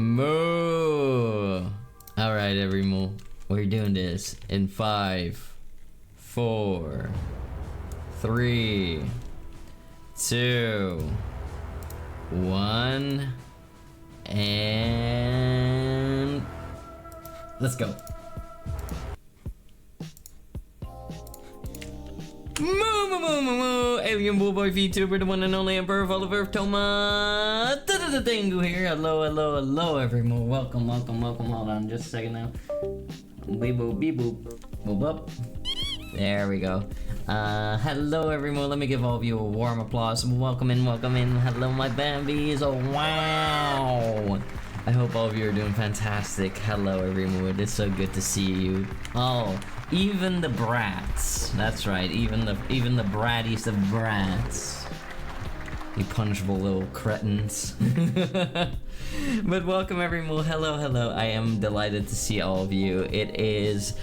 Moo! Alright, every moo. We're doing this in 5, 4, 3, 2, 1, and let's go. Moo, alien bullboy VTuber, the one and only Emperor of all of Earth, Touma Dingu here. Hello, everyone. Welcome. Hold on, just a second now. Beep boop, boop up. There we go. Hello, everyone. Let me give all of you a warm applause. Welcome in. Hello, my Bambies. Oh, wow. I hope all of you are doing fantastic. Hello, everyone. It's so good to see you. Oh, even the brats. That's right. Even the brattiest of brats. You punchable little cretins. But welcome, everyone. Hello. I am delighted to see all of you. It is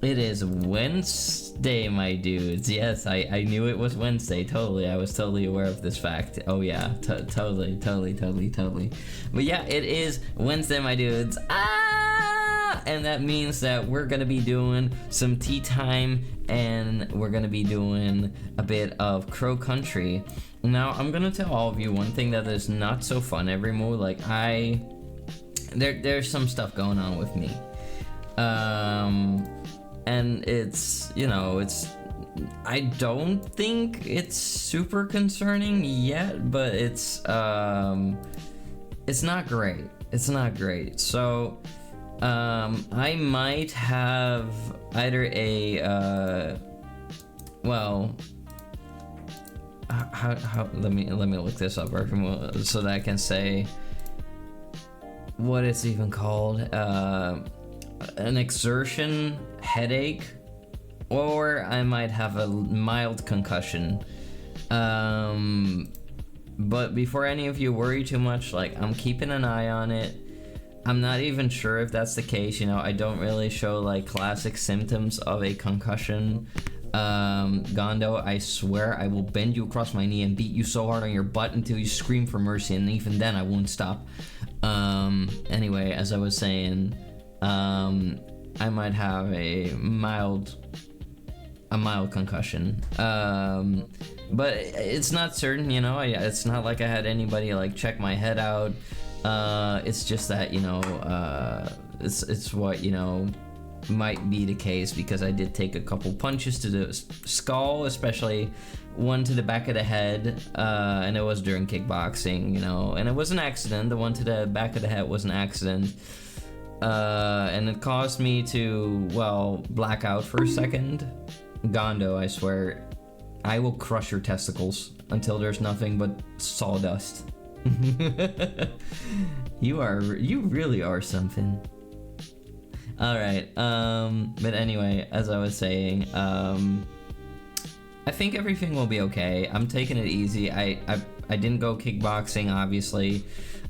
Wednesday, my dudes. Yes, I knew it was Wednesday. Totally. I was totally aware of this fact. Oh yeah, totally. But yeah, it is Wednesday, my dudes. And that means that we're gonna be doing some tea time, and we're gonna be doing a bit of Crow Country. Now, I'm gonna tell all of you one thing that is not so fun every move. Like, there's some stuff going on with me. And it's, I don't think it's super concerning yet, but it's not great. It's not great. So, I might have either a, let me look this up so that I can say what it's even called. An exertion headache, or I might have a mild concussion. But before any of you worry too much, like, I'm keeping an eye on it. I'm not even sure if that's the case. I don't really show like classic symptoms of a concussion. Gondo, I swear I will bend you across my knee and beat you so hard on your butt until you scream for mercy, and even then I won't stop. Anyway, as I was saying, I might have a mild concussion. But it's not certain, it's not like I had anybody like check my head out. It's just that, it's what, might be the case, because I did take a couple punches to the skull, especially one to the back of the head, and it was during kickboxing, and it was an accident. The one to the back of the head was an accident. And it caused me to, black out for a second. Gondo, I swear, I will crush your testicles until there's nothing but sawdust. You really are something. Alright, but anyway, as I was saying, I think everything will be okay. I'm taking it easy. I didn't go kickboxing, obviously,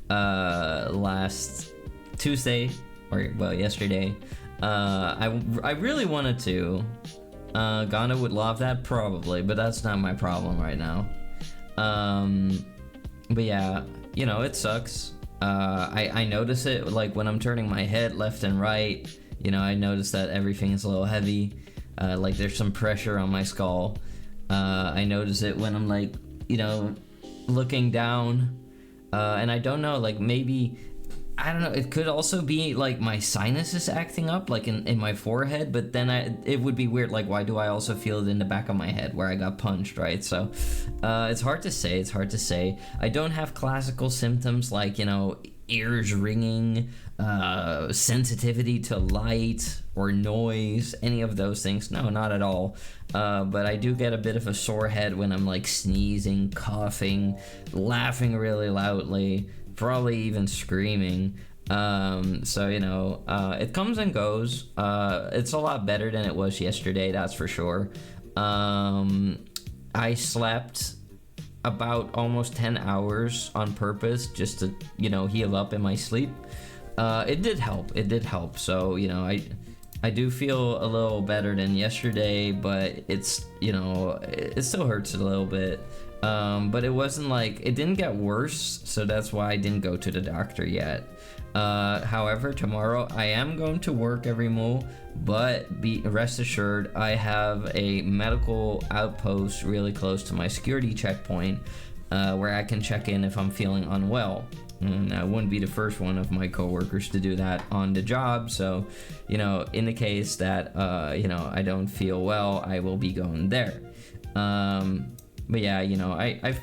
last Tuesday, yesterday. I really wanted to. Ghana would love that, probably, but that's not my problem right now. But yeah, it sucks. I notice it, like, when I'm turning my head left and right. I notice that everything is a little heavy. Like, there's some pressure on my skull. I notice it when I'm, like, looking down. And I don't know, like, maybe, I don't know, it could also be, like, my sinuses acting up, like, in my forehead. But then it would be weird, like, why do I also feel it in the back of my head where I got punched, right? So, it's hard to say. I don't have classical symptoms like, ears ringing, sensitivity to light or noise, any of those things. No, not at all. But I do get a bit of a sore head when I'm, like, sneezing, coughing, laughing really loudly, probably even screaming. So, it comes and goes. It's a lot better than it was yesterday, that's for sure. I slept about almost 10 hours on purpose just to, heal up in my sleep. It did help. So, I do feel a little better than yesterday, but it's, it still hurts a little bit. But it wasn't like, it didn't get worse, so that's why I didn't go to the doctor yet. However, tomorrow I am going to work every move, but rest assured, I have a medical outpost really close to my security checkpoint, where I can check in if I'm feeling unwell. And I wouldn't be the first one of my coworkers to do that on the job, so, in the case that, I don't feel well, I will be going there. But yeah, I've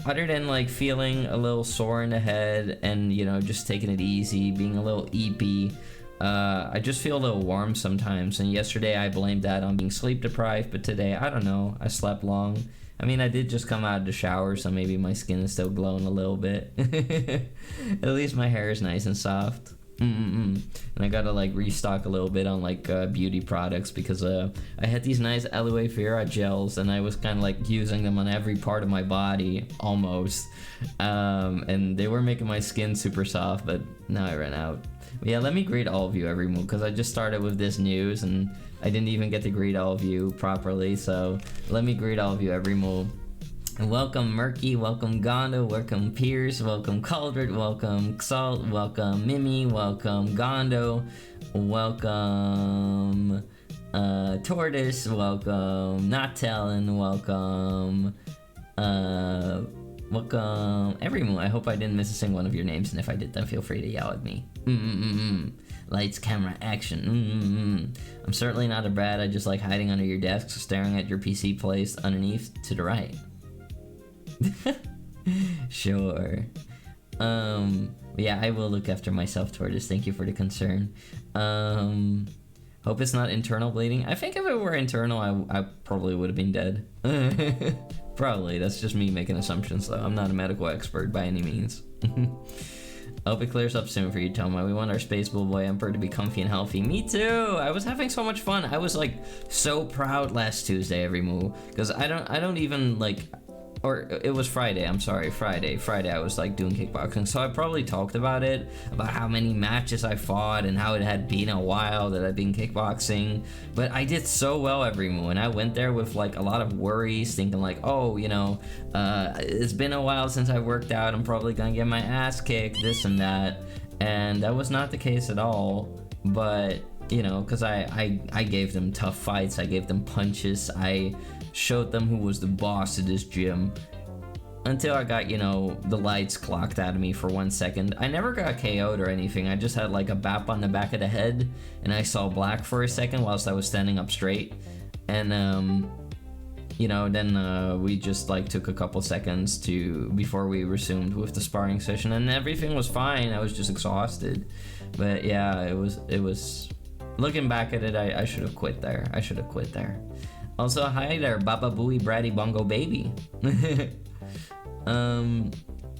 other than like feeling a little sore in the head and, just taking it easy, being a little eepy, I just feel a little warm sometimes. And yesterday I blamed that on being sleep deprived, but today, I don't know, I slept long. I mean, I did just come out of the shower, so maybe my skin is still glowing a little bit. At least my hair is nice and soft. And I gotta like restock a little bit on like beauty products, because I had these nice aloe vera gels and I was kind of like using them on every part of my body almost, and they were making my skin super soft, but now I ran out. But yeah, let me greet all of you every move, because I just started with this news and I didn't even get to greet all of you properly, so let me greet all of you every move. Welcome Murky, welcome Gondo, welcome Pierce, welcome Cauldred, welcome Xalt, welcome Mimi, welcome Gondo, welcome Tortoise, welcome Not Talon, welcome welcome everyone. I hope I didn't miss a single one of your names, and if I did, then feel free to yell at me. Lights, camera, action. I'm certainly not a brat. I just like hiding under your desk, staring at your PC placed underneath to the right. Sure. Yeah, I will look after myself, Tortoise. Thank you for the concern. Hope it's not internal bleeding. I think if it were internal, I probably would have been dead. Probably. That's just me making assumptions, though. I'm not a medical expert by any means. I hope it clears up soon for you, Touma. We want our Space Boy Emperor to be comfy and healthy. Me too! I was having so much fun. I was like so proud last Tuesday every move, because I don't even like, or it was Friday, I'm sorry, Friday I was like doing kickboxing, so I probably talked about it, about how many matches I fought and how it had been a while that I'd been kickboxing, but I did so well every move, and I went there with like a lot of worries, thinking like, oh, it's been a while since I worked out, I'm probably gonna get my ass kicked, this and that, and that was not the case at all. But because I gave them tough fights, I gave them punches, I showed them who was the boss of this gym, until I got, the lights clocked out of me for 1 second. I never got KO'd or anything. I just had like a bap on the back of the head, and I saw black for a second whilst I was standing up straight. And then we just like took a couple seconds before we resumed with the sparring session, and everything was fine. I was just exhausted. But yeah, it was looking back at it, I should have quit there. Also, hi there, Baba Booey Bratty Bongo Baby.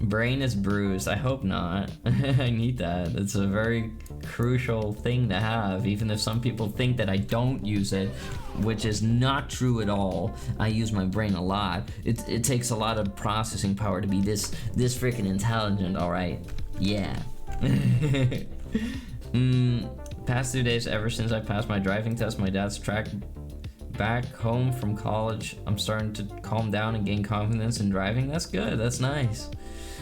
Brain is bruised. I hope not. I need that. It's a very crucial thing to have, even if some people think that I don't use it, which is not true at all. I use my brain a lot. It takes a lot of processing power to be this freaking intelligent, alright? Yeah. Past 2 days, ever since I passed my driving test, my dad's tracked back home from college. I'm starting to calm down and gain confidence in driving. That's good. That's nice.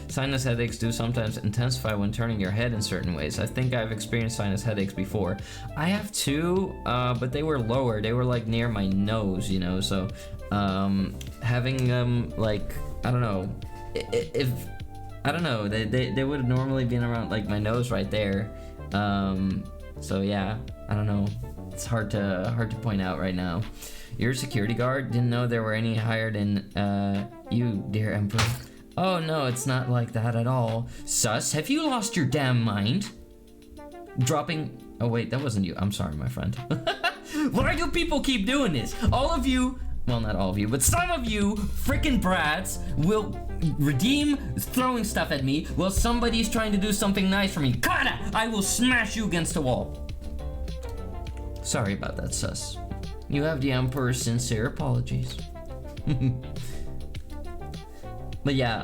Sinus headaches do sometimes intensify when turning your head in certain ways. I think I've experienced sinus headaches before. I have too, but they were lower. They were like near my nose, so having them like, I don't know, they would have normally been around like my nose right there. So yeah, I don't know. It's hard to point out right now. You're a security guard? Didn't know there were any higher than you, dear Emperor. Oh no, it's not like that at all. Sus, have you lost your damn mind? Oh wait, that wasn't you. I'm sorry, my friend. Why do people keep doing this? All of you, well, not all of you, but some of you freaking brats will redeem throwing stuff at me while somebody's trying to do something nice for me. Kata! I will smash you against the wall. Sorry about that, sus. You have the Emperor's sincere apologies. But yeah,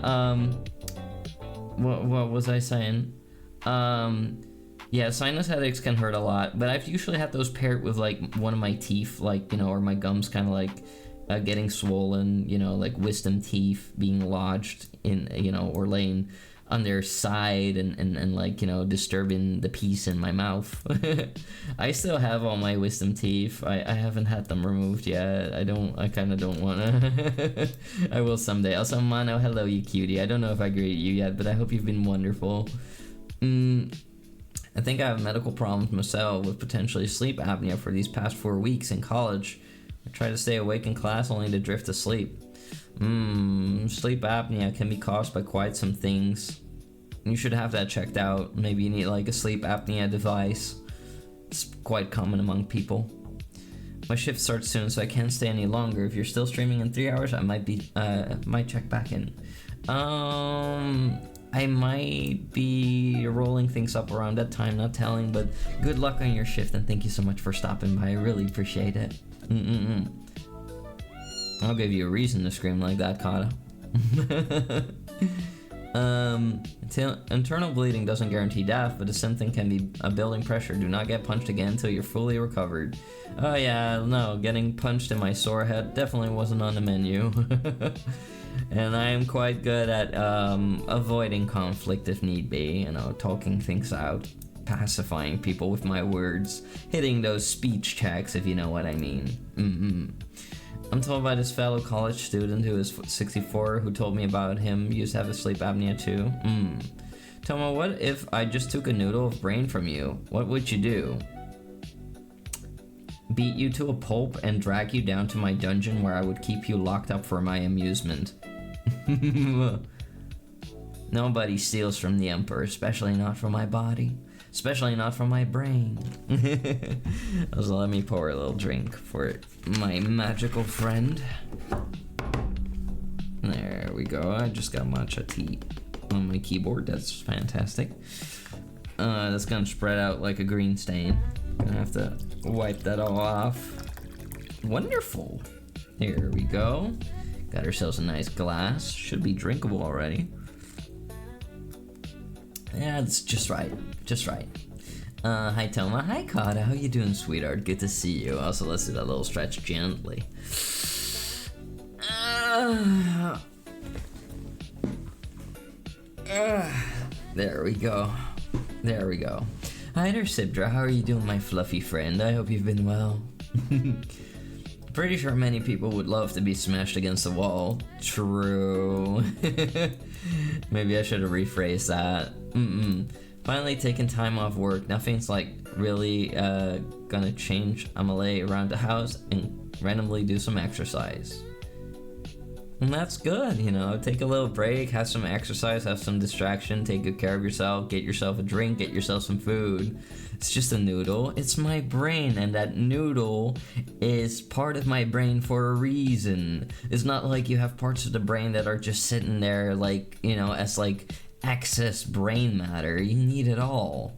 what was I saying? Yeah, sinus headaches can hurt a lot, but I've usually had those paired with like one of my teeth, like, you know, or my gums kind of like getting swollen, you know, like wisdom teeth being lodged in, you know, or laying on their side and like, you know, disturbing the peace in my mouth. I still have all my wisdom teeth. I haven't had them removed yet. I kind of don't want to. I will someday. Also, Mano, hello, you cutie. I don't know if I greeted you yet, but I hope you've been wonderful. I think I have medical problems myself with potentially sleep apnea for these past 4 weeks in college. I try to stay awake in class only to drift to sleep. Sleep apnea can be caused by quite some things. You should have that checked out. Maybe you need like a sleep apnea device. It's quite common among people. My shift starts soon, so I can't stay any longer. If you're still streaming in 3 hours, I might check back in. I might be rolling things up around that time, not telling, but good luck on your shift and thank you so much for stopping by. I really appreciate it. I'll give you a reason to scream like that, Kata. Internal bleeding doesn't guarantee death, but a symptom can be a building pressure. Do not get punched again until you're fully recovered. Oh yeah, no, getting punched in my sore head definitely wasn't on the menu. And I am quite good at avoiding conflict if need be, you know, talking things out, pacifying people with my words, hitting those speech checks, if you know what I mean. I'm told by this fellow college student who is 64 who told me about him used to have a sleep apnea too. Touma, what if I just took a noodle of brain from you? What would you do? Beat you to a pulp and drag you down to my dungeon where I would keep you locked up for my amusement. Nobody steals from the Emperor, especially not from my body. Especially not from my brain. Also, let me pour a little drink for my magical friend. There we go. I just got matcha tea on my keyboard. That's fantastic. That's gonna spread out like a green stain. Gonna have to wipe that all off. Wonderful. Here we go. Got ourselves a nice glass. Should be drinkable already. Yeah, it's just right. Just right. Hi Touma. Hi Kata. How you doing, sweetheart? Good to see you. Also, let's do that little stretch gently. There we go. There we go. Hi there, Sibdra. How are you doing, my fluffy friend? I hope you've been well. Pretty sure many people would love to be smashed against the wall. True. Maybe I should have rephrased that. Finally taking time off work. Nothing's like really gonna change. I'ma lay around the house and randomly do some exercise. And that's good, you know. Take a little break, have some exercise, have some distraction, take good care of yourself, get yourself a drink, get yourself some food. It's just a noodle. It's my brain, and that noodle is part of my brain for a reason. It's not like you have parts of the brain that are just sitting there like, you know, as like excess brain matter. You need it all.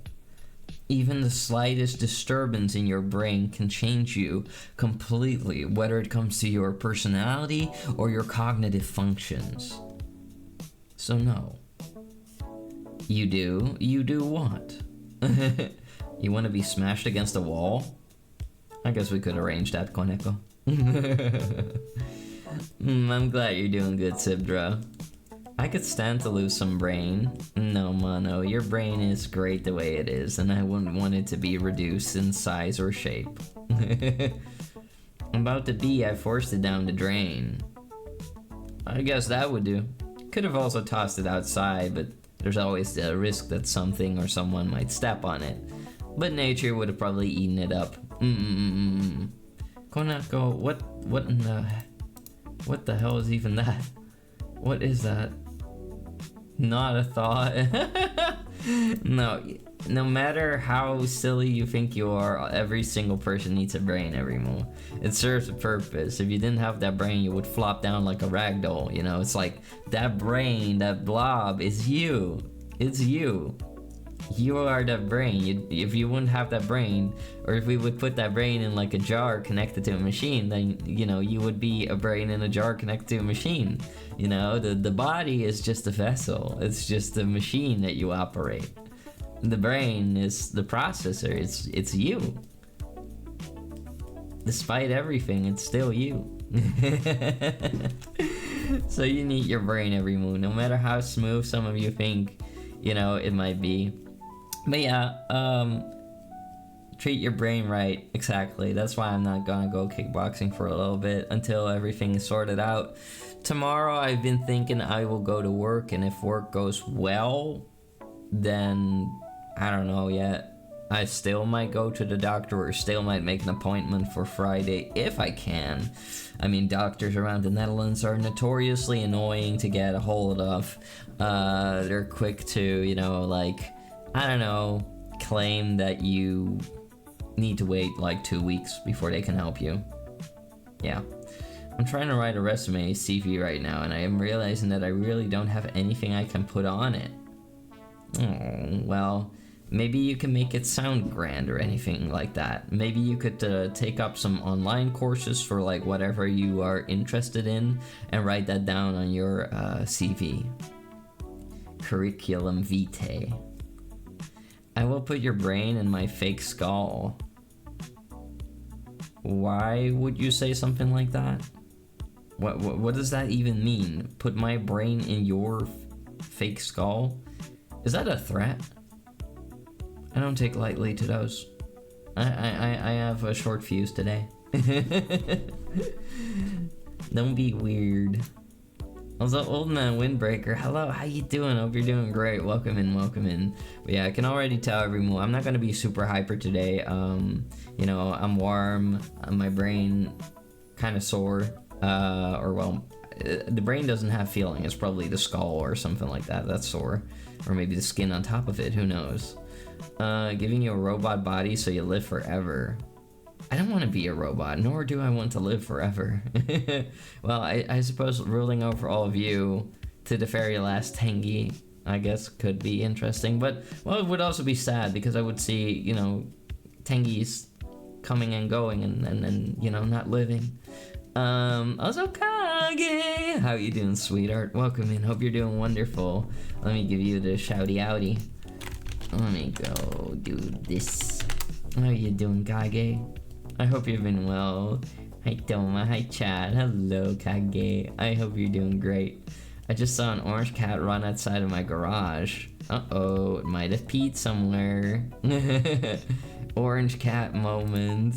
Even the slightest disturbance in your brain can change you completely, whether it comes to your personality or your cognitive functions. So no. You do what? You want to be smashed against a wall? I guess we could arrange that, Koneko. I'm glad you're doing good, Sibdra. I could stand to lose some brain. No, Mano, your brain is great the way it is, and I wouldn't want it to be reduced in size or shape. About to be, I forced it down the drain. I guess that would do. Could have also tossed it outside, but there's always the risk that something or someone might step on it. But nature would have probably eaten it up. Konako, what the hell is even that? What is that? Not a thought. No matter how silly you think you are, every single person needs a brain, everyone. It serves a purpose. If you didn't have that brain, you would flop down like a rag doll, you know? It's like, that brain, that blob is you. It's you. You are that brain. If you wouldn't have that brain, or if we would put that brain in like a jar connected to a machine, then, you know, you would be a brain in a jar connected to a machine. You know, the body is just a vessel. It's just a machine that you operate. The brain is the processor. It's you. Despite everything, it's still you. So you need your brain every move, no matter how smooth some of you think, it might be. But yeah, treat your brain right. Exactly. That's why I'm not gonna go kickboxing for a little bit until everything is sorted out. Tomorrow I've been thinking I will go to work, and if work goes well, then I don't know yet. I still might go to the doctor, or still might make an appointment for Friday if I can. I mean, doctors around the Netherlands are notoriously annoying to get a hold of. They're quick to, I don't know, claim that you need to wait like 2 weeks before they can help you. Yeah. I'm trying to write a resume CV right now, and I am realizing that I really don't have anything I can put on it. Oh, well, maybe you can make it sound grand or anything like that. Maybe you could take up some online courses for like whatever you are interested in and write that down on your CV. Curriculum vitae. I will put your brain in my fake skull. Why would you say something like that? What does that even mean? Put my brain in your fake skull? Is that a threat? I don't take lightly to those. I have a short fuse today. Don't be weird. Also, Old Man Windbreaker, hello, how you doing? Hope you're doing great. Welcome in. But yeah, I can already tell every move. I'm not gonna be super hyper today. I'm warm. My brain kind of sore. The brain doesn't have feeling. It's probably the skull or something like that. That's sore. Or maybe the skin on top of it. Who knows? Giving you a robot body so you live forever. I don't want to be a robot, nor do I want to live forever. Well, I suppose ruling over all of you to the very last Tengi, I guess, could be interesting. But, well, it would also be sad because I would see, Tengis coming and going and not living. Also Kage! How you doing, sweetheart? Welcome in. Hope you're doing wonderful. Let me give you the shouty outy. Let me go do this. How you doing, Kage? I hope you've been well. Hi Touma, hi Chad, hello Kage. I hope you're doing great. I just saw an orange cat run outside of my garage. Uh-oh, it might have peed somewhere. Orange cat moment.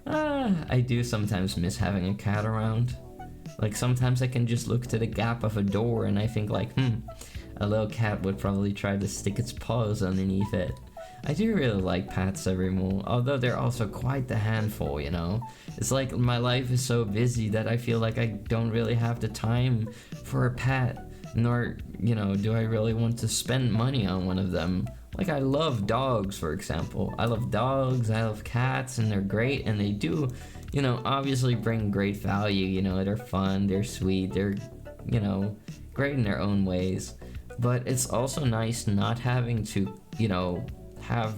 I do sometimes miss having a cat around. Like sometimes I can just look to the gap of a door and I think like, a little cat would probably try to stick its paws underneath it. I do really like pets every move, although they're also quite the handful, It's like my life is so busy that I feel like I don't really have the time for a pet, nor, do I really want to spend money on one of them. Like I love dogs, for example. I love dogs, I love cats, and they're great, and they do, obviously bring great value, they're fun, they're sweet, they're, great in their own ways. But it's also nice not having to, have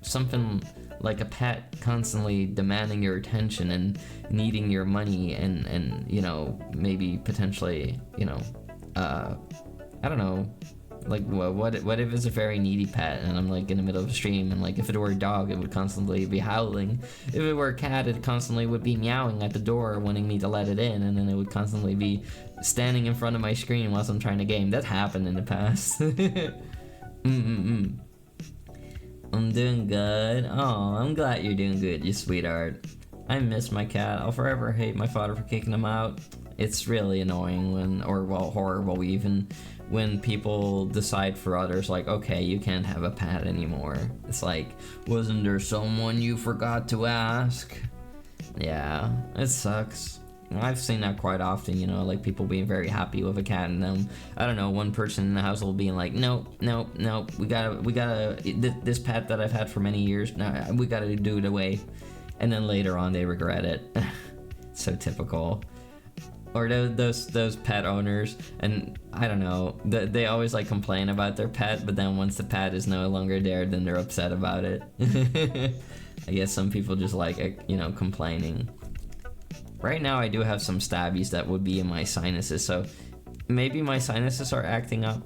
something like a pet constantly demanding your attention and needing your money and maybe potentially, I don't know, like what if it's a very needy pet and I'm like in the middle of a stream and like if it were a dog it would constantly be howling. If it were a cat it constantly would be meowing at the door wanting me to let it in, and then it would constantly be standing in front of my screen whilst I'm trying to game. That happened in the past. I'm doing good. Oh, I'm glad you're doing good, you sweetheart. I miss my cat. I'll forever hate my father for kicking him out. It's really annoying horrible even when people decide for others like, okay, you can't have a pet anymore. It's like, wasn't there someone you forgot to ask? Yeah, it sucks. I've seen that quite often, like people being very happy with a cat and then, I don't know, one person in the household being like, nope, we gotta, this pet that I've had for many years, we gotta do it away. And then later on they regret it. So typical. Or those pet owners, and I don't know, they always like complain about their pet, but then once the pet is no longer there, then they're upset about it. I guess some people just like, complaining. Right now I do have some stabbies that would be in my sinuses, so maybe my sinuses are acting up.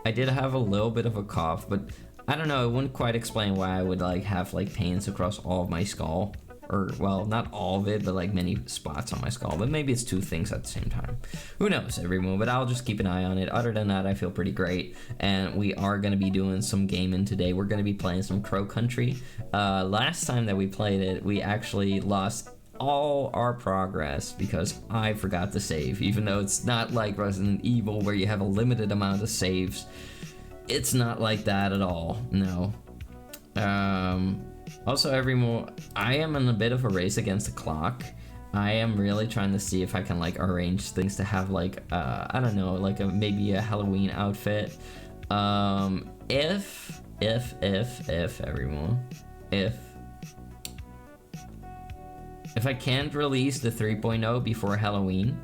I did have a little bit of a cough, but I don't know, it wouldn't quite explain why I would like have like pains across all of my skull. Or, well, not all of it, but like many spots on my skull. But maybe it's two things at the same time. Who knows, everyone? But I'll just keep an eye on it. Other than that, I feel pretty great. And we are going to be doing some gaming today. We're going to be playing some Crow Country. Last time that we played it, we actually lost all our progress because I forgot to save. Even though it's not like Resident Evil where you have a limited amount of saves. It's not like that at all. No. Also, everyone, I am in a bit of a race against the clock. I am really trying to see if I can like arrange things to have like I don't know, like maybe a Halloween outfit. If everyone, if I can't release the 3.0 before Halloween,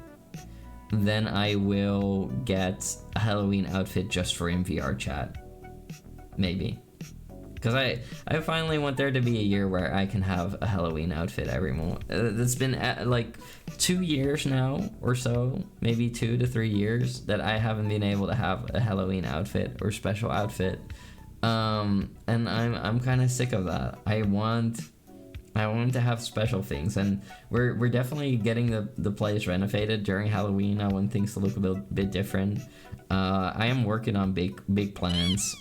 then I will get a Halloween outfit just for MVR chat. Maybe. Because I finally want there to be a year where I can have a Halloween outfit every month. It's been like 2 years now or so, maybe 2 to 3 years that I haven't been able to have a Halloween outfit or special outfit. And I'm kind of sick of that. I want to have special things, and we're definitely getting the place renovated during Halloween. I want things to look a bit different. I am working on big plans.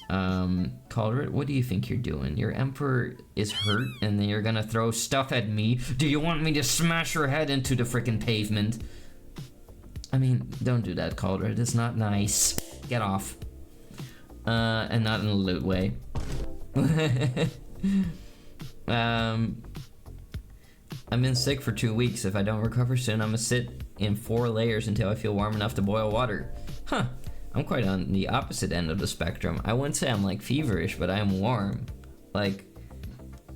Calder, what do you think you're doing? Your emperor is hurt, and then you're gonna throw stuff at me? Do you want me to smash your head into the freaking pavement? I mean, don't do that, Calder. It's not nice. Get off. And not in a loot way. I've been sick for 2 weeks. If I don't recover soon, I'm gonna sit in 4 layers until I feel warm enough to boil water. Huh. I'm quite on the opposite end of the spectrum. I wouldn't say I'm like feverish, but I am warm. Like,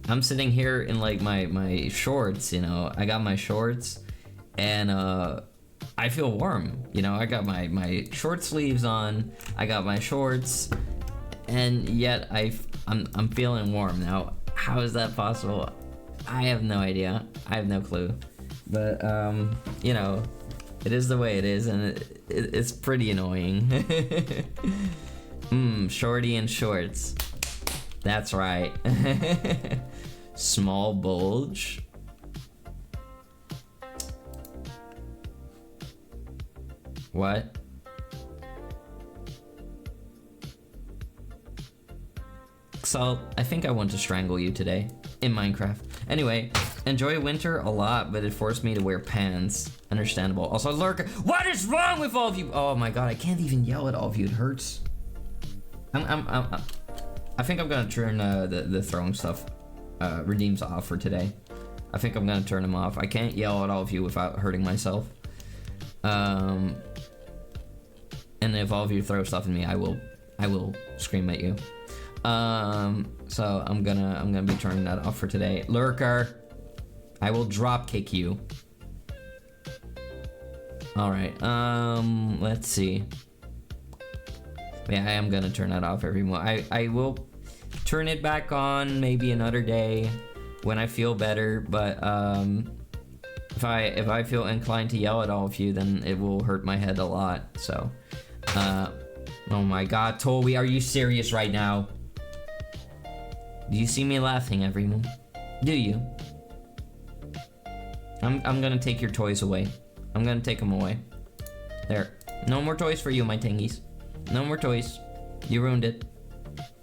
I'm sitting here in like my shorts, you know. I got my shorts, and I feel warm. You know, I got my short sleeves on. I got my shorts, and yet I'm feeling warm now. How is that possible? I have no idea. I have no clue. But you know, it is the way it is, and it's pretty annoying. Shorty and shorts. That's right. Small bulge. What? Salt, I think I want to strangle you today in Minecraft. Anyway, enjoy winter a lot, but it forced me to wear pants. Understandable. Also, Lurker, what is wrong with all of you? Oh my god, I can't even yell at all of you. It hurts. I think I'm gonna turn the throwing stuff redeems off for today. I think I'm gonna turn them off. I can't yell at all of you without hurting myself. And if all of you throw stuff at me, I will scream at you. So I'm gonna be turning that off for today. Lurker, I will drop kick you. Alright, let's see. Yeah, I am gonna turn that off every month. I will turn it back on maybe another day when I feel better, but if I feel inclined to yell at all of you, then it will hurt my head a lot. So oh my god, Toby, are you serious right now? Do you see me laughing, everyone? Do you? I'm gonna take your toys away. I'm gonna take them away. There. No more toys for you, my tingies. No more toys. You ruined it.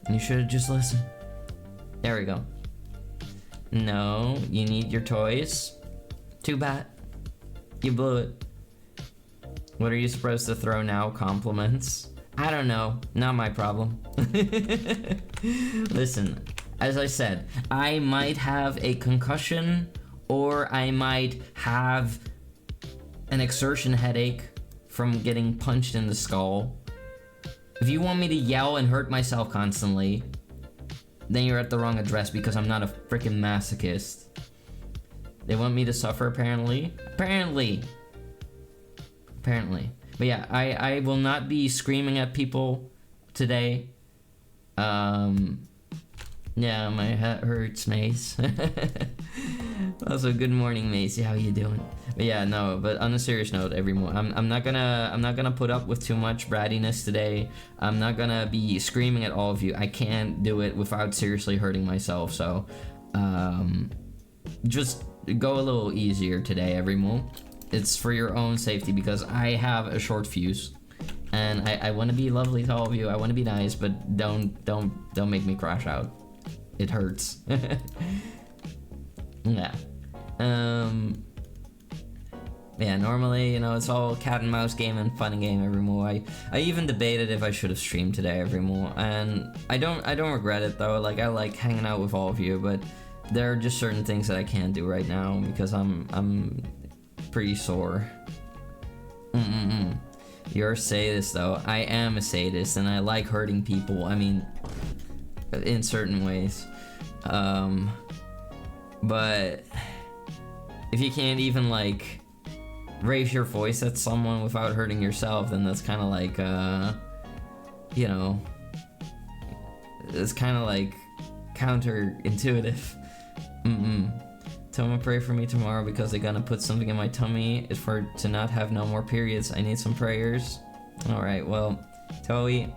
You should have just listened. There we go. No, you need your toys. Too bad. You blew it. What are you supposed to throw now? Compliments? I don't know. Not my problem. Listen, as I said, I might have a concussion, or I might have an exertion headache from getting punched in the skull. If you want me to yell and hurt myself constantly, then you're at the wrong address, because I'm not a freaking masochist. They want me to suffer, apparently. Apparently. But yeah, I will not be screaming at people today. Yeah, my head hurts, Mace. Also, good morning, Macy. How you doing? But yeah, no. But on a serious note, everyone, I'm not gonna put up with too much brattiness today. I'm not gonna be screaming at all of you. I can't do it without seriously hurting myself. So, just go a little easier today, everyone. It's for your own safety because I have a short fuse, and I want to be lovely to all of you. I want to be nice, but don't make me crash out. It hurts. Yeah. Yeah, normally, you know, it's all cat and mouse game and fun and game every more. I even debated if I should have streamed today every more, and I don't regret it though. Like, I like hanging out with all of you, but there are just certain things that I can't do right now because I'm pretty sore. You're a sadist though. I am a sadist and I like hurting people. I mean, in certain ways. But if you can't even like raise your voice at someone without hurting yourself, then that's kind of like you know, it's kind of like counterintuitive. Touma, pray for me tomorrow because they're gonna put something in my tummy for to not have no more periods. I need some prayers. All right, well, Toi,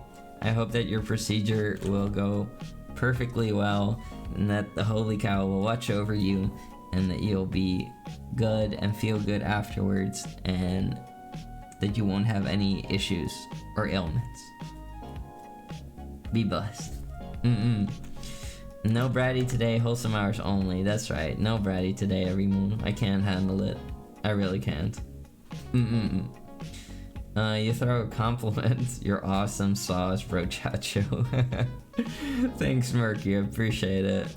I hope that your procedure will go perfectly well, and that the holy cow will watch over you, and that you'll be good and feel good afterwards, and that you won't have any issues or ailments. Be blessed. No bratty today, wholesome hours only. That's right, no bratty today, every moon. I can't handle it. I really can't. You throw compliments. You're awesome sauce, bro, chacho. Thanks, Murky, I appreciate it.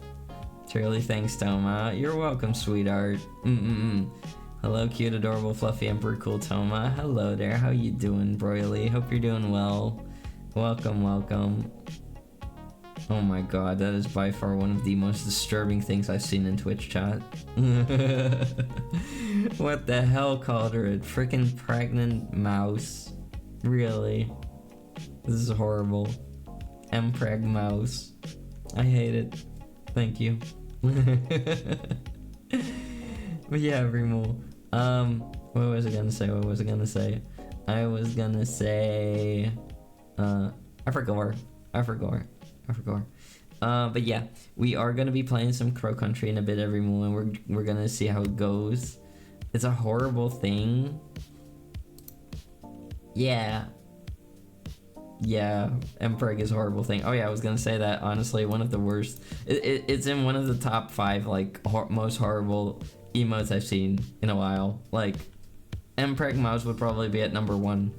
Truly, thanks, Touma. You're welcome, sweetheart. Hello, cute, adorable, fluffy, emperor, cool Touma. Hello there, how you doing, Broily? Hope you're doing well. Welcome, welcome. Oh my god, that is by far one of the most disturbing things I've seen in Twitch chat. What the hell called her a freaking pregnant mouse? Really? This is horrible. Mpreg mouse. I hate it. Thank you. But yeah, Remo. What was I gonna say? I was gonna say I forgot. But yeah, we are gonna be playing some Crow Country in a bit, everyone, and we're gonna see how it goes. It's a horrible thing. Yeah, Mpreg is a horrible thing. Oh yeah, I was gonna say that, honestly, one of the worst. It's in one of the top 5 like most horrible emotes I've seen in a while. Like, Mpreg mouse would probably be at number 1.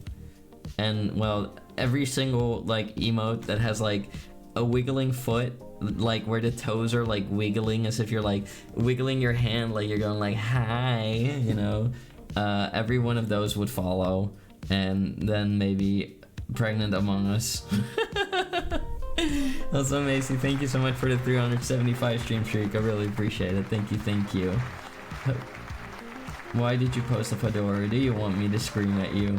And well, every single like emote that has like a wiggling foot, like where the toes are like wiggling as if you're like wiggling your hand like you're going like hi, you know, every one of those would follow, and then maybe Pregnant Among Us. Also, Macy, thank you so much for the 375 stream streak. I really appreciate it. Thank you. Why did you post a fedora? Do you want me to scream at you?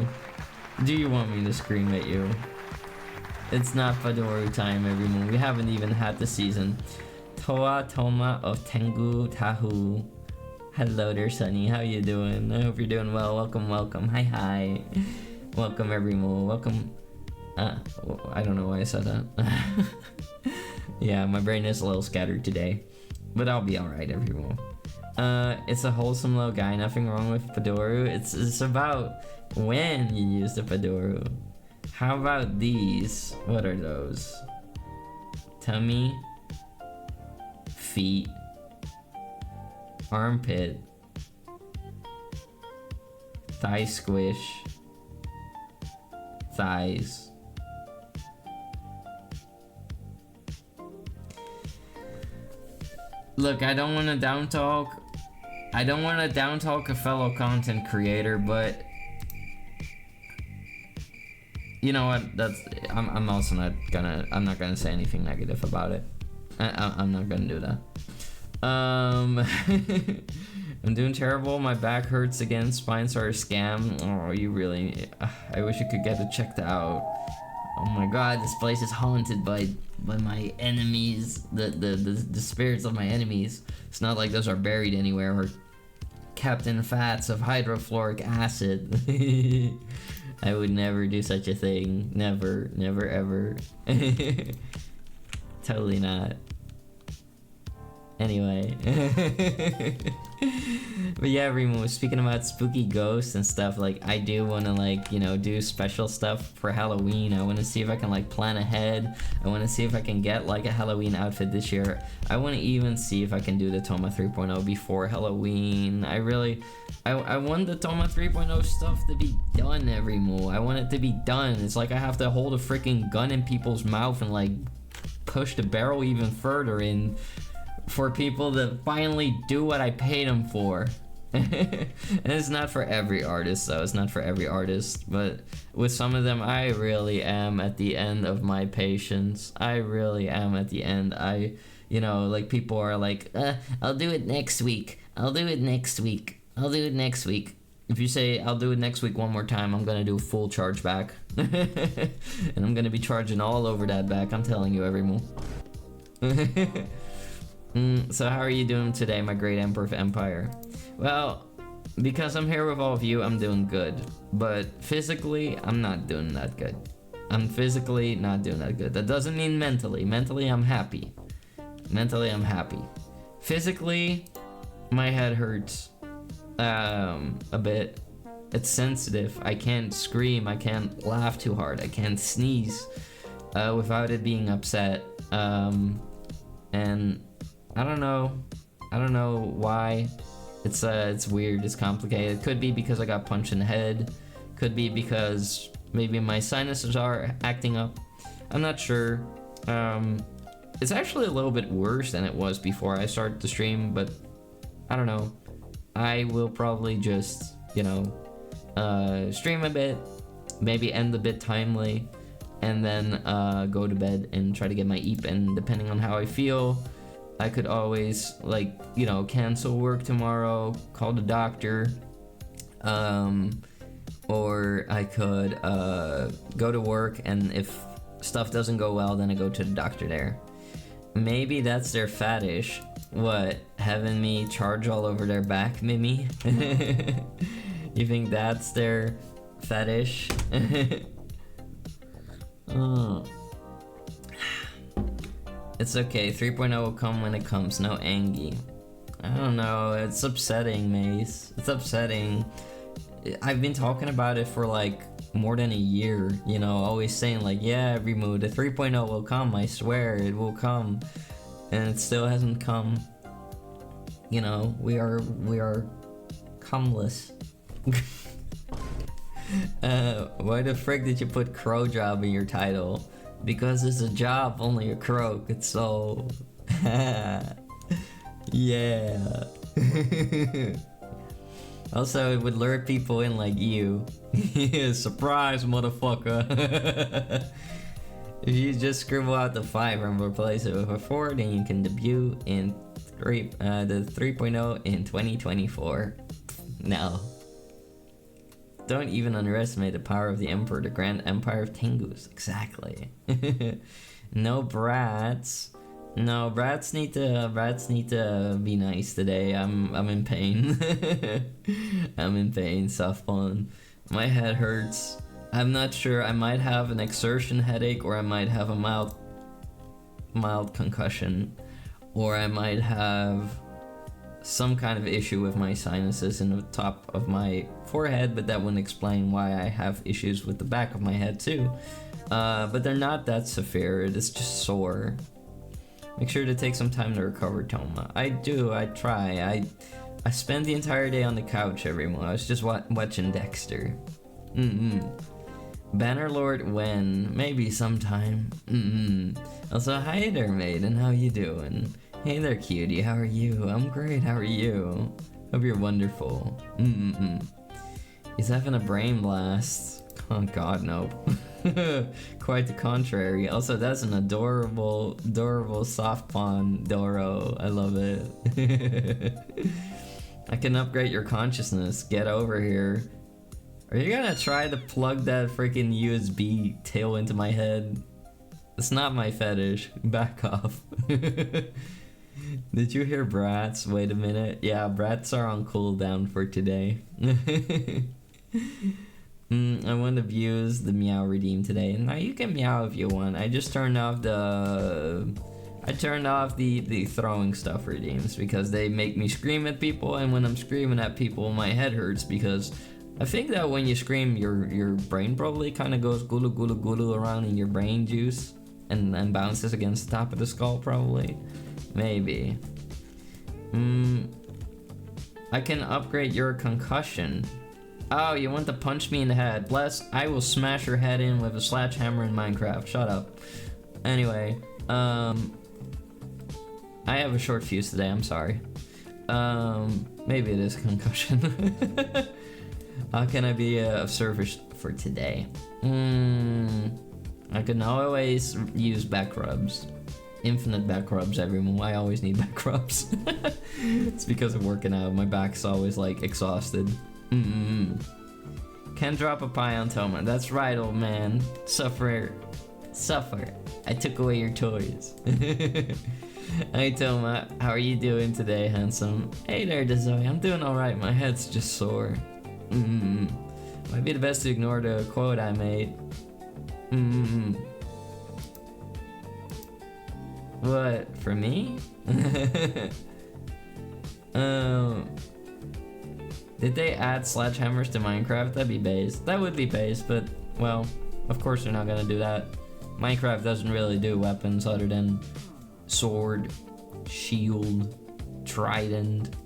It's not fedora time, everyone. We haven't even had the season. Touma of Tengu Tahu. Hello there, Sunny. How you doing? I hope you're doing well. Welcome. Hi. Welcome, everyone. Welcome. I don't know why I said that. Yeah, my brain is a little scattered today, but I'll be alright, everyone. It's a wholesome little guy. Nothing wrong with Fedora. It's about when you use the Fedora. How about these? What are those? Tummy, feet, armpit, thigh squish, thighs. Look, I don't want to down talk a fellow content creator, but you know what? I'm also not gonna say anything negative about it. I'm not gonna do that. I'm doing terrible. My back hurts again. Spines are a scam. Oh, you really? I wish you could get it checked out. Oh my god, this place is haunted by my enemies, the spirits of my enemies. It's not like those are buried anywhere or kept in fats of hydrofluoric acid. I would never do such a thing. Never, never, ever. Totally not. Anyway. But yeah, Remo, speaking about spooky ghosts and stuff, like, I do want to, like, you know, do special stuff for Halloween. I want to see if I can, like, plan ahead. I want to see if I can get, like, a Halloween outfit this year. I want to even see if I can do the Touma 3.0 before Halloween. I want the Touma 3.0 stuff to be done, Remo. I want it to be done. It's like I have to hold a freaking gun in people's mouth and, like, push the barrel even further in for people to finally do what I paid them for. And it's not for every artist, though. It's not for every artist, but with some of them, I really am at the end of my patience. I really am at the end. You know, like, people are like, I'll do it next week. I'll do it next week. I'll do it next week. If you say, I'll do it next week one more time, I'm gonna do a full charge back. And I'm gonna be charging all over that back. I'm telling you, every move. So how are you doing today, my great Emperor of Empire? Well, because I'm here with all of you, I'm doing good. But physically, I'm not doing that good. I'm physically not doing that good. That doesn't mean mentally. Mentally, I'm happy. Mentally, I'm happy. Physically, my head hurts. A bit. It's sensitive. I can't scream. I can't laugh too hard. I can't sneeze without it being upset. And I don't know why. It's weird. It's complicated. Could be because I got punched in the head. Could be because maybe my sinuses are acting up. I'm not sure. It's actually a little bit worse than it was before I started the stream, but I don't know. I will probably just, you know, stream a bit, maybe end a bit timely, and then go to bed and try to get my eep in. Depending on how I feel, I could always, like, you know, cancel work tomorrow, call the doctor, or I could go to work, and if stuff doesn't go well, then I go to the doctor there. Maybe that's their fetish. What, having me charge all over their back, Mimi? You think that's their fetish? Oh. It's okay, 3.0 will come when it comes, no Angie. I don't know, it's upsetting, Mace. It's upsetting. I've been talking about it for like more than a year, you know, always saying like, yeah, every mood, the 3.0 will come, I swear, it will come. And it still hasn't come. You know, we are cumless. Why the frick did you put Crowjob in your title? Because it's a job, only a croak, it's so... Yeah. Also, it would lure people in like you. Surprise, motherfucker. If you just scribble out the 5 and replace it with a 4, then you can debut in the 3.0 in 2024. No. Don't even underestimate the power of the Emperor, the Grand Empire of Tengus. Exactly. No brats. No, brats need to be nice today. I'm in pain. I'm in pain, soft spawn. My head hurts. I'm not sure. I might have an exertion headache, or I might have a mild concussion, or I might have some kind of issue with my sinuses in the top of my forehead, but that wouldn't explain why I have issues with the back of my head too. But they're not that severe. It's just sore. Make sure to take some time to recover, Touma. I do. I try. I spend the entire day on the couch every morning. I was just watching Dexter. Bannerlord when? Maybe sometime. Also, hi there, maiden. How you doing? Hey there, cutie. How are you? I'm great. How are you? Hope you're wonderful. He's having a brain blast. Oh god, no. Quite the contrary. Also, that's an adorable soft pawn Doro. I love it. I can upgrade your consciousness. Get over here. Are you gonna try to plug that freaking USB tail into my head? It's not my fetish. Back off. Did you hear brats? Wait a minute. Yeah, brats are on cooldown for today. I want to use the meow redeem today. Now you can meow if you want. I just turned off the... I turned off the throwing stuff redeems because they make me scream at people, and when I'm screaming at people, my head hurts because I think that when you scream, your brain probably kind of goes gulu gulu gulu around in your brain juice and bounces against the top of the skull probably. Maybe. I can upgrade your concussion. Oh, you want to punch me in the head? Bless, I will smash your head in with a sledgehammer in Minecraft. Shut up. Anyway, I have a short fuse today, I'm sorry. Maybe it is a concussion. How can I be of service for today? I can always use back rubs. Infinite back rubs, everyone. I always need back rubs. It's because of working out. My back's always like exhausted. Can't drop a pie on Touma. That's right, old man. Suffer. I took away your toys. Hey Touma, how are you doing today, handsome? Hey there, Dezoe. I'm doing alright. My head's just sore. Might be the best to ignore the quote I made. What, for me? Did they add sledgehammers to Minecraft? That'd be based. That would be based, but, well, of course they're not gonna do that. Minecraft doesn't really do weapons other than sword, shield, trident.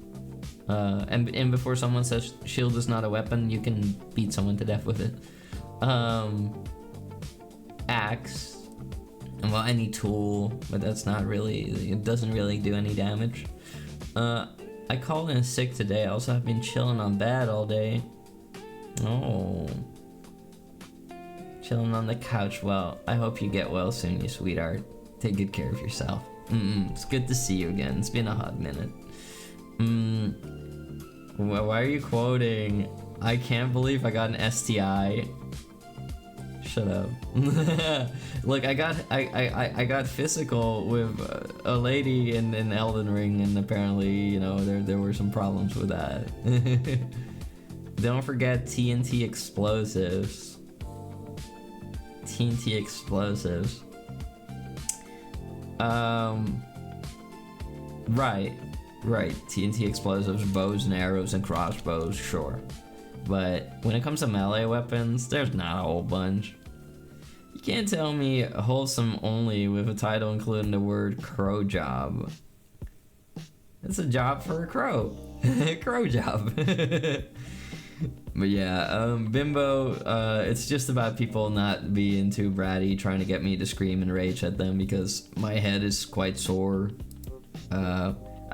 And before someone says shield is not a weapon, you can beat someone to death with it. Axe. Well, any tool, but that's not really, it doesn't really do any damage. I called in sick today. I also have been chilling on bed all day. Oh. Chilling on the couch. Well, I hope you get well soon, you sweetheart. Take good care of yourself. It's good to see you again. It's been a hot minute. Why are you quoting? I can't believe I got an STI. Shut up. Look, I got physical with a lady in Elden Ring, and apparently, you know, there were some problems with that. Don't forget TNT explosives. TNT explosives. Right. TNT explosives, bows and arrows and crossbows, sure. But when it comes to melee weapons, there's not a whole bunch. You can't tell me wholesome only with a title including the word Crowjob. It's a job for a crow. Crowjob. But yeah, Bimbo, it's just about people not being too bratty, trying to get me to scream and rage at them because my head is quite sore.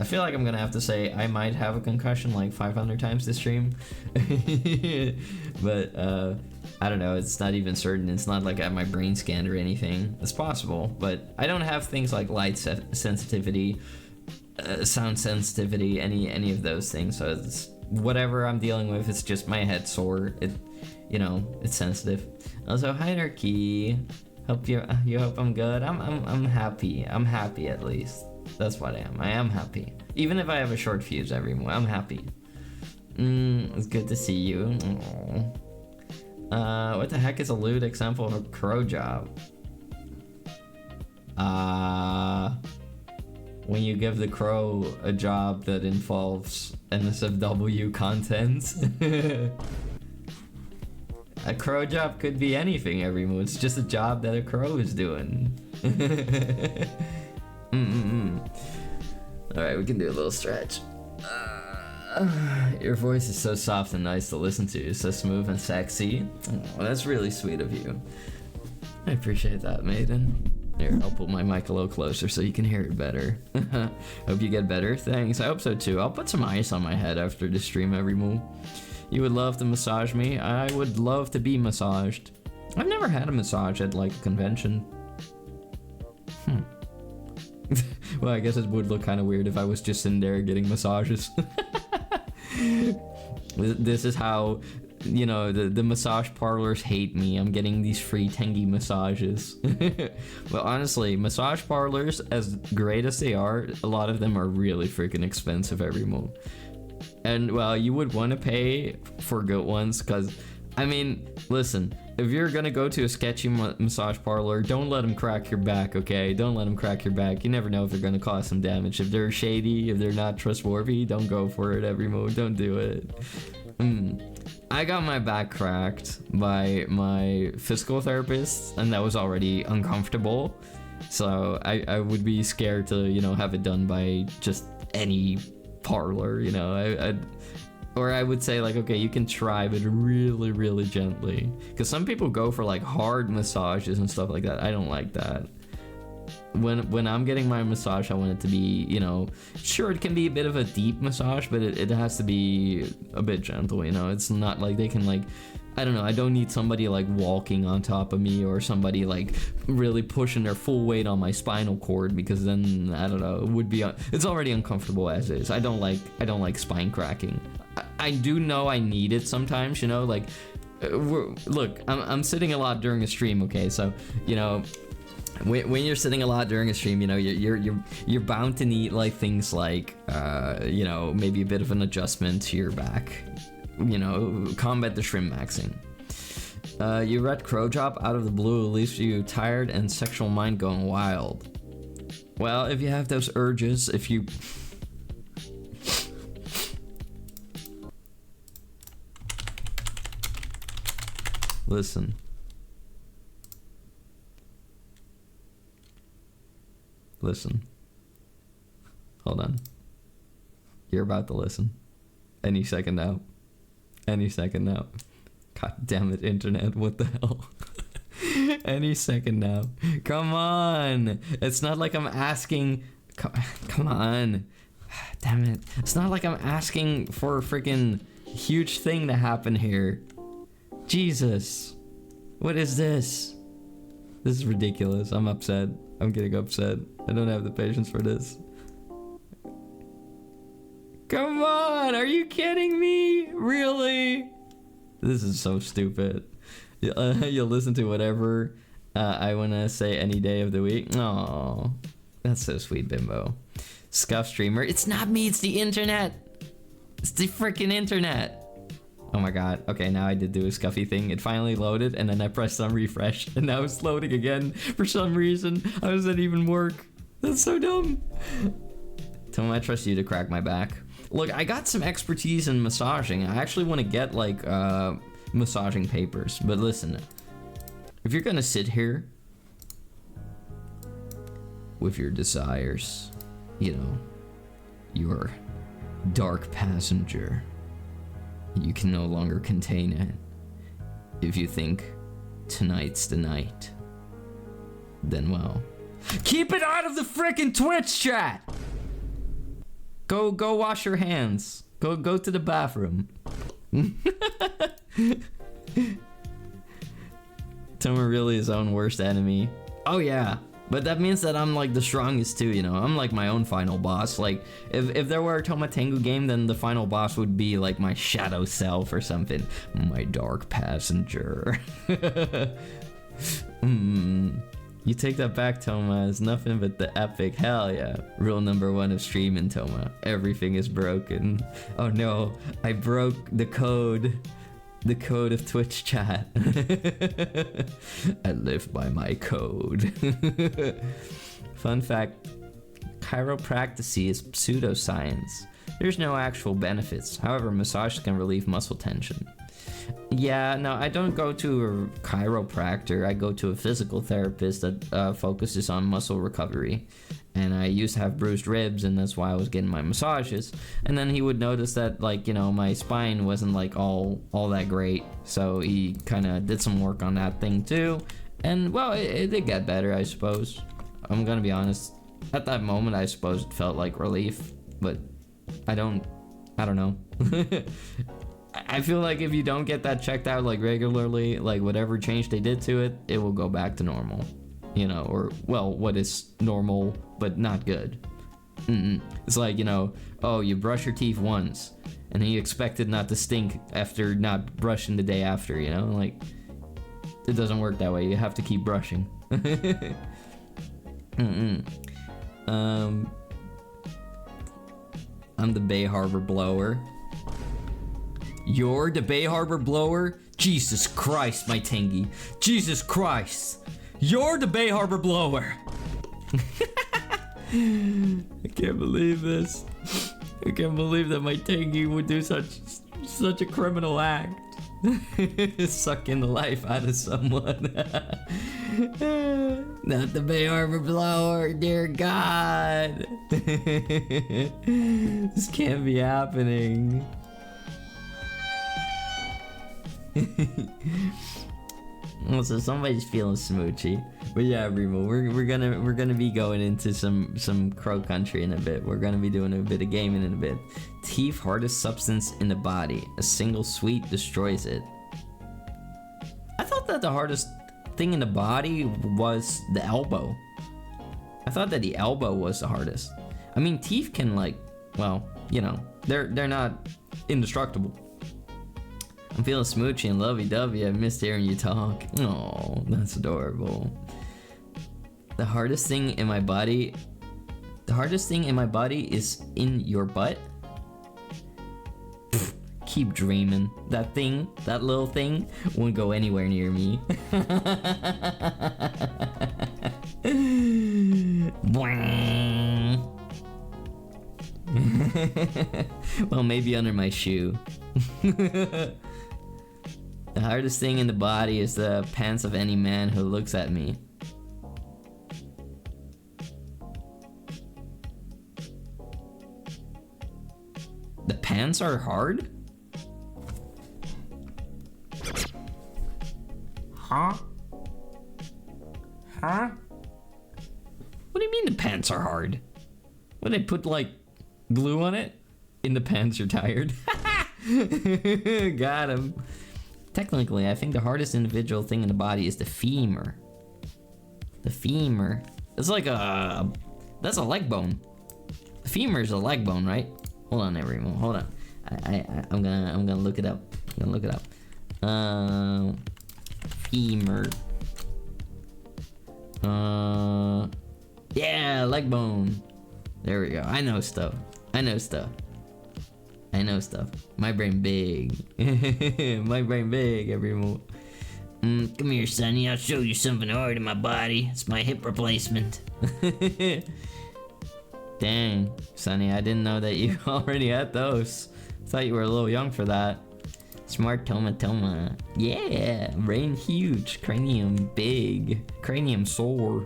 I feel like I'm gonna have to say I might have a concussion like 500 times this stream. But I don't know, it's not even certain. It's not like I have my brain scanned or anything. It's possible, but I don't have things like light sensitivity, sound sensitivity, any of those things. So it's whatever I'm dealing with, it's just my head sore. You know, it's sensitive. Also, hi Narky. Hope you hope I'm good. I'm happy. I'm happy at least. That's what I am. I am happy. Even if I have a short fuse every morning, I'm happy. It's good to see you. What the heck is a lewd example of a Crowjob? When you give the crow a job that involves NSFW content. A crow job could be anything, everyone. It's just a job that a crow is doing. Alright, we can do a little stretch. Your voice is so soft and nice to listen to. So smooth and sexy. Oh, that's really sweet of you. I appreciate that, maiden. Here, I'll pull my mic a little closer so you can hear it better. Hope you get better. Thanks, I hope so too. I'll put some ice on my head after the stream every move. You would love to massage me? I would love to be massaged. I've never had a massage at like a convention. Well, I guess it would look kind of weird if I was just sitting there getting massages. This is how you know, the massage parlors hate me. I'm getting these free tangy massages. But honestly, massage parlors, as great as they are, a lot of them are really freaking expensive every month. And well, you would want to pay for good ones, because I mean, listen, if you're gonna go to a sketchy massage parlor, don't let them crack your back, okay? Don't let them crack your back. You never know if they're gonna cause some damage. If they're shady, if they're not trustworthy, don't go for it every move. Don't do it. I got my back cracked by my physical therapist, and that was already uncomfortable. So I would be scared to, you know, have it done by just any parlor, you know. Or I would say, like, okay, you can try, but really, really gently. Because some people go for, like, hard massages and stuff like that. I don't like that. When I'm getting my massage, I want it to be, you know, sure, it can be a bit of a deep massage, but it has to be a bit gentle, you know. It's not like they can, like, I don't know, I don't need somebody, like, walking on top of me, or somebody, like, really pushing their full weight on my spinal cord, because then, I don't know, it would be, it's already uncomfortable as is. I don't like spine cracking. I do know I need it sometimes, you know, like, look, I'm sitting a lot during a stream, okay, so, you know, when you're sitting a lot during a stream, you know, you're bound to need, like, things like, you know, maybe a bit of an adjustment to your back, you know, combat the shrimp maxing. You read Crowjob out of the blue, leaves you tired and sexual mind going wild. Well, if you have those urges, if you... Listen. Listen. Hold on. You're about to listen. Any second now. Any second now. God damn it, internet. What the hell? Any second now. Come on. It's not like I'm asking... Come on. Damn it. It's not like I'm asking for a freaking huge thing to happen here. Jesus. What is this? This is ridiculous. I'm upset. I'm getting upset. I don't have the patience for this. Come on! Are you kidding me? Really? This is so stupid. You'll listen to whatever I want to say any day of the week. Aww. That's so sweet, Bimbo. Scuff streamer. It's not me, it's the internet! It's the freaking internet! Oh my god. Okay, now I did do a scuffy thing. It finally loaded, and then I pressed on refresh, and now it's loading again for some reason. How does that even work? That's so dumb. Touma, I trust you to crack my back. Look, I got some expertise in massaging. I actually want to get, like, massaging papers. But listen, if you're gonna sit here with your desires, you know, your dark passenger, you can no longer contain it. If you think tonight's the night, then well, keep it out of the frickin' Twitch chat! Go wash your hands. Go to the bathroom. Touma really his own worst enemy. Oh yeah. But that means that I'm, like, the strongest too, you know? I'm, like, my own final boss. Like, if there were a Touma Tengu game, then the final boss would be, like, my shadow self or something. My dark passenger. You take that back, Touma. It's nothing but the epic. Hell yeah. Rule number 1 of streaming, Touma. Everything is broken. Oh no, I broke the code. The code of Twitch chat. I live by my code. Fun fact, chiropractic is pseudoscience. There's no actual benefits. However, massage can relieve muscle tension. Yeah, no, I don't go to a chiropractor. I go to a physical therapist that focuses on muscle recovery. And I used to have bruised ribs, and that's why I was getting my massages. And then he would notice that, like, you know, my spine wasn't, like, all that great. So he kind of did some work on that thing too. And, well, it did get better, I suppose. I'm gonna be honest. At that moment, I suppose it felt like relief. But I don't know. I feel like if you don't get that checked out, like, regularly, like, whatever change they did to it, it will go back to normal. You know, or, well, what is normal, but not good. It's like, you know, oh, you brush your teeth once, and then you expect it not to stink after not brushing the day after, you know? Like, it doesn't work that way. You have to keep brushing. I'm the Bay Harbor blower. You're the Bay Harbor blower? Jesus Christ, my Tengi. Jesus Christ. You're the Bay Harbor blower. I can't believe this. I can't believe that my Tengi would do such a criminal act. Sucking the life out of someone. Not the Bay Harbor blower, dear God. This can't be happening. Well, so somebody's feeling smoochy. But yeah, Remo, we're gonna be going into some crow country in a bit. We're gonna be doing a bit of gaming in a bit. Teeth, hardest substance in the body. A single sweet destroys it. I thought that the hardest thing in the body was the elbow. I thought that the elbow was the hardest. I mean, teeth can, like, well, you know, they're not indestructible. I'm feeling smoochy and lovey-dovey. I missed hearing you talk. Oh, that's adorable. The hardest thing in my body is in your butt. Pfft, keep dreaming. That little thing won't go anywhere near me. Well, maybe under my shoe. The hardest thing in the body is the pants of any man who looks at me. The pants are hard? Huh? Huh? What do you mean the pants are hard? What, they put, like, glue on it? In the pants, you're tired? Got him. Technically, I think the hardest individual thing in the body is the femur. The femur. It's like that's a leg bone. The femur is a leg bone, right? Hold on, everyone. Hold on. I'm gonna look it up. Femur. Yeah, leg bone. There we go. I know stuff. My brain big. My brain big, everyone. Come here, Sonny. I'll show you something hard in my body. It's my hip replacement. Dang, Sonny, I didn't know that you already had those. I thought you were a little young for that. Smart Touma. Yeah, brain huge, cranium big, cranium sore.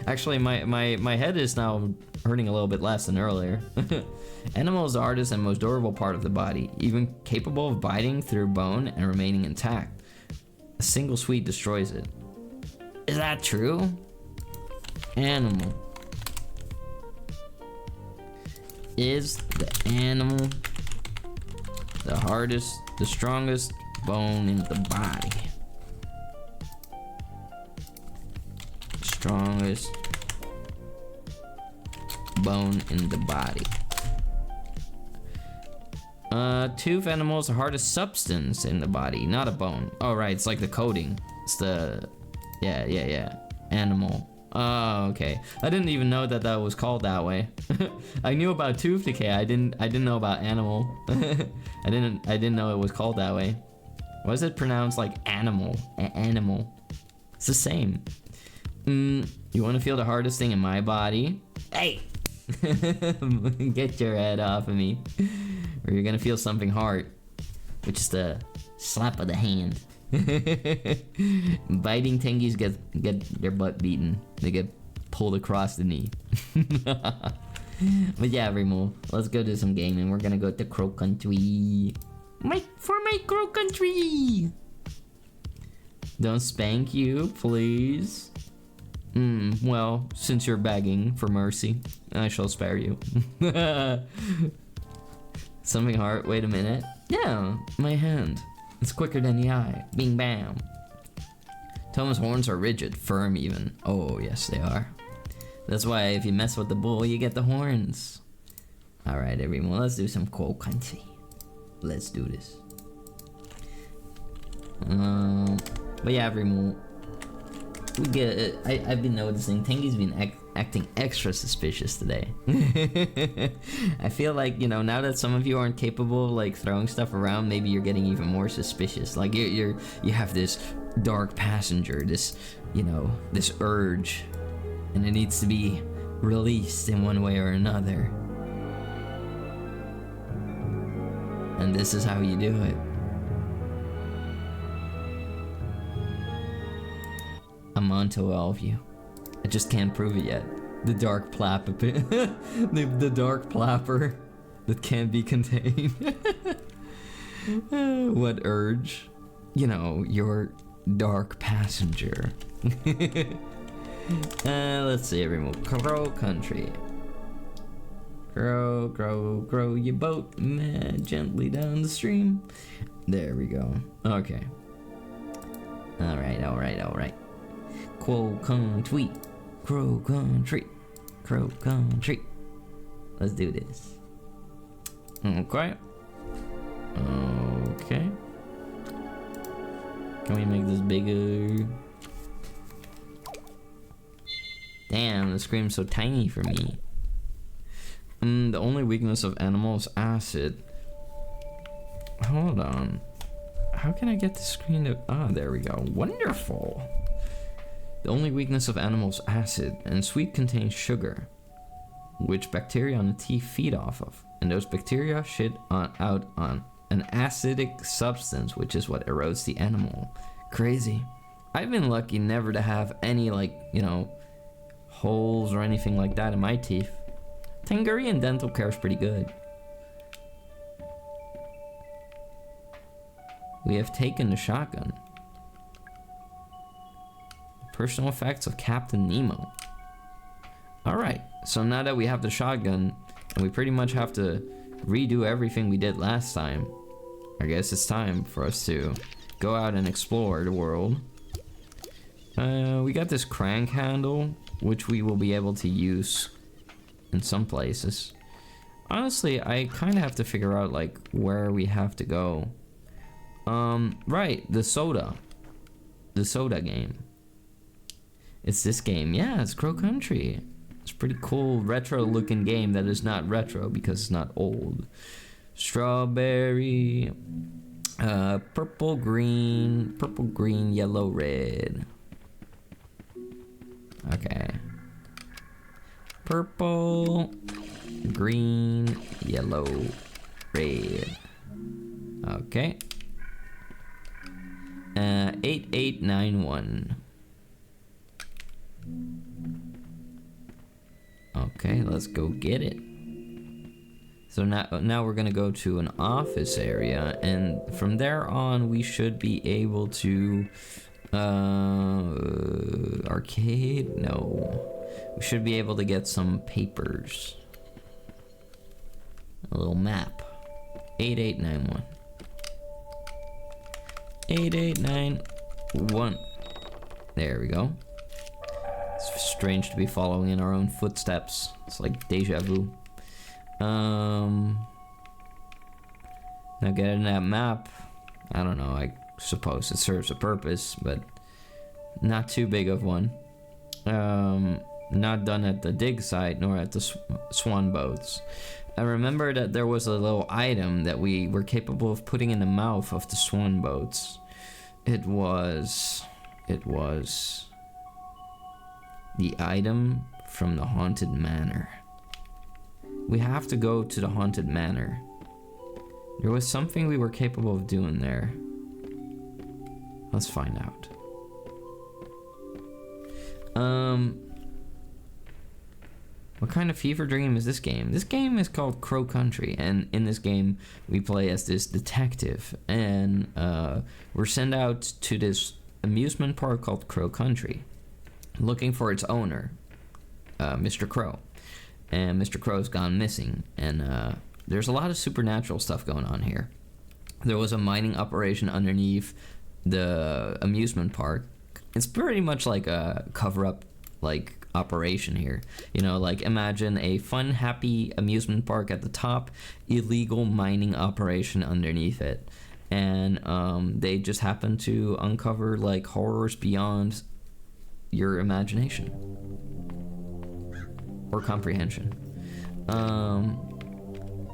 Actually, my head is now hurting a little bit less than earlier. Animal is the hardest and most durable part of the body, even capable of biting through bone and remaining intact. A single sweet destroys it. Is that true? Animal. Is the animal the hardest, the strongest bone in the body? Strongest bone in the body. Tooth animal is the hardest substance in the body, not a bone. Oh, right, it's like the coating. It's the... Yeah. Animal. Oh, okay. I didn't even know that was called that way. I knew about tooth decay. I didn't know about animal. I didn't know it was called that way. Why is it pronounced like animal? Animal. It's the same. You want to feel the hardest thing in my body? Hey! Get your head off of me. Or you're gonna feel something hard, which is the slap of the hand. Biting Tengies get their butt beaten. They get pulled across the knee. But yeah, Remo, let's go do some gaming. We're gonna go to Crow Country. My Crow Country! Don't spank you, please. Well, since you're begging for mercy, I shall spare you. Something hard. Wait a minute. Yeah, my hand. It's quicker than the eye. Bing bam. Touma's horns are rigid, firm even. Oh, yes, they are. That's why if you mess with the bull, you get the horns. Alright, everyone, let's do some cold country. Let's do this. But yeah, everyone, we get. I've been noticing Tengi's been acting extra suspicious today. I feel like, you know, now that some of you aren't capable of like throwing stuff around, maybe you're getting even more suspicious. Like you have this dark passenger, this, you know, this urge, and it needs to be released in one way or another. And this is how you do it. I'm onto all of you. I just can't prove it yet. The dark the dark plapper that can't be contained. What urge? You know, your dark passenger. Let's see, everyone. Crow country. Grow your boat gently down the stream. There we go. Okay. Alright. Crow country. Let's do this. Okay. Can we make this bigger? Damn, the screen's so tiny for me. The only weakness of animals, acid. Hold on. How can I get the screen to... Ah, there we go. Wonderful. The only weakness of animals, acid, and sweet contains sugar, which bacteria on the teeth feed off of. And those bacteria shit out on an acidic substance, which is what erodes the animal. Crazy. I've been lucky never to have any, like, you know, holes or anything like that in my teeth. Tangarian dental care is pretty good. We have taken the shotgun. Personal effects of Captain Nemo. Alright, so now that we have the shotgun, and we pretty much have to redo everything we did last time, I guess it's time for us to go out and explore the world. We got this crank handle, which we will be able to use in some places. Honestly, I kind of have to figure out like where we have to go. Right, the soda game. It's this game. Yeah, it's Crow Country. It's a pretty cool retro looking game that is not retro because it's not old. Strawberry, purple, green, yellow, red. Okay. Purple, green, yellow, red. Okay. 8891. Okay, let's go get it. So now we're gonna go to an office area, and from there on we should be able to arcade? No. We should be able to get some papers. A little map. 8891. 8891. There we go. It's strange to be following in our own footsteps. It's like deja vu. Now getting that map, I don't know, I suppose it serves a purpose, but not too big of one. Not done at the dig site nor at the swan boats. I remember that there was a little item that we were capable of putting in the mouth of the swan boats. It was the item from the haunted manor. We have to go to the haunted manor. There was something we were capable of doing there. Let's find out. What kind of fever dream is this game? This game is called Crow Country, and in this game we play as this detective, and we're sent out to this amusement park called Crow Country, looking for its owner, Mr. Crow. And Mr. Crow's gone missing, and there's a lot of supernatural stuff going on here. There was a mining operation underneath the amusement park. It's pretty much like a cover-up, like operation here. You know, like imagine a fun, happy amusement park at the top, illegal mining operation underneath it. And they just happen to uncover like horrors beyond your imagination or comprehension.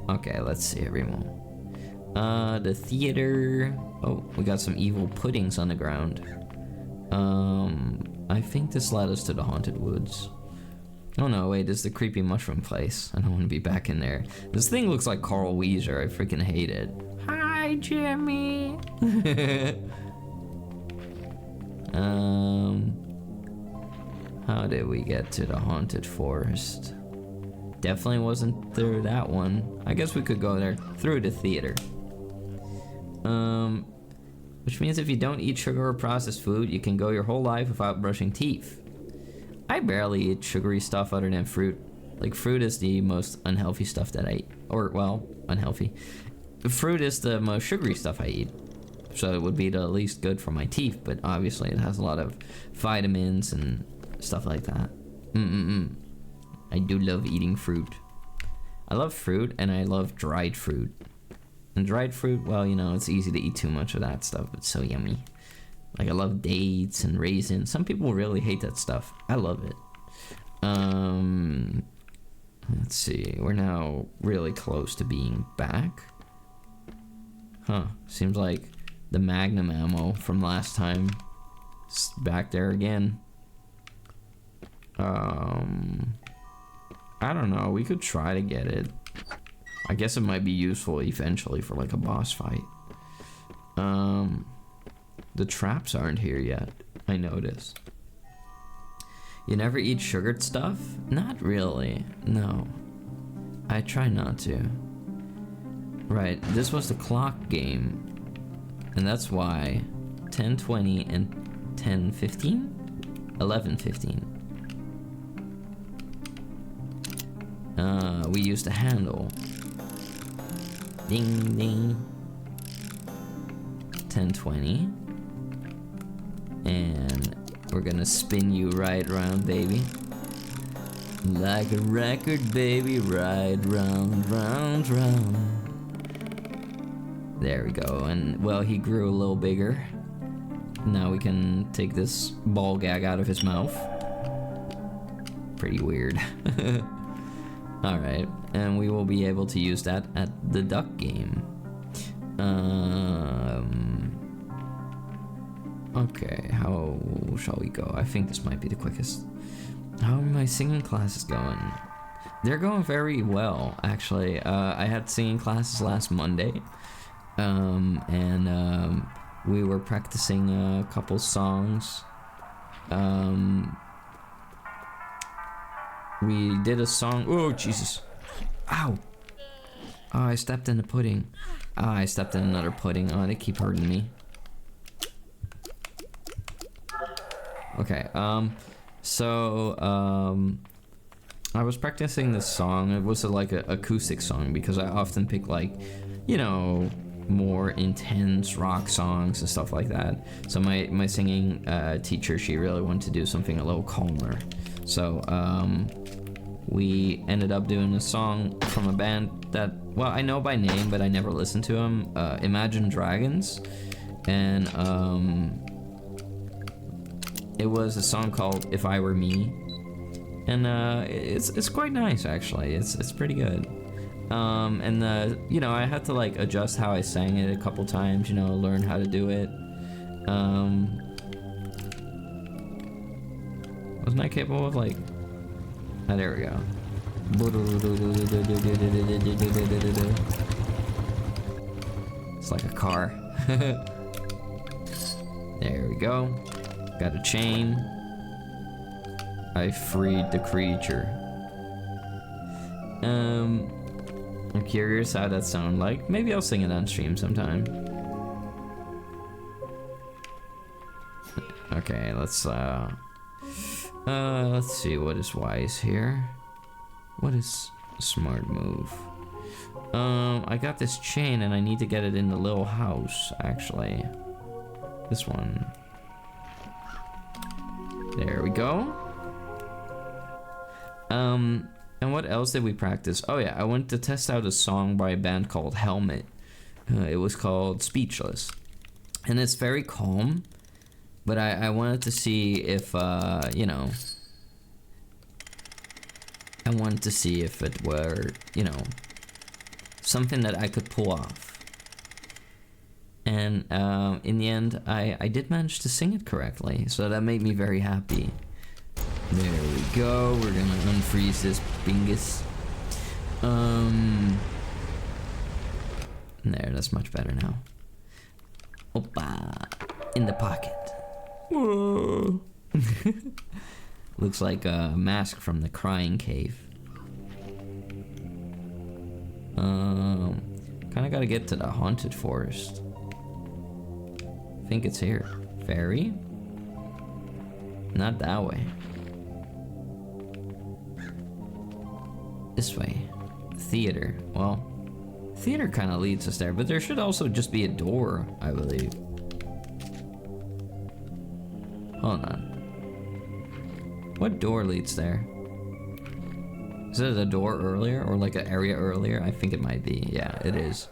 Okay, let's see everyone. The theater. Oh, we got some evil puddings on the ground. I think this led us to the haunted woods. Oh no, wait, this is the creepy mushroom place. I don't want to be back in there. This thing looks like Carl Weezer. I freaking hate it. Hi, Jimmy. How did we get to the haunted forest? Definitely wasn't through that one. I guess we could go there through the theater. Which means if you don't eat sugar or processed food, you can go your whole life without brushing teeth. I barely eat sugary stuff other than fruit. Like, fruit is the most unhealthy stuff that I eat. Or, well, unhealthy. Fruit is the most sugary stuff I eat. So it would be the least good for my teeth, but obviously it has a lot of vitamins and stuff like that. I do love eating fruit. I love fruit, and I love dried fruit. And dried fruit, well, you know, it's easy to eat too much of that stuff. It's so yummy. Like, I love dates and raisins. Some people really hate that stuff. I love it. Let's see. We're now really close to being back. Huh. Seems like the Magnum ammo from last time is back there again. I don't know. We could try to get it. I guess it might be useful eventually for like a boss fight. The traps aren't here yet, I noticed. You never eat sugared stuff? Not really, no. I try not to. Right, this was the clock game. And that's why 10:20 and 10:15? 11:15. We used a handle. Ding ding. 10:20. And we're gonna spin you right round, baby. Like a record, baby, right round, round, round. There we go. And well, he grew a little bigger. Now we can take this ball gag out of his mouth. Pretty weird. Alright, and we will be able to use that at the duck game. Okay, how shall we go? I think this might be the quickest. How are my singing classes going? They're going very well, actually. I had singing classes last Monday. And we were practicing a couple songs. We did a song. Oh, Jesus. Ow. Oh, I stepped in the pudding. Oh, I stepped in another pudding. Oh, they keep hurting me. Okay, I was practicing this song. It was like an acoustic song because I often pick like, you know, more intense rock songs and stuff like that. So my singing teacher, she really wanted to do something a little calmer. So we ended up doing a song from a band that, well, I know by name, but I never listened to them. Imagine Dragons, and it was a song called "If I Were Me," and it's quite nice actually. It's pretty good. And you know, I had to like adjust how I sang it a couple times, you know, learn how to do it. Wasn't I capable of like... Oh, there we go. It's like a car. There we go. Got a chain. I freed the creature. I'm curious how that sounds like. Maybe I'll sing it on stream sometime. Okay, let's see what is wise here. What is a smart move? I got this chain and I need to get it in the little house, actually. This one. There we go. And what else did we practice? Oh yeah, I went to test out a song by a band called Helmet. It was called Speechless. And it's very calm, but I wanted to see if, you know, I wanted to see if it were, you know, something that I could pull off. And in the end, I did manage to sing it correctly, so that made me very happy. There we go, we're gonna unfreeze this bingus. There, that's much better now. Opa! In the pocket. Whoa! Looks like a mask from the Crying Cave. Kinda gotta get to the Haunted Forest. I think it's here. Ferry? Not that way. This way. Theater. Well, theater kind of leads us there, but there should also just be a door, I believe. Hold on. What door leads there? Is it a door earlier or like an area earlier? I think it might be. Yeah, it is.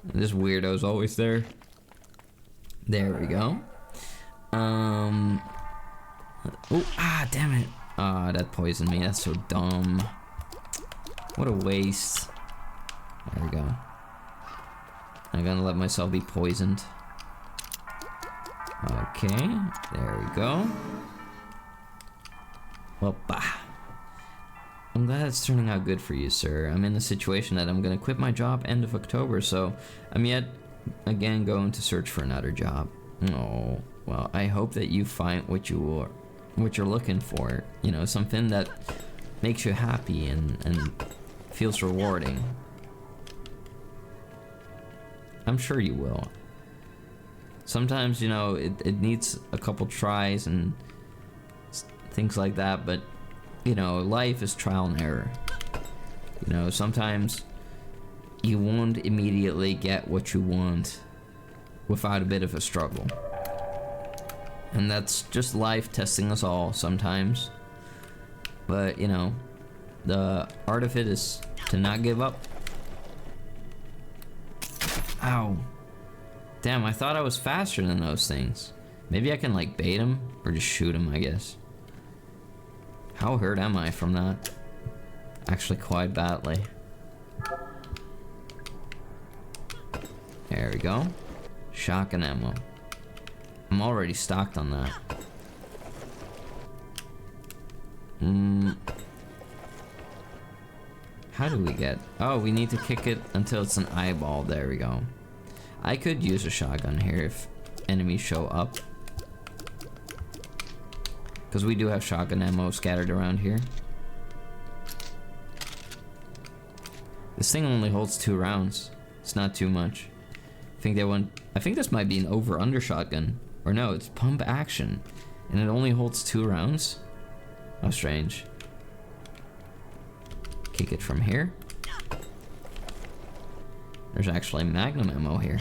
This weirdo's always there. There we go. Oh, damn it. Ah, that poisoned me. That's so dumb. What a waste. There we go. I'm gonna let myself be poisoned. Okay, there we go. Opa. I'm glad it's turning out good for you, sir. I'm in a situation that I'm gonna quit my job end of October, so I'm yet again going to search for another job. Oh, well, I hope that you find what you're looking for. You know, something that makes you happy and feels rewarding. I'm sure you will. Sometimes, you know, it needs a couple tries and things like that, but, you know, life is trial and error. You know, sometimes you won't immediately get what you want without a bit of a struggle. And that's just life testing us all sometimes. But, you know, the art of it is to not give up. Ow. Damn, I thought I was faster than those things. Maybe I can like bait him or just shoot him, I guess. How hurt am I from that? Actually quite badly. There we go. Shotgun ammo. I'm already stocked on that. How do we get... Oh, we need to kick it until it's an eyeball. There we go. I could use a shotgun here if enemies show up. Because we do have shotgun ammo scattered around here. This thing only holds 2 rounds. It's not too much. I think this might be an over-under shotgun. Or no, it's pump action. And it only holds 2 rounds? How strange. Kick it from here. There's actually magnum ammo here.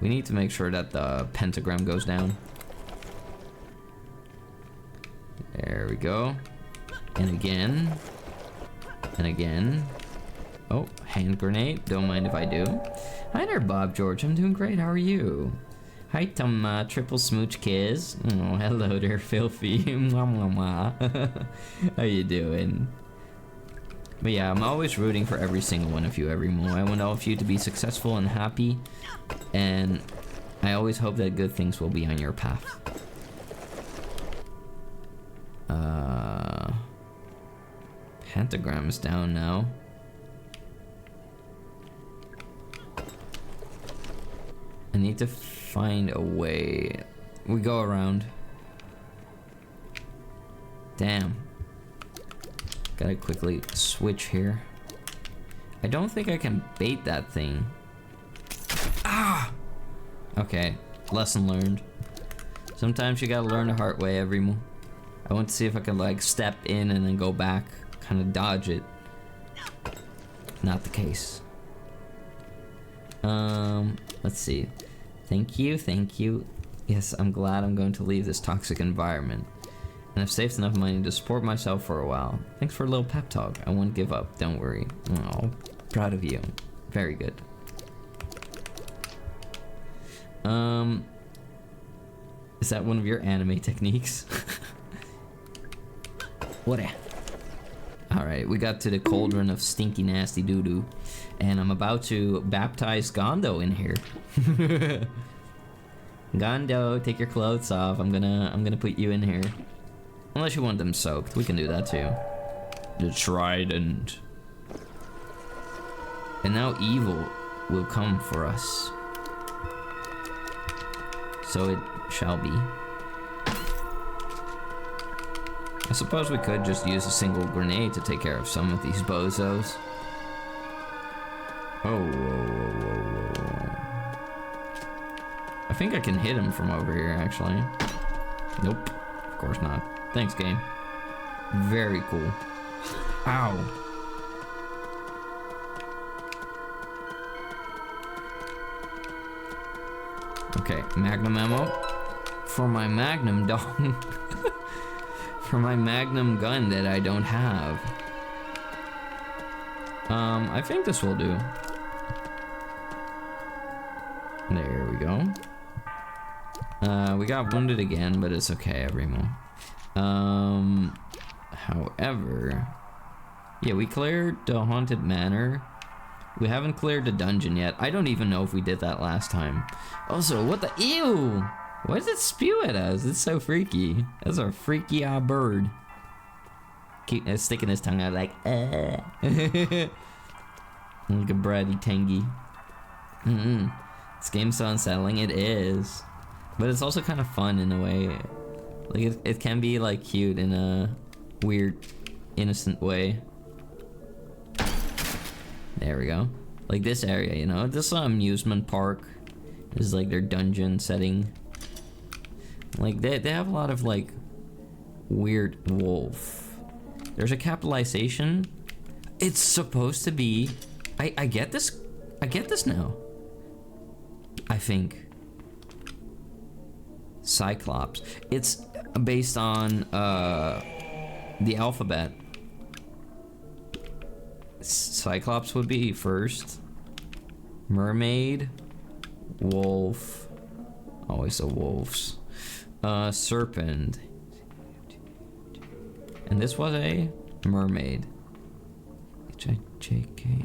We need to make sure that the pentagram goes down. There we go. And again. And again. Oh, hand grenade. Don't mind if I do. Hi there, Bob George. I'm doing great. How are you? Hi, Touma. Triple smooch kiss. Oh, hello there, filthy. Mwah, mwah, mwah. How you doing? But yeah, I'm always rooting for every single one of you, every mo. I want all of you to be successful and happy. And I always hope that good things will be on your path. Pentagram is down now. I need to find a way. We go around. Damn. Gotta quickly switch here. I don't think I can bait that thing. Ah! Okay, lesson learned. Sometimes you gotta learn the hard way every move. I want to see if I can like step in and then go back, kind of dodge it. Not the case. Let's see. Thank you, thank you. Yes, I'm glad I'm going to leave this toxic environment. And I've saved enough money to support myself for a while. Thanks for a little pep talk. I won't give up, don't worry. Oh, proud of you. Very good. Is that one of your anime techniques? What? Alright, we got to the cauldron of stinky nasty doo-doo. And I'm about to baptize Gondo in here. Gondo, take your clothes off. I'm gonna put you in here. Unless you want them soaked, we can do that too. The trident. And now evil will come for us. So it shall be. I suppose we could just use a single grenade to take care of some of these bozos. Oh, whoa, whoa, whoa, whoa. I think I can hit him from over here, actually. Nope, of course not. Thanks, game. Very cool. Ow. Okay, magnum ammo. For my magnum dong. For my magnum gun that I don't have. I think this will do. There we go. We got wounded again, but it's okay, Remo. However, yeah, we cleared the haunted manor. We haven't cleared the dungeon yet. I don't even know if we did that last time. Also, what the ew? Why does it spew at us? It's so freaky. That's a freaky bird. Keep sticking his tongue out like, Look at Brady Tangy. This game's so unsettling. It is, but it's also kind of fun in a way. Like it can be like cute in a weird, innocent way. There we go. Like this area, you know, this amusement park is like their dungeon setting. Like they have a lot of like weird wolf. There's a capitalization. It's supposed to be. I get this. I get this now. I think. Cyclops. It's based on the alphabet. Cyclops would be first. Mermaid. Wolf. Always the wolves. Serpent. And this was a mermaid. H-I-J-K-L-M.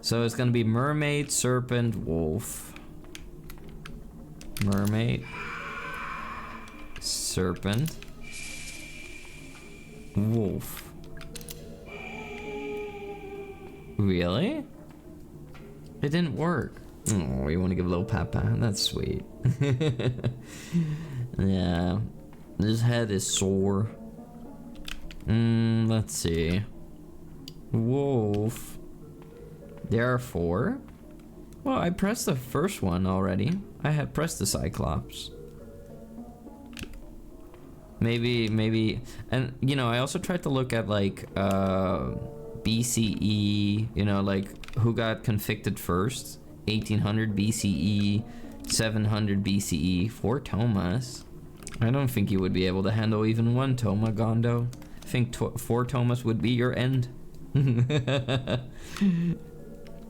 So it's gonna be mermaid, serpent, wolf. Mermaid. Serpent. Wolf. Really? It didn't work. Oh, you want to give a little pat pat? That's sweet. Yeah. This head is sore. Let's see. Wolf. Therefore. Well, I pressed the first one already. I had pressed the Cyclops. Maybe. And, you know, I also tried to look at, like, BCE, you know, like, who got convicted first. 1800 BCE, 700 BCE, 4 Tomas. I don't think you would be able to handle even one Touma, Gondo. I think 4 Tomas would be your end.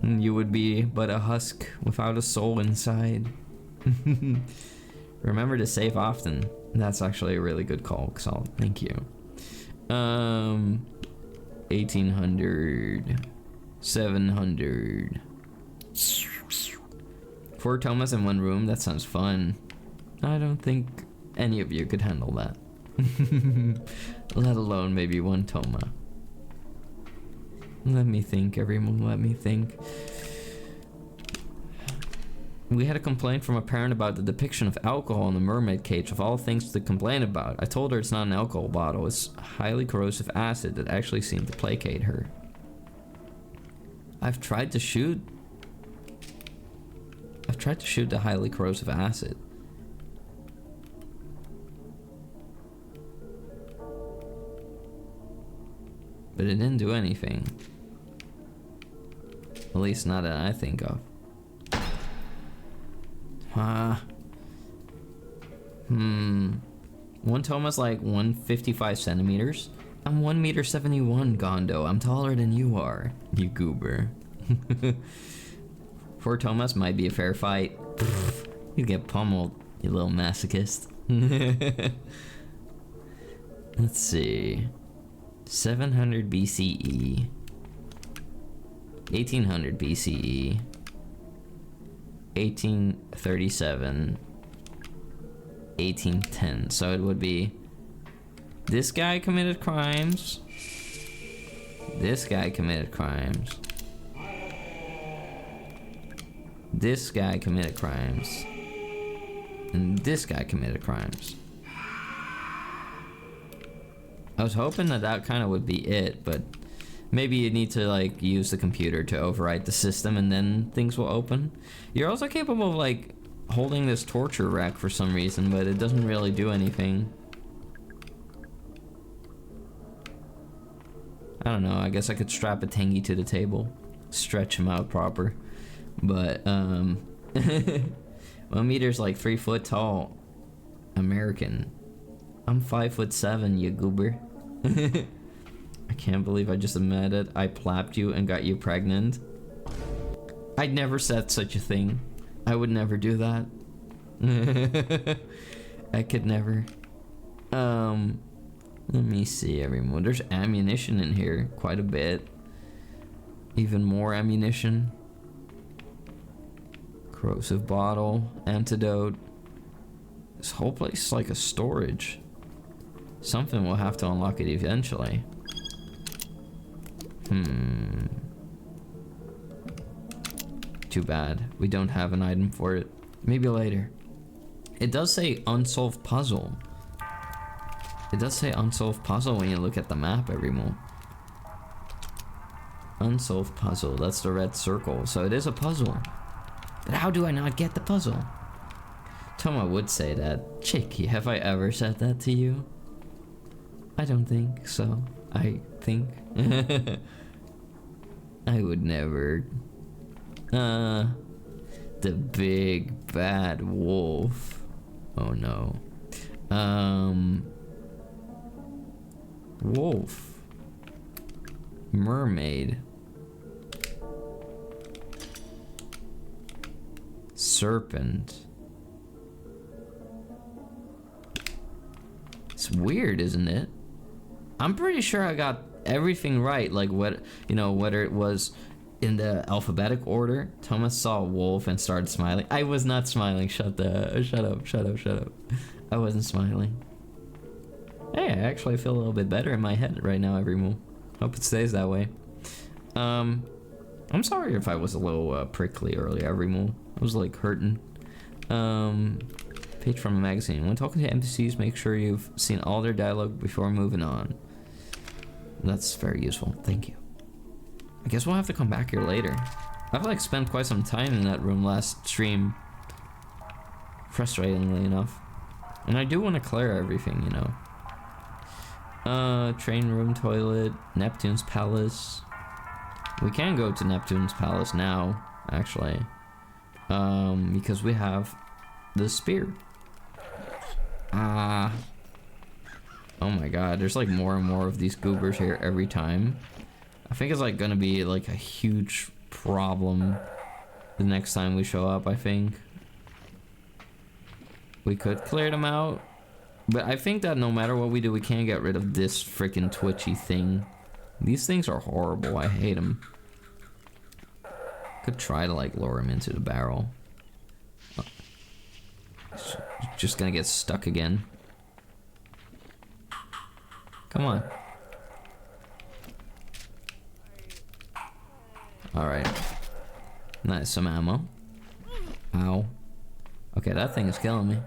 You would be but a husk without a soul inside. Remember to save often. That's actually a really good call, Xalt. Thank you. 1800, 700. 4 Tomas in one room. That sounds fun. I don't think any of you could handle that. Let alone maybe one Touma. Let me think, everyone. Let me think. We had a complaint from a parent about the depiction of alcohol in the mermaid cage. Of all things to complain about, I told her it's not an alcohol bottle. It's highly corrosive acid that actually seemed to placate her. I've tried to shoot the highly corrosive acid. But it didn't do anything. At least not that I think of. One Toma's like 155 centimeters. I'm 1 meter 71, Gondo. I'm taller than you are, you goober. 4 Tomas might be a fair fight. You get pummeled, you little masochist. Let's see. 700 BCE. 1800 BCE. 1837. 1810. So it would be this guy committed crimes. This guy committed crimes. This guy committed crimes. And this guy committed crimes. I was hoping that that kind of would be it, but maybe you need to like use the computer to overwrite the system and then things will open. You're also capable of like holding this torture rack for some reason, but it doesn't really do anything. I don't know, I guess I could strap a tangy to the table, stretch him out proper, but 1 meter's like 3 foot tall. American. I'm 5'7", you goober. I can't believe I just admitted I plapped you and got you pregnant. I'd never said such a thing. I would never do that. I could never. Let me see everyone. There's ammunition in here, quite a bit. Even more ammunition. Corrosive bottle, antidote. This whole place is like a storage. Something will have to unlock it eventually. Too bad. We don't have an item for it. Maybe later. It does say unsolved puzzle. It does say unsolved puzzle when you look at the map every month. Unsolved puzzle. That's the red circle. So it is a puzzle. But how do I not get the puzzle? Touma would say that. Chicky, have I ever said that to you? I don't think so. I think. I would never. The big bad wolf. Oh no. Wolf. Mermaid. Serpent. It's weird, isn't it? I'm pretty sure I got everything right, like what, you know, whether it was in the alphabetic order. Thomas saw a wolf and started smiling. I was not smiling. Shut up. I wasn't smiling. Hey, I actually feel a little bit better in my head right now every move. Hope it stays that way. I'm sorry if I was a little prickly earlier every move. I was like hurting. Page from a magazine. When talking to NPCs, make sure you've seen all their dialogue before moving on. That's very useful. Thank you. I guess we'll have to come back here later. I've like spent quite some time in that room last stream. Frustratingly enough. And I do want to clear everything, you know. Train room, toilet, Neptune's palace. We can go to Neptune's palace now, actually. Because we have the spear. Oh my god, there's like more and more of these goobers here every time. I think it's like gonna be like a huge problem the next time we show up, I think. We could clear them out, but I think that no matter what we do, we can't get rid of this freaking twitchy thing. These things are horrible, I hate them. Could try to like lower him into the barrel. Just gonna get stuck again. Come on. Alright. Nice, some ammo. Ow. Okay, that thing is killing me.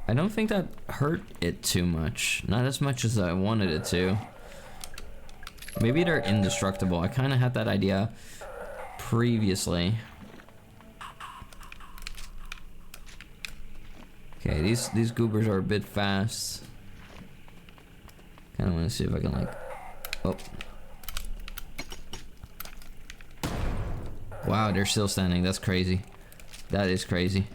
I don't think that hurt it too much. Not as much as I wanted it to. Maybe they're indestructible. I kind of had that idea previously. Okay, these goobers are a bit fast. Kind of want to see if I can like... Oh. Wow, they're still standing. That's crazy. That is crazy.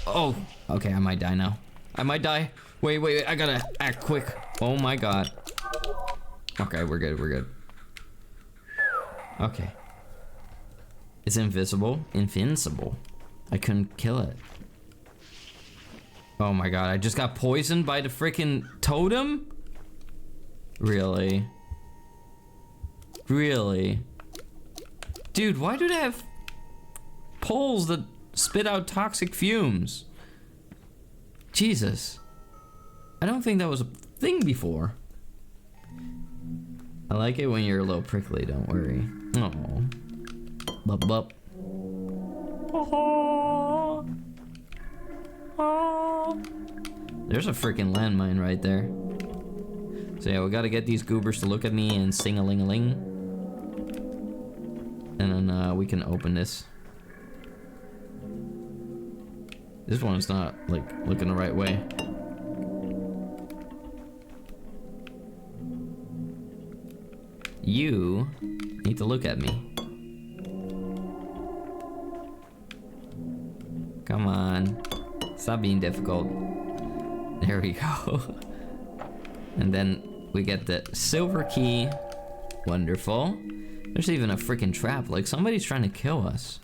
Oh, okay, I might die now. I might die. Wait, I gotta act quick. Oh my god. Okay, we're good. Okay. It's invisible. Invincible. I couldn't kill it. Oh my god, I just got poisoned by the freaking totem? Really? Really? Dude, why do they have poles that spit out toxic fumes? Jesus. I don't think that was a thing before. I like it when you're a little prickly, don't worry. Oh. Bup. There's a freaking landmine right there. So yeah, we gotta get these goobers to look at me and sing-a-ling-a-ling. And then we can open this. This one's not, like, looking the right way. You need to look at me. Come on. Stop being difficult. There we go. And then we get the silver key. Wonderful. There's even a freaking trap. Like, somebody's trying to kill us.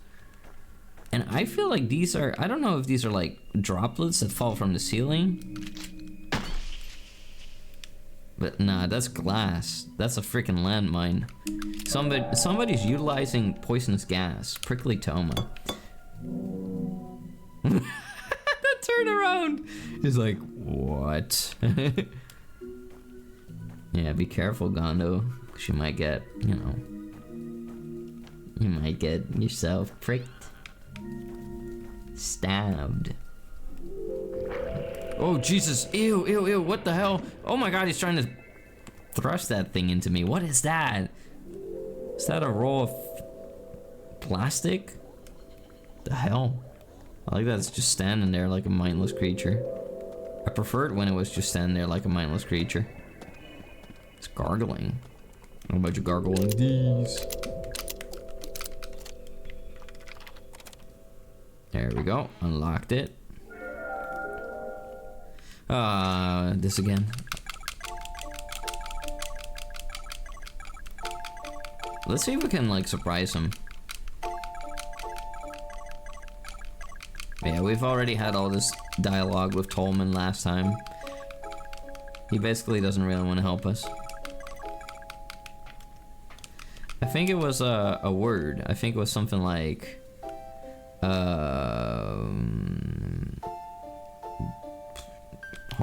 And I feel like these are... I don't know if these are, like, droplets that fall from the ceiling. But nah, that's glass. That's a freaking landmine. Somebody's utilizing poisonous gas. Prickly Touma. That turnaround is like, what? Yeah, be careful, Gondo. You might get, you know, you might get yourself pricked. Stabbed. Oh, Jesus. Ew. What the hell? Oh my god, he's trying to thrust that thing into me. What is that? Is that a roll of plastic? The hell? I like that it's just standing there like a mindless creature. I preferred when it was just standing there like a mindless creature. It's gargling. How about you gargling these? There we go. Unlocked it. This again. Let's see if we can, like, surprise him. Yeah, we've already had all this dialogue with Tolman last time. He basically doesn't really want to help us. I think it was a word. I think it was something like... hold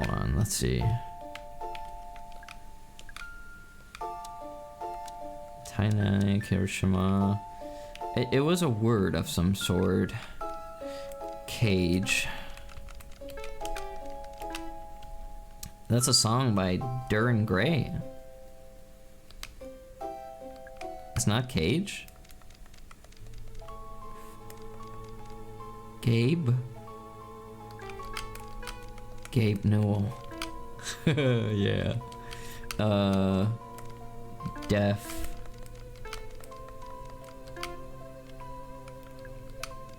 on, let's see. Tainan, Hiroshima. It was a word of some sort. Cage. That's a song by Duran Gray. It's not Cage? Gabe Newell. Yeah. Deaf.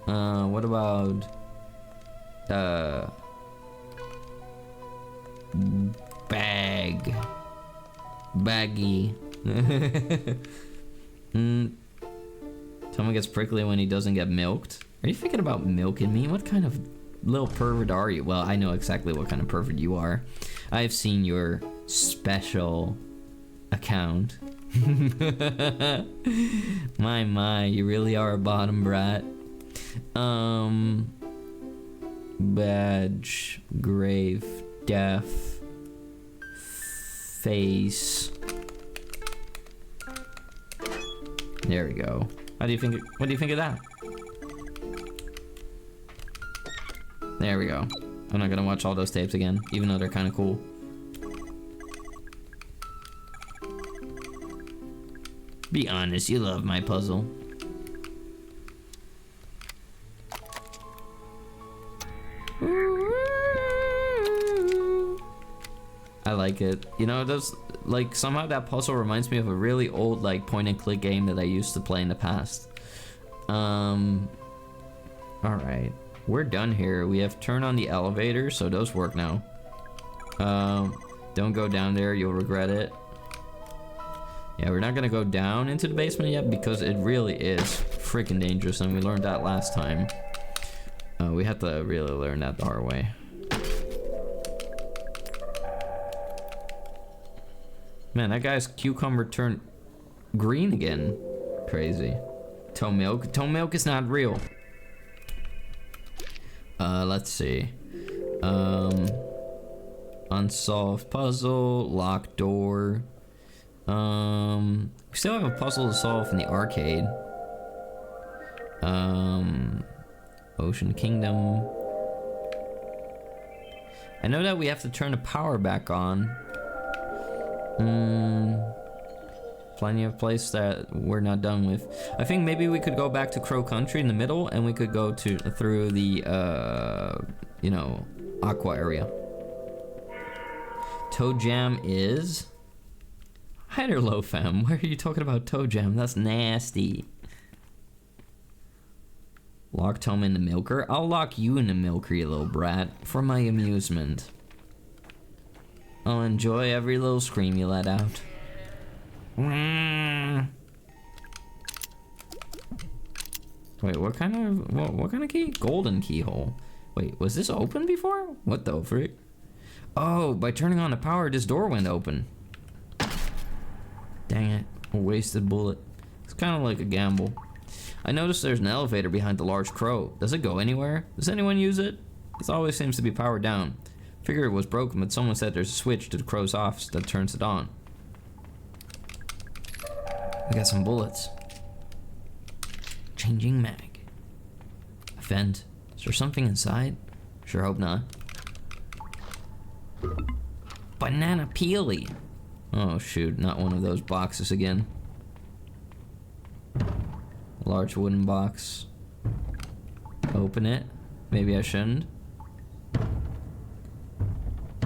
What about baggy. Someone gets prickly when he doesn't get milked. Are you thinking about milking me? What kind of little pervert are you? Well, I know exactly what kind of pervert you are. I've seen your special account. My, you really are a bottom brat. Badge, grave, deaf, face. There we go. What do you think of that? There we go. I'm not gonna watch all those tapes again, even though they're kind of cool. Be honest, you love my puzzle. I like it. You know, those, like, somehow that puzzle reminds me of a really old, like, point and click game that I used to play in the past. Alright. We're done here. We have turned on the elevator, so those work now. Don't go down there, you'll regret it. Yeah, we're not gonna go down into the basement yet because it really is freaking dangerous, and we learned that last time. We have to really learn that the hard way. Man, that guy's cucumber turned green again. Crazy. Toe milk. Toe milk is not real. Let's see. Unsolved puzzle, locked door. We still have a puzzle to solve in the arcade. Ocean Kingdom. I know that we have to turn the power back on. Plenty of place that we're not done with. I think maybe we could go back to Crow Country in the middle, and we could go through the you know, aqua area. Toe Jam is... Hi there, low fam. Why are you talking about Toe Jam? That's nasty. Lock Touma in the milker? I'll lock you in the milker, you little brat, for my amusement. I'll enjoy every little scream you let out. Wait, what kind of key? Golden keyhole. Wait, was this open before? What the frick? Oh, by turning on the power, this door went open. Dang it, a wasted bullet. It's kind of like a gamble. I noticed there's an elevator behind the large crow. Does it go anywhere? Does anyone use it? It always seems to be powered down. Figure it was broken, but someone said there's a switch to the crow's office that turns it on. We got some bullets. Changing mag. A vent. Is there something inside? Sure hope not. Banana peely. Oh shoot, not one of those boxes again. Large wooden box. Open it. Maybe I shouldn't.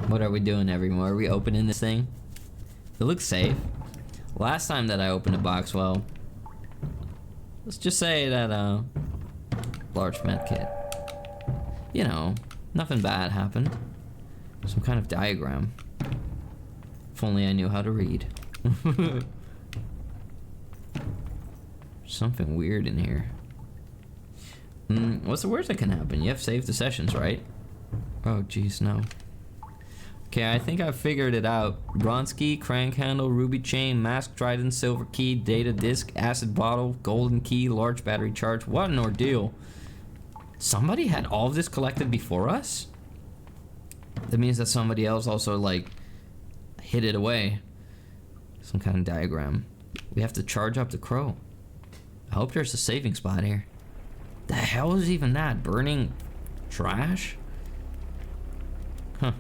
What are we doing, everyone? Are we opening this thing? It looks safe. Last time that I opened a box, well, let's just say that, large medkit. You know, nothing bad happened. Some kind of diagram. If only I knew how to read. Something weird in here. What's the worst that can happen? You have saved the sessions, right? Oh, jeez, no. Okay, I think I figured it out. Bronze key, crank handle, ruby chain, mask trident, silver key, data disc, acid bottle, golden key, large battery charge. What an ordeal. Somebody had all of this collected before us? That means that somebody else also, like, hid it away. Some kind of diagram. We have to charge up the crow. I hope there's a saving spot here. The hell is even that? Burning trash? Huh.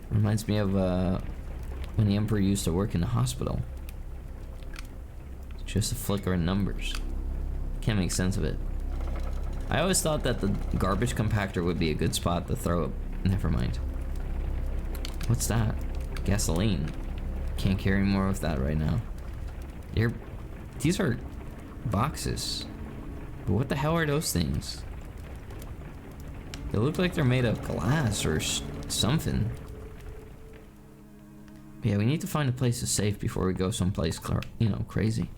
Reminds me of when the Emperor used to work in the hospital. It's just a flicker in numbers. Can't make sense of it. I always thought that the garbage compactor would be a good spot to throw it. Never mind. What's that? Gasoline. Can't carry more of that right now. These are boxes. But what the hell are those things? They look like they're made of glass or something. Yeah, we need to find a place that's safe before we go someplace, you know, crazy.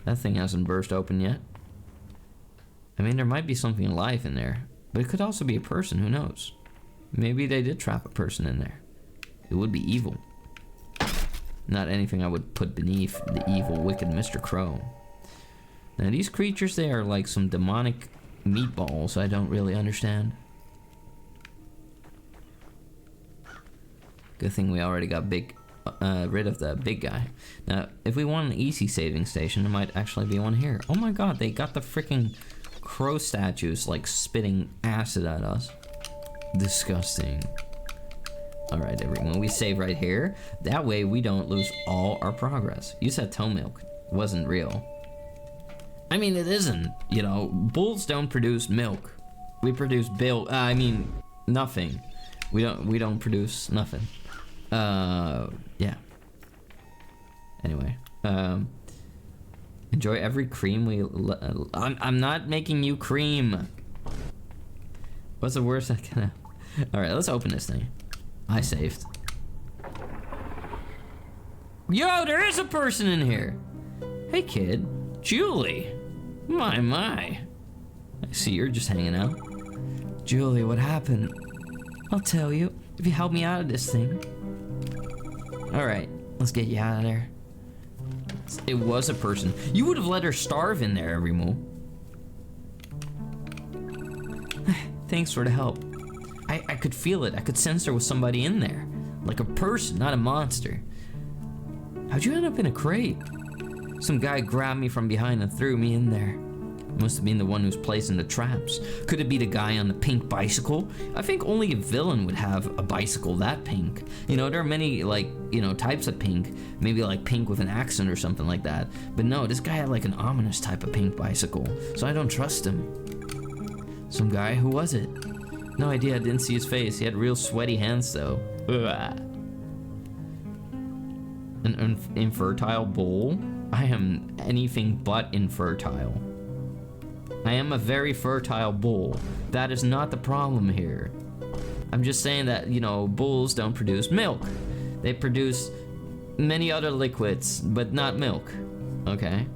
That thing hasn't burst open yet. I mean, there might be something alive in there, but it could also be a person, who knows? Maybe they did trap a person in there. It would be evil. Not anything I would put beneath the evil, wicked Mr. Crow. Now, these creatures, they are like some demonic meatballs I don't really understand. Good thing we already got rid of the big guy. Now, if we want an easy saving station, there might actually be one here. Oh my god, they got the freaking crow statues, like, spitting acid at us. Disgusting. Alright, everyone, we save right here. That way we don't lose all our progress. You said toe milk wasn't real. I mean, it isn't. You know, bulls don't produce milk. We produce I mean, nothing. We don't produce nothing. Yeah. Anyway, enjoy every cream I'm not making you cream. What's the worst I can have? All right, let's open this thing. I saved. Yo, there is a person in here. Hey, kid. Julie. My. I see you're just hanging out. Julie, what happened? I'll tell you if you help me out of this thing. All right, let's get you out of there. It was a person. You would have let her starve in there, Rimu. Thanks for the help. I could feel it. I could sense there was somebody in there. Like a person, not a monster. How'd you end up in a crate? Some guy grabbed me from behind and threw me in there. Must have been the one who's placing the traps. Could it be the guy on the pink bicycle? I think only a villain would have a bicycle that pink. You know, there are many, like, you know, types of pink. Maybe like pink with an accent or something like that. But no, this guy had like an ominous type of pink bicycle. So I don't trust him. Some guy? Who was it? No idea, I didn't see his face. He had real sweaty hands though. Ugh. An infertile bull? I am anything but infertile. I am a very fertile bull. That is not the problem here. I'm just saying that, you know, bulls don't produce milk. They produce many other liquids, but not milk. Okay?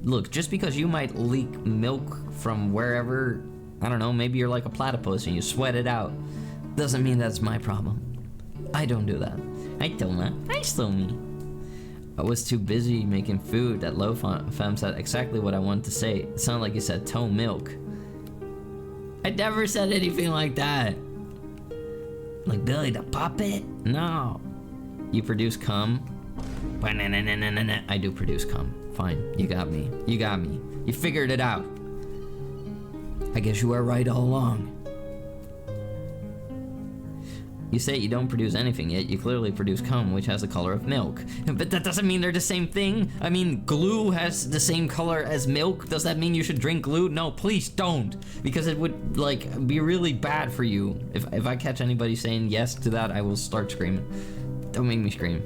Look, just because you might leak milk from wherever, I don't know, maybe you're like a platypus and you sweat it out, doesn't mean that's my problem. I don't do that. Hi, Touma. Hi, Slowmy. I was too busy making food that Low Femme said exactly what I wanted to say. It sounded like you said toe milk. I never said anything like that. Like Billy the Puppet? No. You produce cum? I do produce cum. Fine, you got me. You got me. You figured it out. I guess you were right all along. You say you don't produce anything, yet you clearly produce cum, which has the color of milk. But that doesn't mean they're the same thing. I mean, glue has the same color as milk. Does that mean you should drink glue? No, please don't. Because it would, like, be really bad for you. If I catch anybody saying yes to that, I will start screaming. Don't make me scream.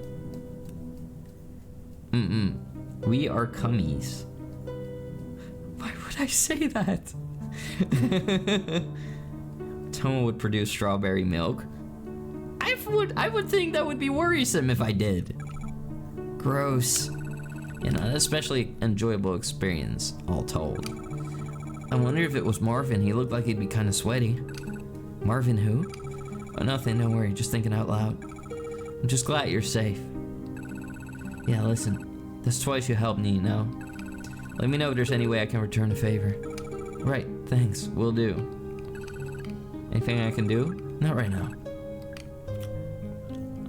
We are cummies. Why would I say that? Touma would produce strawberry milk. I would think that would be worrisome if I did. Gross. You know, especially enjoyable experience, all told. I wonder if it was Marvin. He looked like he'd be kind of sweaty. Marvin who? Oh, nothing, don't worry, just thinking out loud. I'm just glad you're safe. Yeah, listen, that's twice you helped me, you know? Let me know if there's any way I can return the favor. Right, thanks, will do. Anything I can do? Not right now.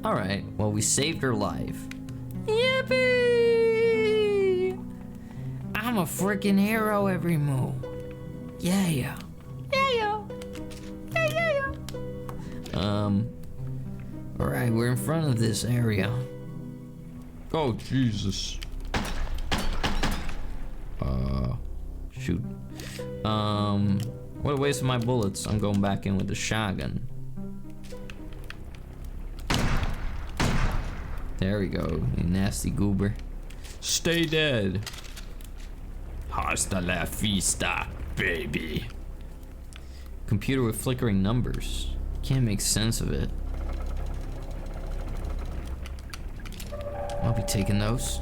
Alright, well, we saved her life. Yippee! I'm a freaking hero every move. Yeah. Yeah. Alright, we're in front of this area. Oh, Jesus. Shoot. What a waste of my bullets. I'm going back in with the shotgun. There we go, you nasty goober. Stay dead. Hasta la vista, baby. Computer with flickering numbers. Can't make sense of it. I'll be taking those.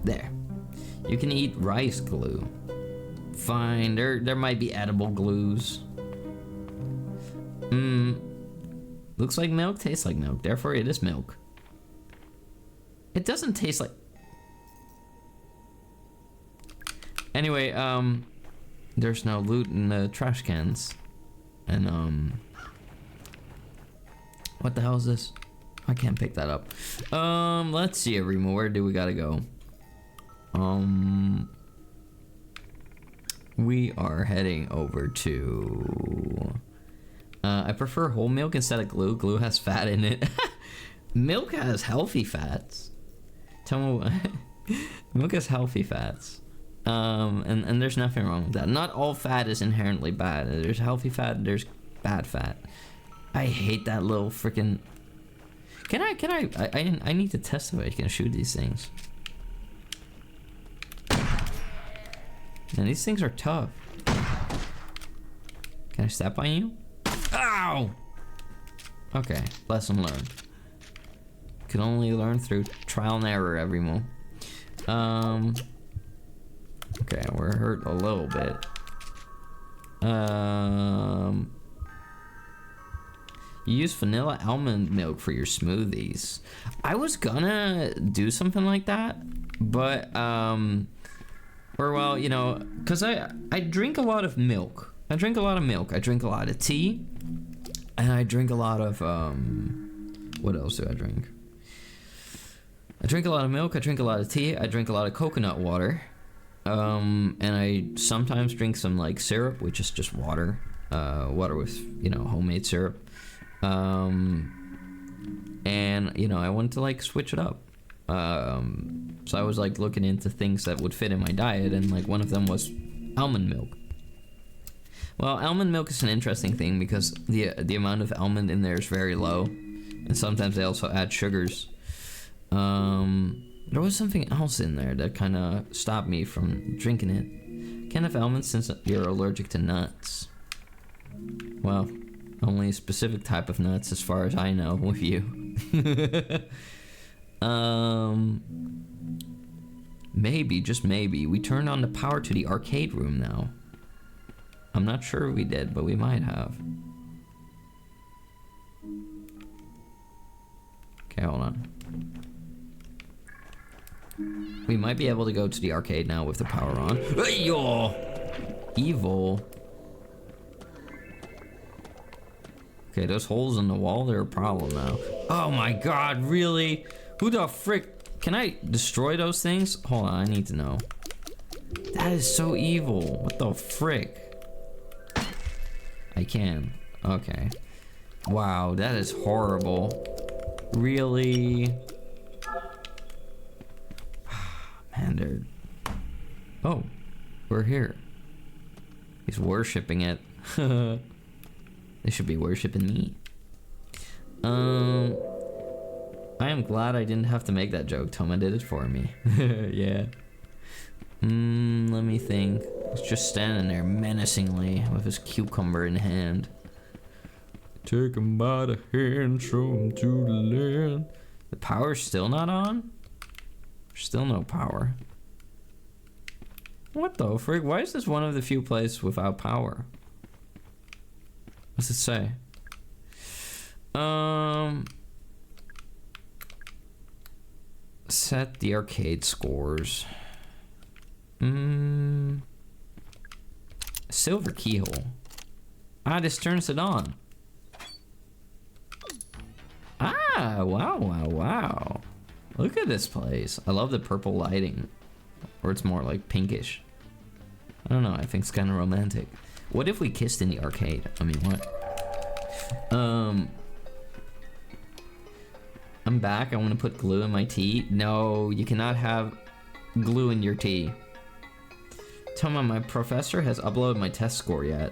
There. You can eat rice glue. Fine, there might be edible glues. Looks like milk, tastes like milk, therefore it is milk. It doesn't taste like... Anyway, there's no loot in the trash cans. And, what the hell is this? I can't pick that up. Let's see, Remo, where do we gotta go? We are heading over to... I prefer whole milk instead of glue. Glue has fat in it. Milk has healthy fats. Milk has healthy fats. And there's nothing wrong with that. Not all fat is inherently bad. There's healthy fat, there's bad fat. I hate that little freaking. I need to test if I can shoot these things. Man, these things are tough. Can I step on you? Ow! Okay, lesson learned. Can only learn through trial and error, everyone. Okay, we're hurt a little bit. You use vanilla almond milk for your smoothies. I was gonna do something like that, but or well, you know, cause I drink a lot of milk. I drink a lot of milk. I drink a lot of tea, and I drink a lot of what else do I drink? I drink a lot of milk. I drink a lot of tea. I drink a lot of coconut water, and I sometimes drink some like syrup, which is just water, water with, you know, homemade syrup. And you know, I wanted to like switch it up. So I was like looking into things that would fit in my diet, and like one of them was almond milk. Well, almond milk is an interesting thing because the amount of almond in there is very low, and sometimes they also add sugars. There was something else in there that kind of stopped me from drinking it. Can't have almonds since you're allergic to nuts. Well, only a specific type of nuts as far as I know with you. Maybe, just maybe, we turned on the power to the arcade room now. I'm not sure we did, but we might have. Okay, hold on. We might be able to go to the arcade now with the power on. Hey-yo! Evil. Okay, those holes in the wall, they're a problem now. Oh my god, really? Who the frick? Can I destroy those things? Hold on, I need to know. That is so evil. What the frick? I can. Okay. Wow, that is horrible. Really? Man, they're... Oh, we're here. He's worshipping it. They should be worshipping me. I am glad I didn't have to make that joke. Touma did it for me. Yeah. Let me think. He's just standing there menacingly with his cucumber in hand. Take him by the hand, show him to the land. The power's still not on? There's still no power. What the frick? Why is this one of the few places without power? What's it say? Set the arcade scores. Silver keyhole. Ah, this turns it on. Ah, wow. Look at this place. I love the purple lighting. Or it's more like pinkish. I don't know, I think it's kind of romantic. What if we kissed in the arcade? I mean, what? I'm back. I want to put glue in my tea. No, you cannot have glue in your tea. Touma, my professor has uploaded my test score yet.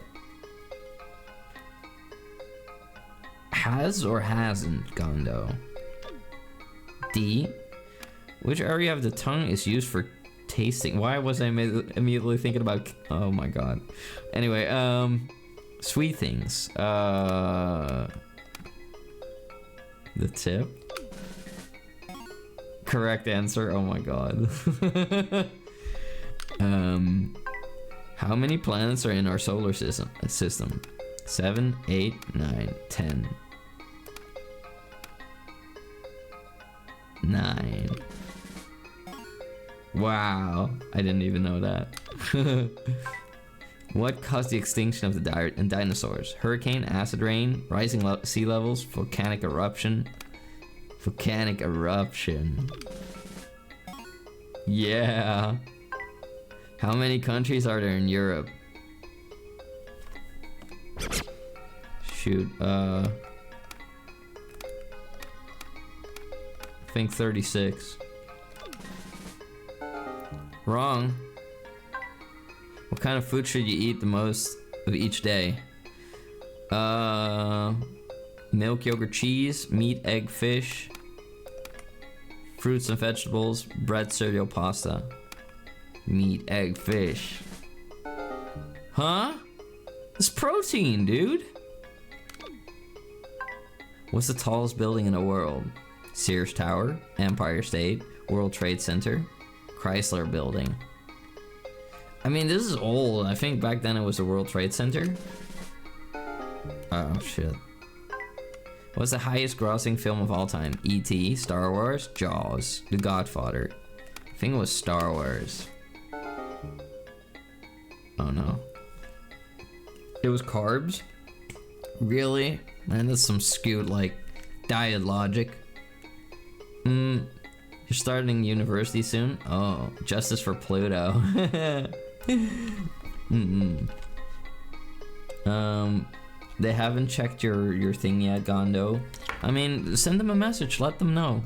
Has or hasn't, Gondo? D. Which area of the tongue is used for tasting? Why was I immediately thinking about... Oh my god. Anyway, sweet things. The tip. Correct answer. Oh my god. How many planets are in our solar system? 7, 8, 9, 10. 9. Wow, I didn't even know that. What caused the extinction of the dinosaurs? Hurricane, acid rain, rising sea levels, volcanic eruption. Volcanic eruption. Yeah. How many countries are there in Europe? Shoot, I think 36. Wrong. What kind of food should you eat the most of each day? Milk, yogurt, cheese, meat, egg, fish, fruits and vegetables, bread, cereal, pasta. Meat, egg, fish. Huh? It's protein, dude. What's the tallest building in the world? Sears Tower, Empire State, World Trade Center, Chrysler Building. I mean, this is old. I think back then it was the World Trade Center. Oh, shit. What's the highest grossing film of all time? E.T., Star Wars, Jaws, The Godfather. I think it was Star Wars. Oh no. It was carbs? Really? Man, that's some skewed, like, diet logic. You're starting university soon? Oh, justice for Pluto. They haven't checked your thing yet, Gondo. I mean, send them a message, let them know.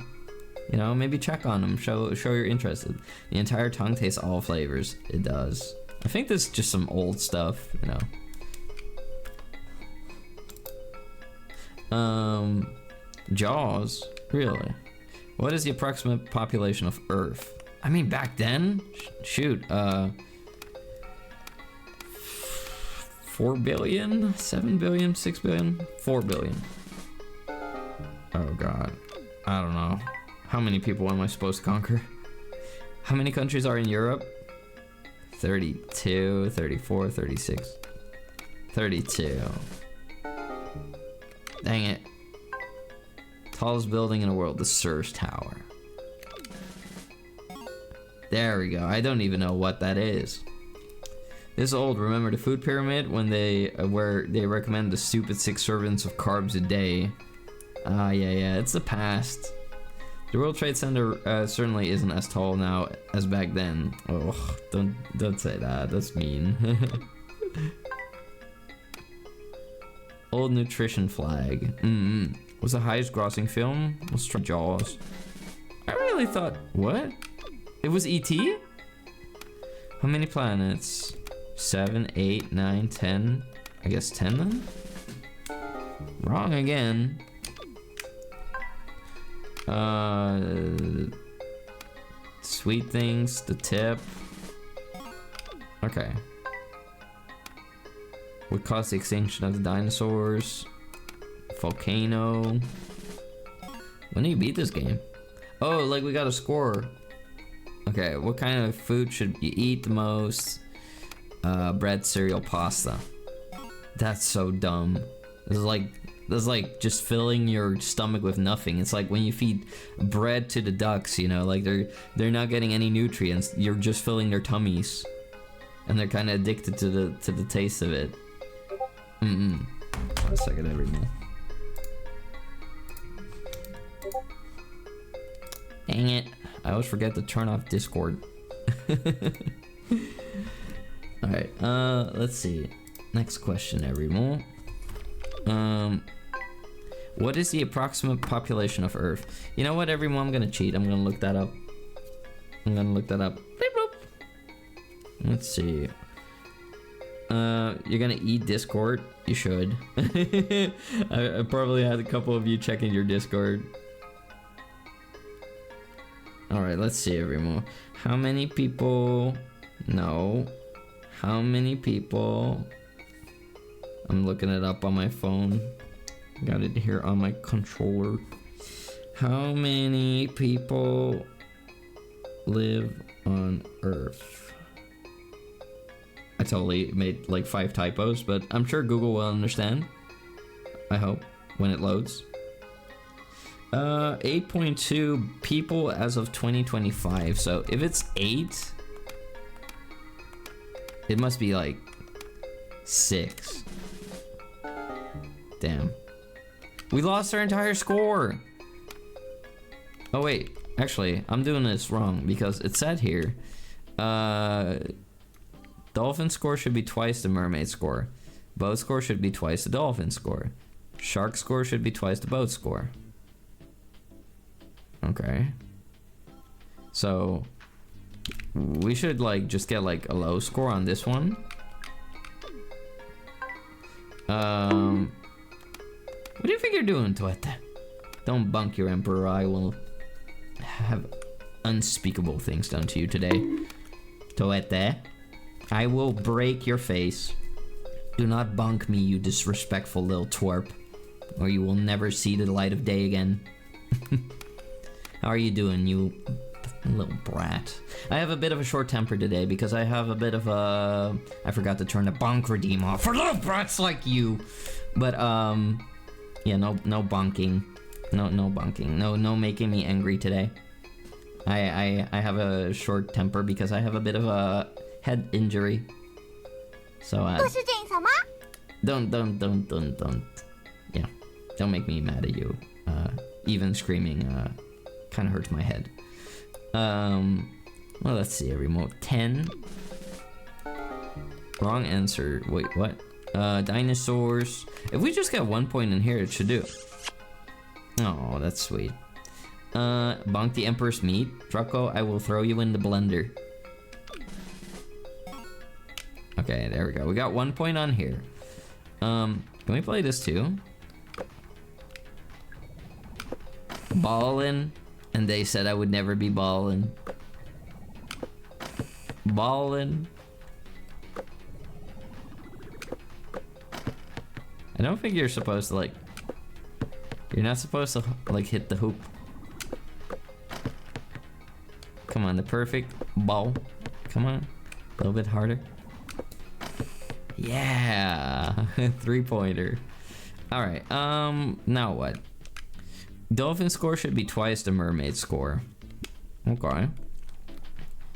You know, maybe check on them, show you're interested. The entire tongue tastes all flavors. It does. I think this is just some old stuff, you know. Jaws? Really? What is the approximate population of Earth? I mean, back then? Shoot, 4 billion? 7 billion? 6 billion? 4 billion. Oh god. I don't know. How many people am I supposed to conquer? How many countries are in Europe? 32, 34, 36. 32. Dang it. Tallest building in the world, the Sears Tower. There we go. I don't even know what that is. This is old. Remember the food pyramid when where they recommend the stupid 6 servings of carbs a day? Yeah, it's the past. The World Trade Center certainly isn't as tall now as back then. Oh, don't say that. That's mean. Old nutrition flag. Was the highest grossing film? Let's try Jaws. I really thought, what? It was E.T.? How many planets? 7, 8, 9, 10. I guess 10 then? Wrong again. Sweet things, the tip. Okay. What caused the extinction of the dinosaurs? Volcano. When do you beat this game? Oh, like we got a score. Okay, what kind of food should you eat the most? Bread, cereal, pasta. That's so dumb. This is like just filling your stomach with nothing. It's like when you feed bread to the ducks, you know, like they're not getting any nutrients. You're just filling their tummies, and they're kind of addicted to the taste of it. 1 second, everyone. Dang it! I always forget to turn off Discord. All right. Let's see. Next question, everyone. What is the approximate population of Earth? You know what, everyone? I'm gonna cheat. I'm gonna look that up. Beep, boop. Let's see. You're gonna eat Discord? You should. I probably had a couple of you checking your Discord. Alright, let's see, everyone. How many people... No. How many people... I'm looking it up on my phone. Got it here on my controller. How many people live on Earth? I totally made like 5 typos, but I'm sure Google will understand. I hope, when it loads. 8.2 people as of 2025. So if it's 8, it must be like 6. Damn. We lost our entire score. Oh wait, actually, I'm doing this wrong because it said here, dolphin score should be twice the mermaid score. Boat score should be twice the dolphin score. Shark score should be twice the boat score. Okay. So, We should like just get like a low score on this one. What do you think you're doing, Toete? Don't bunk your emperor. I will have unspeakable things done to you today. Toete, I will break your face. Do not bunk me, you disrespectful little twerp, or you will never see the light of day again. How are you doing, you little brat? I have a bit of a short temper today because I have a bit of a... I forgot to turn the bonk redeem off for little brats like you. But, yeah, no bonking. No bonking. No making me angry today. I have a short temper because I have a bit of a head injury. So, don't. Yeah, don't make me mad at you. Even screaming, kind of hurts my head. Well, let's see, a remote 10. Wrong answer. Wait, what? Dinosaurs. If we just get 1 point in here, it should do. Oh, that's sweet. Bonk the Emperor's meat. Drucko, I will throw you in the blender. Okay, there we go. We got 1 point on here. Can we play this too? Ballin'. And they said I would never be ballin'. Ballin'. I don't think you're supposed to like... You're not supposed to like hit the hoop. Come on, the perfect ball. Come on. A little bit harder. Yeah. 3-pointer. Alright, now what? Dolphin score should be twice the mermaid score. Okay.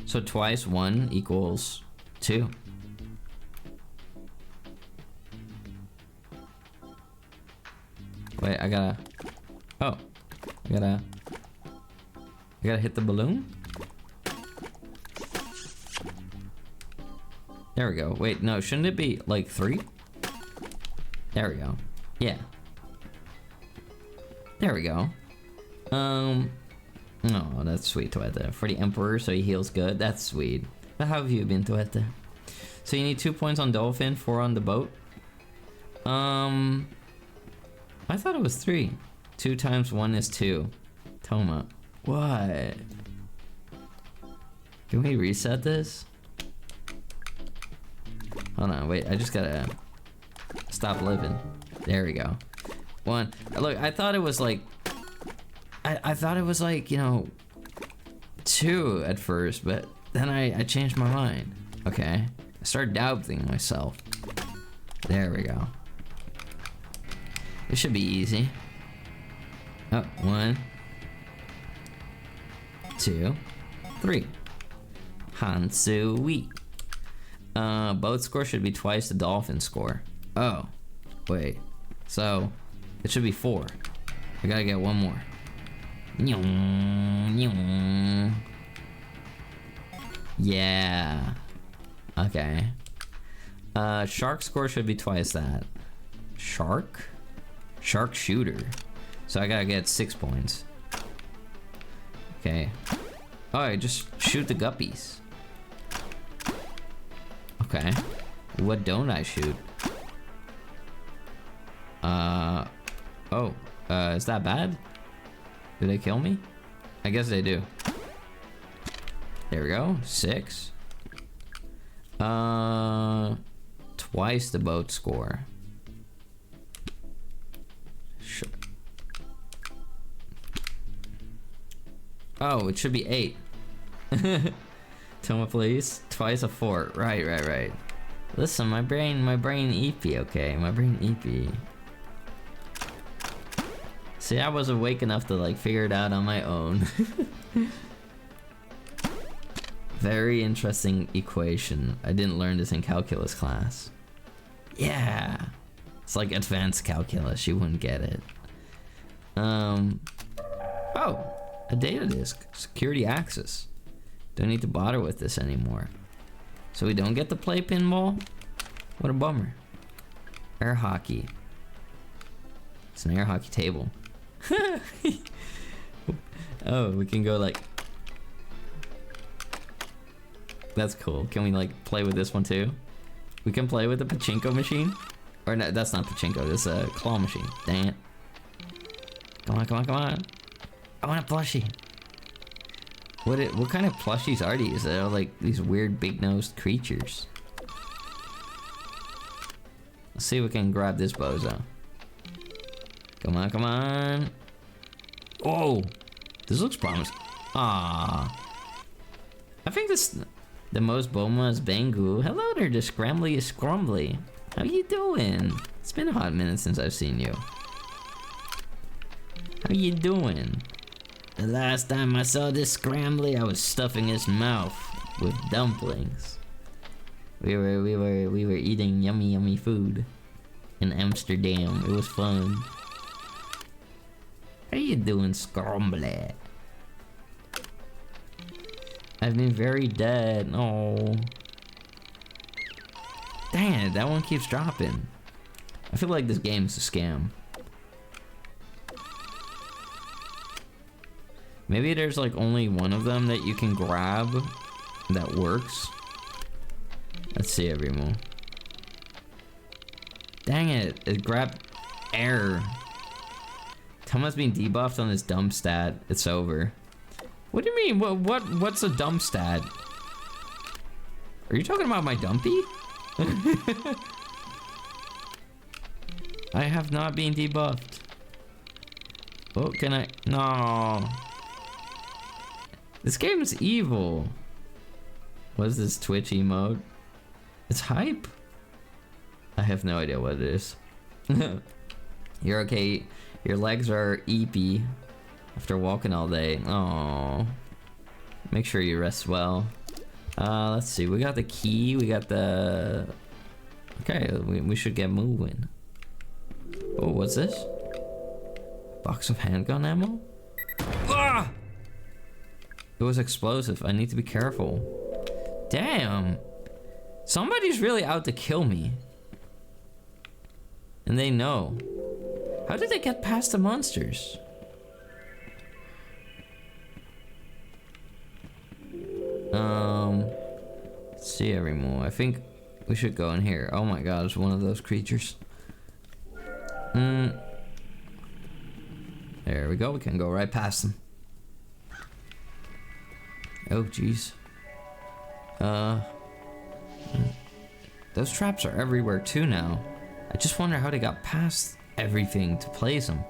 So twice 1 equals 2. Wait, I gotta... Oh. I gotta hit the balloon? There we go. Wait, no, shouldn't it be like 3? There we go. Yeah. There we go. Oh, that's sweet, Toete. For the Emperor, so he heals good. That's sweet. But how have you been, Toete? So you need 2 points on Dolphin, 4 on the boat. I thought it was 3. 2 times 1 is 2. Touma. What? Can we reset this? Hold on, wait, I just gotta stop living. There we go. 1. Look, I thought it was like... I thought it was like, you know, 2 at first, but then I changed my mind. Okay. I started doubting myself. There we go. It should be easy. Oh, 1, 2, 3. Hansui. Boat score should be twice the dolphin score. Oh, wait. So, it should be 4. I gotta get 1 more. Yeah. Okay. Shark score should be twice that. Shark? Shark shooter. So I gotta get 6 points. Okay. Oh, I just shoot the guppies. Okay. What don't I shoot? Oh. Is that bad? Do they kill me? I guess they do. There we go. 6. Twice the boat score. Sure. Oh, it should be 8. Touma, please. Twice a 4. Right. Listen, my brain EP, okay? My brain EP. See, I was awake enough to like figure it out on my own. Very interesting equation. I didn't learn this in calculus class. Yeah. It's like advanced calculus, you wouldn't get it. Oh, a data disk. Security access. Don't need to bother with this anymore. So we don't get to play pinball? What a bummer. Air hockey. It's an air hockey table. Oh, we can go like... That's cool. Can we like play with this one too? We can play with the pachinko machine? Or no, that's not pachinko, that's a claw machine. Dang it. Come on, come on, come on. I want a plushie. What kind of plushies are these? They're like these weird big-nosed creatures. Let's see if we can grab this bozo. Come on, come on. Oh, this looks promising. Ah, I think this the most Boma's Bangu. Hello there, the Scrambly is Scrumbly. How you doing? It's been a hot minute since I've seen you. How you doing? The last time I saw this Scrambly, I was stuffing his mouth with dumplings. We were eating yummy food in Amsterdam. It was fun. How you doing, Scrumbly? I've been very dead. Oh. Dang it, that one keeps dropping. I feel like this game is a scam. Maybe there's like only one of them that you can grab that works. Let's see everyone. Dang it, it grabbed error. Touma's being debuffed on his dumb stat. It's over. What do you mean? What's a dumb stat? Are you talking about my dumpy? I have not been debuffed. Oh, can I? No. This game is evil. What is this Twitch emote? It's hype. I have no idea what it is. You're okay. Your legs are eepy after walking all day. Oh. Make sure you rest well. Let's see. We got the key. We got the. Okay, we should get moving. Oh, what's this? Box of handgun ammo? Ah! It was explosive. I need to be careful. Damn. Somebody's really out to kill me. And they know. How did they get past the monsters? Let's see everyone. I think we should go in here. Oh my god, it's one of those creatures. There we go. We can go right past them. Oh jeez. Those traps are everywhere too now. I just wonder how they got past everything to place them.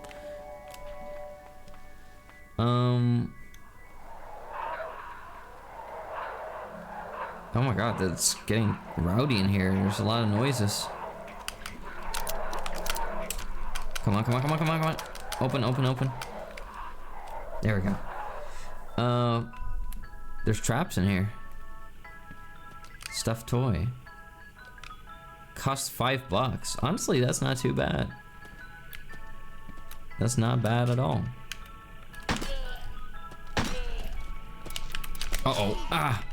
Oh my god, that's getting rowdy in here. There's a lot of noises. Come on, come on, come on, come on, come on. Open, open, open. There we go. There's traps in here. Stuffed toy. Cost $5. Honestly, that's not too bad. That's not bad at all. Uh-oh. Ah!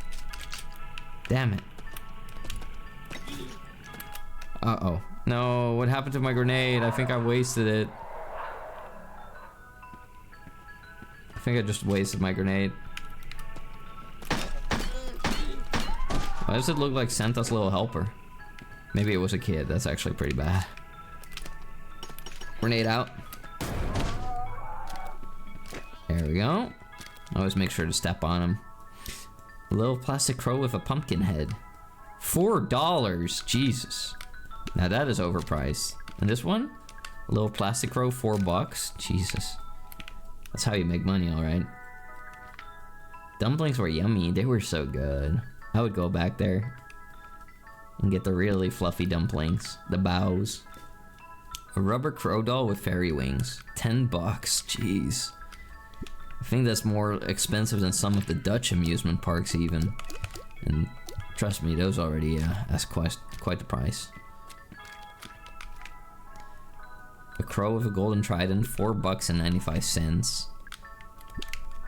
Damn it. Uh-oh. No, what happened to my grenade? I think I wasted it. I think I just wasted my grenade. Why does it look like Santa's little helper? Maybe it was a kid. That's actually pretty bad. Grenade out. There we go. Always make sure to step on him. A little plastic crow with a pumpkin head. $4. Jesus. Now that is overpriced. And this one? A little plastic crow, $4. Jesus. That's how you make money, alright. Dumplings were yummy. They were so good. I would go back there and get the really fluffy dumplings. The bows. A rubber crow doll with fairy wings. $10. Jeez. I think that's more expensive than some of the Dutch amusement parks even. And trust me, those already that's quite the price. A crow with a golden trident, $4.95.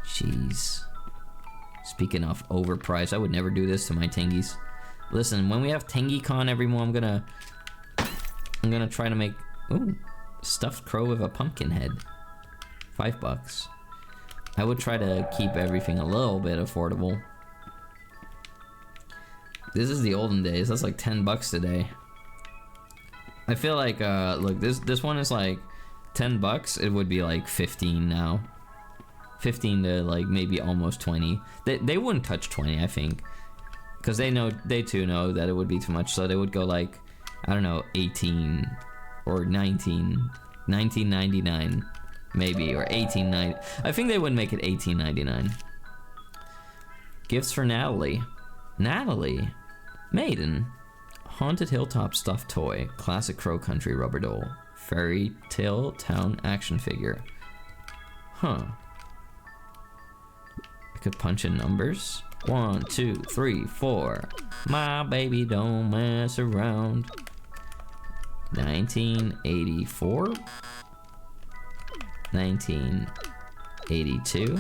Jeez. Speaking of overpriced, I would never do this to my tingies. Listen, when we have TingyCon everyone, I'm gonna try to make stuffed crow with a pumpkin head. $5. I would try to keep everything a little bit affordable. This is the olden days. That's like $10 today. I feel like look, this one is like $10. It would be like 15 now. 15 to like maybe almost 20. They wouldn't touch 20, I think, because they too know that it would be too much. So they would go like, I don't know, 18 or 19.99 maybe, or 18.90. I think they would make it 18.99. Gifts for Natalie. Natalie, Maiden, Haunted Hilltop stuffed toy, classic Crow Country rubber doll, Fairy Tale Town action figure. Huh. I could punch in numbers. 1, 2, 3, 4. My baby don't mess around. 1984. 1982.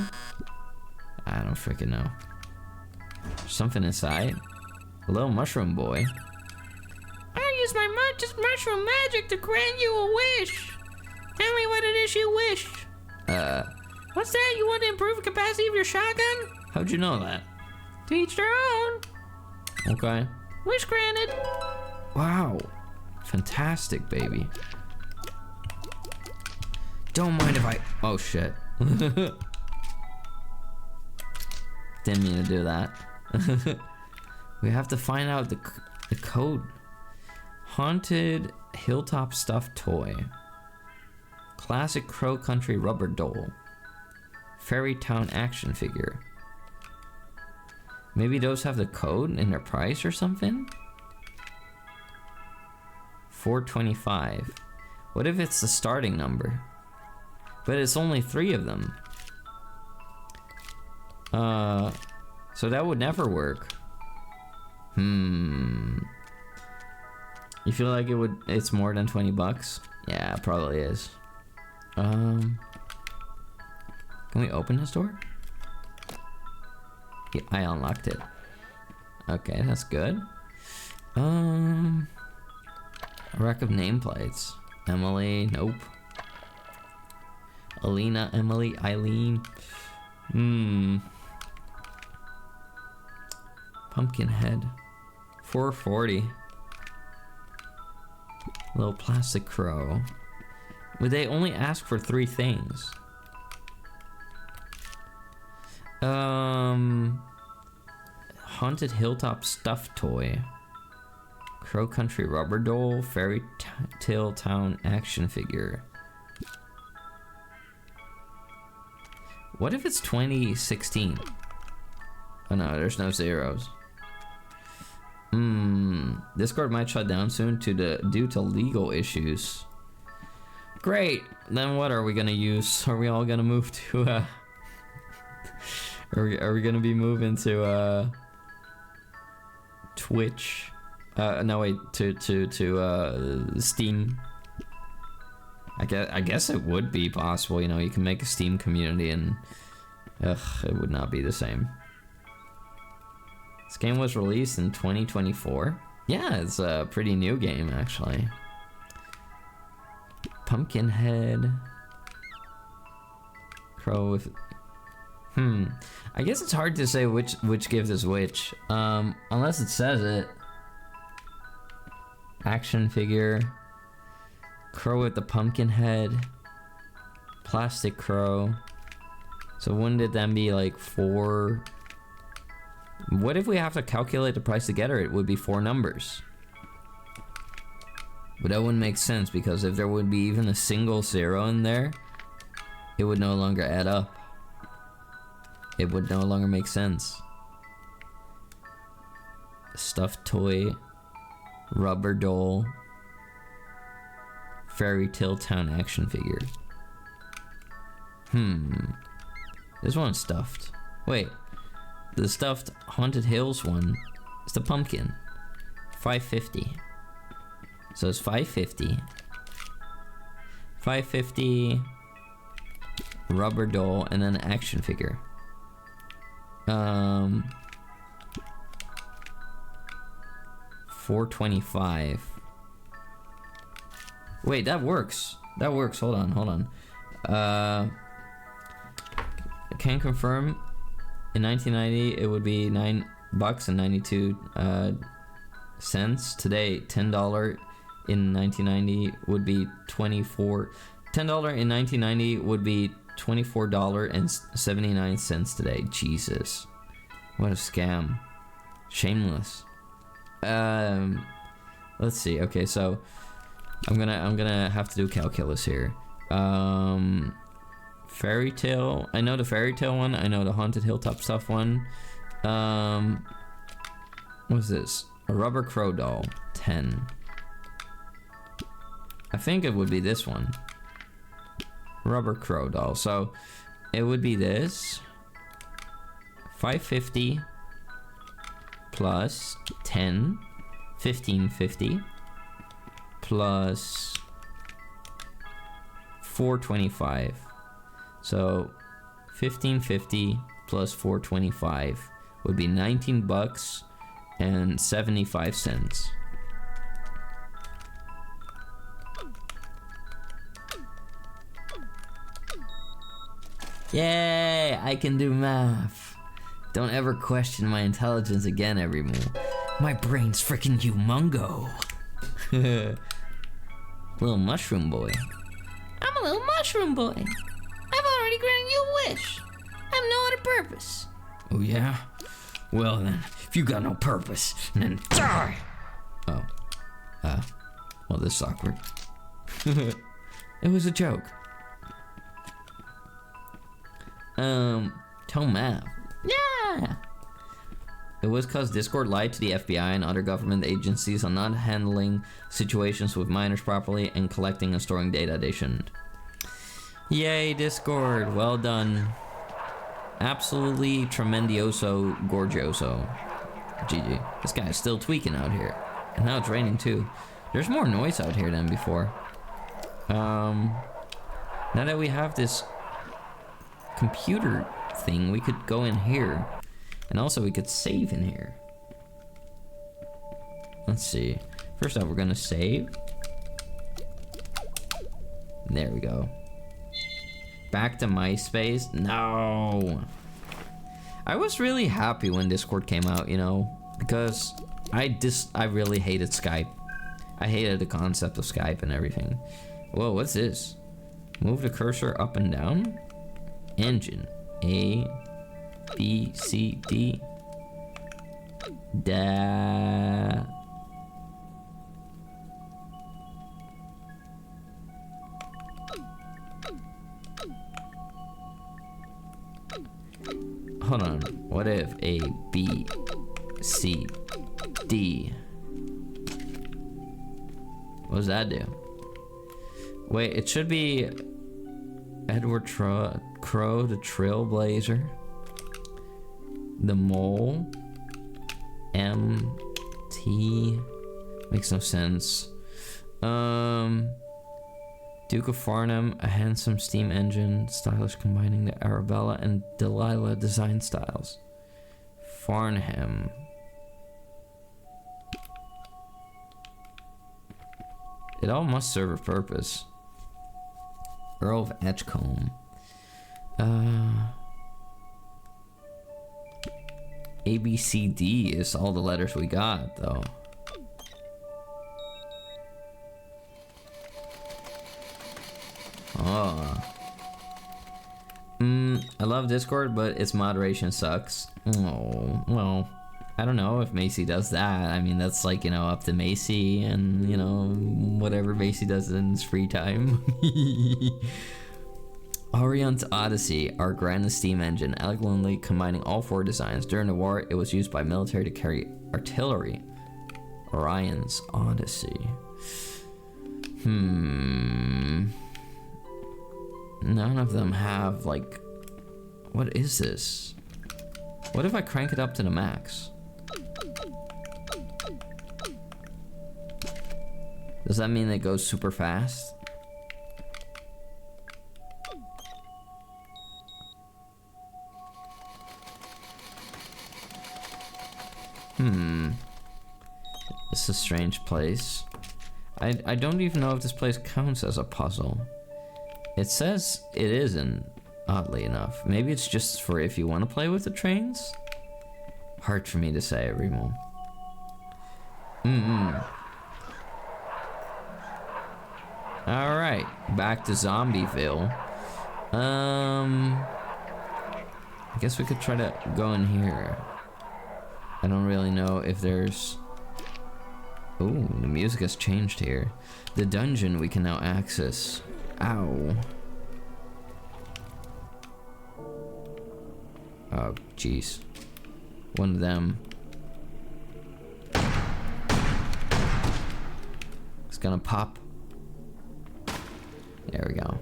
I don't freaking know. Something inside. A little mushroom boy. I use my mushroom magic to grant you a wish. Tell me what it is you wish. What's that? You want to improve the capacity of your shotgun? How'd you know that? To each their own. Okay. Wish granted. Wow. Fantastic, baby. Don't mind if I... Oh, shit. Didn't mean to do that. We have to find out the code. Haunted Hilltop stuffed toy. Classic Crow Country rubber doll. Fairy Town action figure. Maybe those have the code in their price or something? $4.25. What if it's the starting number? But it's only 3 of them. So that would never work. You feel like it's more than $20? Yeah, it probably is. Can we open this door? Yeah, I unlocked it. Okay, that's good. A rack of nameplates. Emily, nope. Alina, Emily, Eileen. Pumpkinhead. $4.40. Little plastic crow. Would they only ask for 3 things? Haunted Hilltop stuffed toy. Crow Country rubber doll. Fairy Tale Town action figure. What if it's 2016? Oh no, there's no zeros. Discord might shut down soon due to legal issues. Great. Then what are we gonna use? Are we all gonna move to are we gonna be moving to Twitch? No wait, to Steam. I guess it would be possible, you know, you can make a Steam community and it would not be the same. This game was released in 2024. Yeah, it's a pretty new game actually. Pumpkinhead. Crow with... I guess it's hard to say which gift is which. Unless it says it. Action figure. Crow with the pumpkin head. Plastic crow. So wouldn't it then be like 4... What if we have to calculate the price together? It would be 4 numbers. But that wouldn't make sense, because if there would be even a single 0 in there, it would no longer add up. It would no longer make sense. Stuffed toy, rubber doll, Fairy Tale Town action figure. This one's stuffed. Wait, the stuffed Haunted Hills one is the pumpkin. $5.50. So it's $5.50. $5.50 rubber doll and then action figure. $4.25. Wait, that works. That works. Hold on. I can confirm. In 1990, it would be bucks and 92 cents. Today, $10 in 1990 would be $10 in 1990 would be $24.79 today. Jesus, what a scam! Shameless. Let's see. Okay, so I'm gonna have to do calculus here. Fairy tale. I know the fairy tale one. I know the haunted hilltop stuff one. What's this? A rubber crow doll. 10. I think it would be this one. Rubber crow doll. So it would be this. 550 plus 10. 1550 plus 425. So 1550 plus 425 would be 19 bucks and 75 cents. Yay, I can do math. Don't ever question my intelligence again, everyone. My brain's freaking humongo. Little mushroom boy. I'm a little mushroom boy. I've already granted you a wish. I have no other purpose. Oh yeah? Well then, if you got no purpose, then die! Oh. Well, this is awkward. It was a joke. Touma. Yeah! It was cause Discord lied to the FBI and other government agencies on not handling situations with minors properly and collecting and storing data they shouldn't. Yay, Discord. Well done. Absolutely tremendioso gorgioso. GG. This guy is still tweaking out here. And now it's raining too. There's more noise out here than before. Now that we have this computer thing, we could go in here. And also we could save in here. Let's see. First off, we're gonna save. There we go. Back to MySpace? No. I was really happy when Discord came out, you know, because I really hated Skype. I hated the concept of Skype and everything. Whoa, what's this? Move the cursor up and down. Engine. A, B, C, D. Da. Hold on. What if A, B, C, D? What does that do? Wait, it should be Edward Crow, the Trailblazer, the Mole, M, T, makes no sense. Duke of Farnham, a handsome steam engine, stylish, combining the Arabella and Delilah design styles. Farnham. It all must serve a purpose. Earl of Edgecombe. A, B, C, D is all the letters we got, though. Oh. I love Discord, but its moderation sucks. Oh, well, I don't know if Macy does that. I mean, that's like, you know, up to Macy and, you know, whatever Macy does in his free time. Orion's Odyssey, our grandest steam engine, elegantly combining all four designs. During the war, it was used by military to carry artillery. Orion's Odyssey. None of them have, like... What is this? What if I crank it up to the max? Does that mean it goes super fast? This is a strange place. I don't even know if this place counts as a puzzle. It says it isn't, oddly enough. Maybe it's just for if you want to play with the trains? Hard for me to say, Remo. Alright, back to Zombieville. I guess we could try to go in here. I don't really know if there's... Ooh, the music has changed here. The dungeon we can now access. Ow. Oh, jeez. One of them. It's gonna pop. There we go.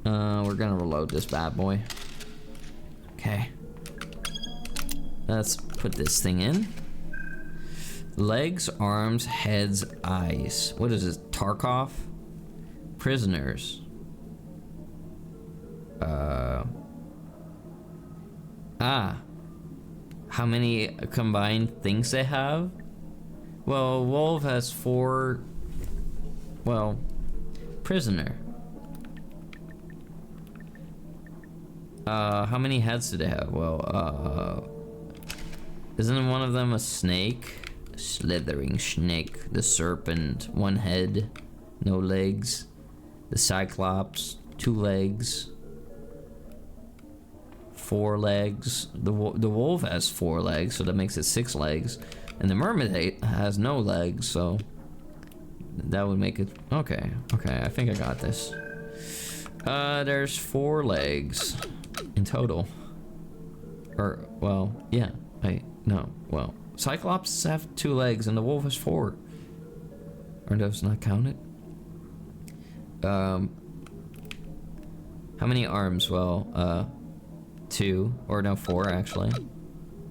We're gonna reload this bad boy. Okay. Let's put this thing in. Legs, arms, heads, eyes. What is this? Tarkov? Prisoners. How many combined things they have? Well, Wolf has 4. Well, prisoner. How many heads do they have? Well, isn't one of them a snake? A slithering snake. The serpent, 1 head, no legs. The Cyclops, 2 legs. 4 legs. The wolf has 4 legs, so that makes it 6 legs. And the mermaid has no legs, so that would make it... Okay, I think I got this. There's 4 legs in total. Or, well, yeah. No, well, Cyclops have 2 legs and the wolf has 4. Are those not counted? How many arms? Well, 2, or no, 4 actually.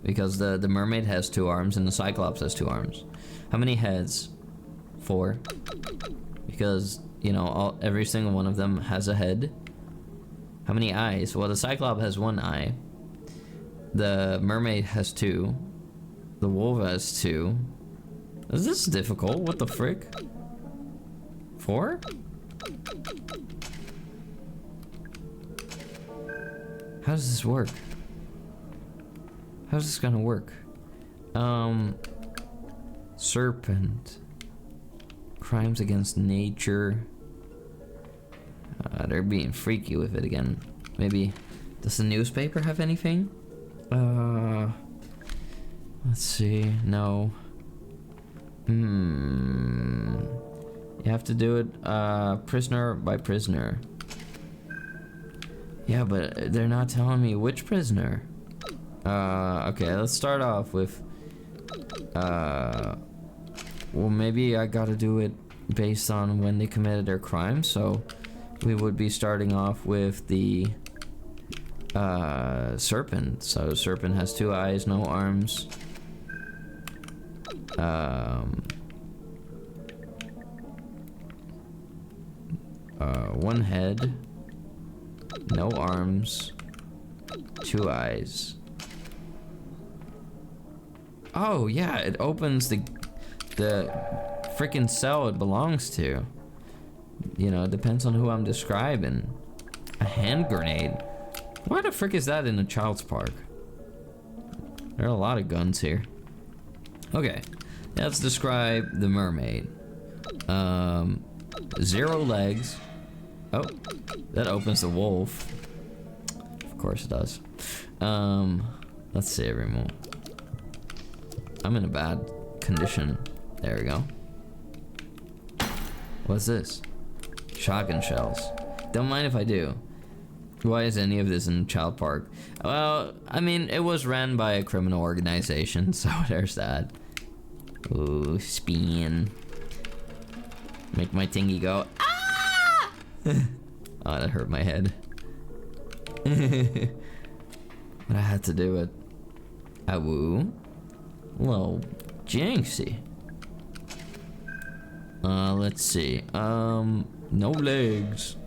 Because the mermaid has 2 arms and the Cyclops has 2 arms. How many heads? 4. Because, you know, every single one of them has a head. How many eyes? Well, the Cyclops has 1 eye. The mermaid has 2. The wolf has 2. Is this difficult? What the frick? 4? How does this work? How's this gonna work? Serpent. Crimes against nature. They're being freaky with it again. Maybe, does the newspaper have anything? Let's see, no. You have to do it, prisoner by prisoner. Yeah, but they're not telling me which prisoner. Okay, let's start off with, well, maybe I gotta do it based on when they committed their crime, so we would be starting off with the, serpent. So serpent has 2 eyes, no arms. 1 head, no arms, 2 eyes. Oh yeah, it opens the freaking cell it belongs to. You know, it depends on who I'm describing. A hand grenade. Why the frick is that in a child's park? There are a lot of guns here. Okay, let's describe the mermaid. 0 legs. Oh, that opens the wolf. Of course it does. Let's see, remote. I'm in a bad condition. There we go. What's this? Shotgun shells. Don't mind if I do. Why is any of this in a child park? Well, I mean, it was ran by a criminal organization, so there's that. Ooh, spin. Make my thingy go, ah! Oh, that hurt my head. But I had to do it. Awoo. Well, jinxie. Let's see. No legs.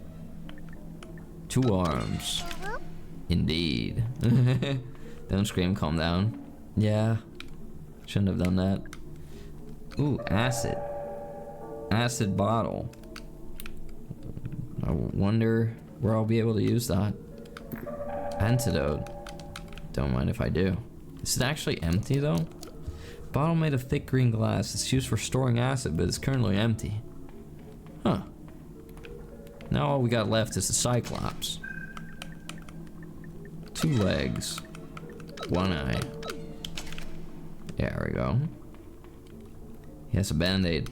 2 arms. Indeed. Don't scream, calm down. Yeah. Shouldn't have done that. Ooh, acid. Acid bottle. I wonder where I'll be able to use that. Antidote. Don't mind if I do. Is it actually empty though? Bottle made of thick green glass. It's used for storing acid, but it's currently empty. Huh. Now all we got left is the Cyclops. 2 legs. 1 eye. There we go. He has a band-aid.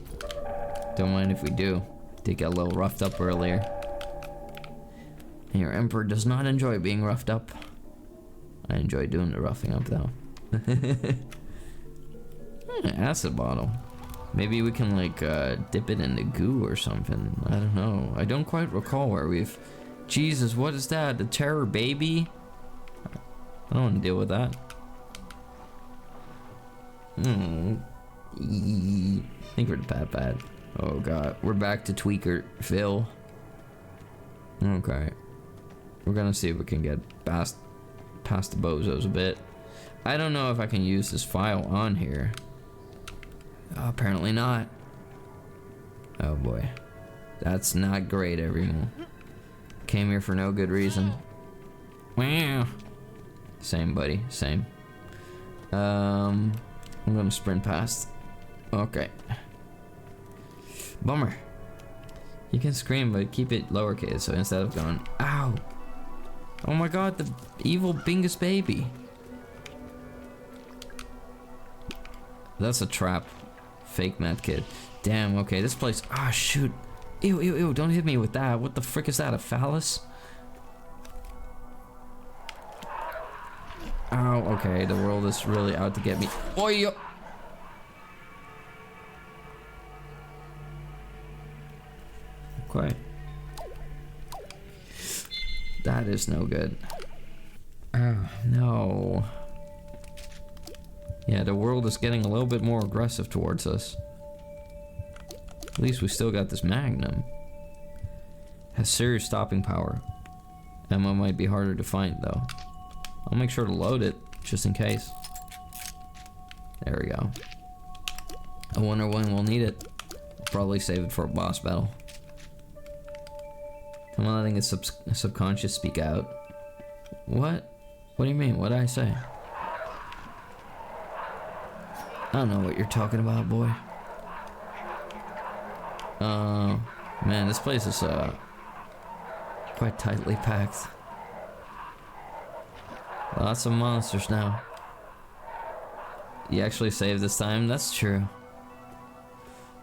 Don't mind if we do. Did get a little roughed up earlier. And your emperor does not enjoy being roughed up. I enjoy doing the roughing up though. Acid bottle. Maybe we can like dip it into goo or something. I don't know. I don't quite recall where we've... Jesus, what is that? The terror baby? I don't want to deal with that. I think we're bad. Oh god, we're back to Tweaker Phil. Okay. We're gonna see if we can get past the bozos a bit. I don't know if I can use this file on here. Oh, apparently not. Oh boy. That's not great, everyone. Came here for no good reason. Wow. Same, buddy. Same. I'm gonna sprint past. Okay. Bummer. You can scream, but keep it lowercase, so instead of going, ow. Oh my god, the evil Bingus baby. That's a trap. Fake med kit. Damn, okay, this place. Ah, shoot. Ew, ew, ew, don't hit me with that. What the frick is that, a phallus? Ow, okay, the world is really out to get me. Oh, yo. Okay. That is no good. Oh, no. Yeah, the world is getting a little bit more aggressive towards us. At least we still got this Magnum. Has serious stopping power. Ammo might be harder to find though. I'll make sure to load it, just in case. There we go. I wonder when we'll need it. I'll probably save it for a boss battle. I'm not letting its subconscious speak out. What? What do you mean? What did I say? I don't know what you're talking about, boy. Man, this place is quite tightly packed. Lots of monsters now. You actually saved this time? That's true.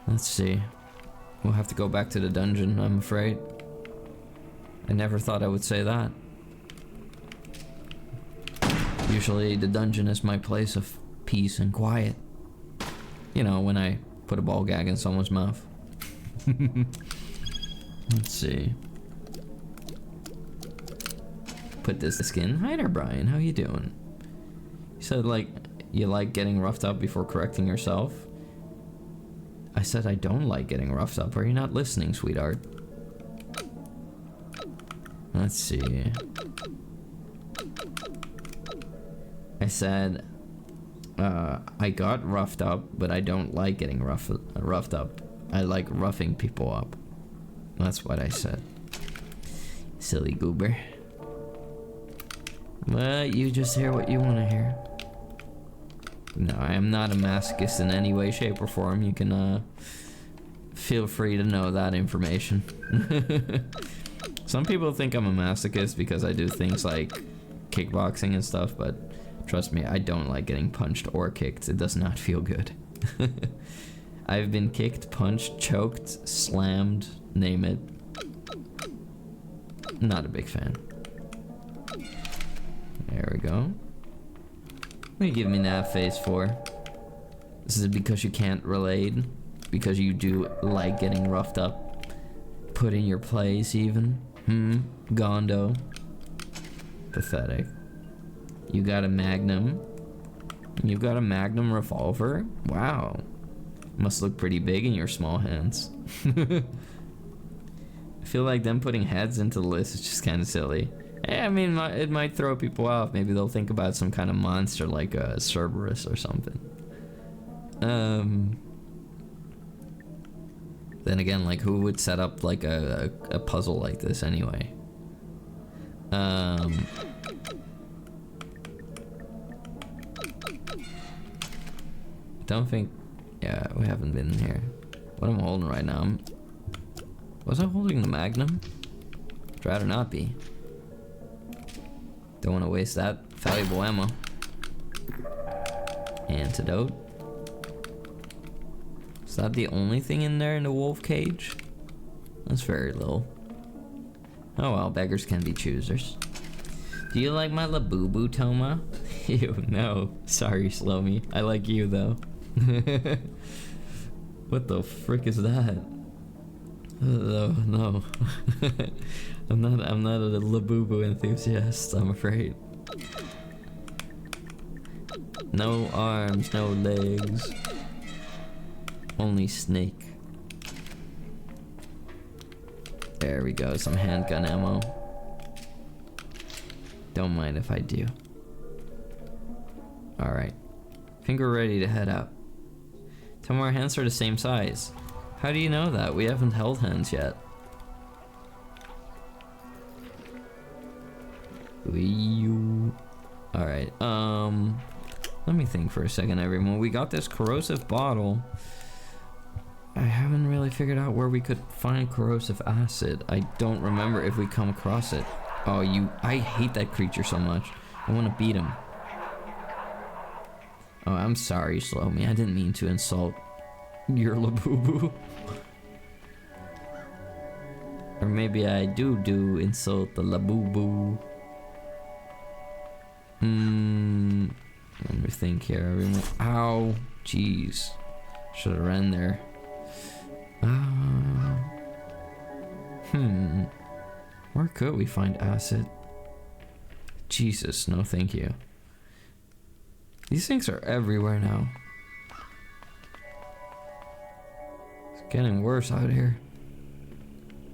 Let's see. We'll have to go back to the dungeon, I'm afraid. I never thought I would say that. Usually the dungeon is my place of peace and quiet. You know, when I put a ball gag in someone's mouth. Let's see. Put this skin. Hi there, Brian. How you doing? You said like you like getting roughed up before correcting yourself. I said I don't like getting roughed up. Are you not listening, sweetheart? Let's see. I said I got roughed up, but I don't like getting roughed up. I like roughing people up. That's what I said. Silly goober. But you just hear what you want to hear. No, I am not a masochist in any way, shape, or form. You can feel free to know that information. Some people think I'm a masochist because I do things like kickboxing and stuff, but trust me, I don't like getting punched or kicked. It does not feel good. I've been kicked, punched, choked, slammed, name it. Not a big fan. There we go. What are you giving me that face for? This is because you can't relate? Because you do like getting roughed up? Put in your place even? Gondo? Pathetic. You got a Magnum? You got a Magnum revolver? Wow. Must look pretty big in your small hands. I feel like them putting heads into the list is just kind of silly. I mean, it might throw people off. Maybe they'll think about some kind of monster like a Cerberus or something. Then again, like, who would set up like a puzzle like this anyway? don't think... Yeah, we haven't been here. What am I holding right now? Was I holding the Magnum? I'd rather not be. Don't want to waste that valuable ammo. Antidote. Is that the only thing in there in the wolf cage? That's very little. Oh well, beggars can be choosers. Do you like my Labubu, Touma? Ew, no. Sorry, Slow-Me. I like you though. What the frick is that? Oh no. I'm not a Labubu enthusiast, I'm afraid. No arms, no legs. Only snake. There we go, some handgun ammo. Don't mind if I do. Alright. I think we're ready to head out. Tell me our hands are the same size. How do you know that? We haven't held hands yet. Alright, let me think for a second, everyone. We got this corrosive bottle. I haven't really figured out where we could find corrosive acid. I don't remember if we come across it. Oh, I hate that creature so much. I want to beat him. Oh, I'm sorry, Slow-Me. I didn't mean to insult your Labubu. Or maybe I do insult the Labubu. Let me think here, everyone. Ow. Jeez. Should have ran there. Where could we find acid? Jesus, no thank you. These things are everywhere now. It's getting worse out here.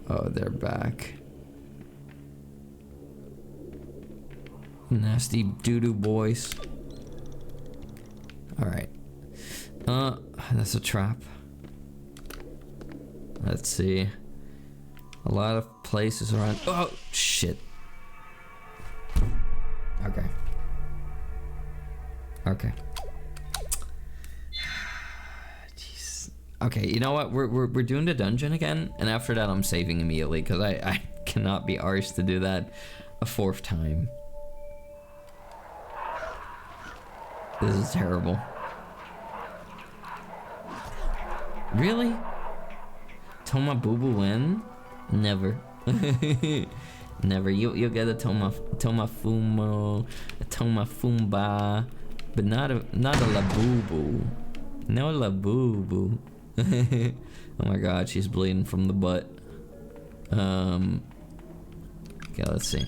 Oh, they're back. Nasty doo-doo boys. Alright. That's a trap. Let's see. A lot of places around. Oh, shit. Okay. Okay. Jeez. Okay, you know what? We're doing the dungeon again, and after that I'm saving immediately, because I cannot be arsed to do that a fourth time. This is terrible. Really? Touma Boo Boo win? Never. Never. You'll get a Touma Fumo, a Touma Fumba, but not a Labubu. No Labubu. Oh my god, she's bleeding from the butt. Okay, let's see.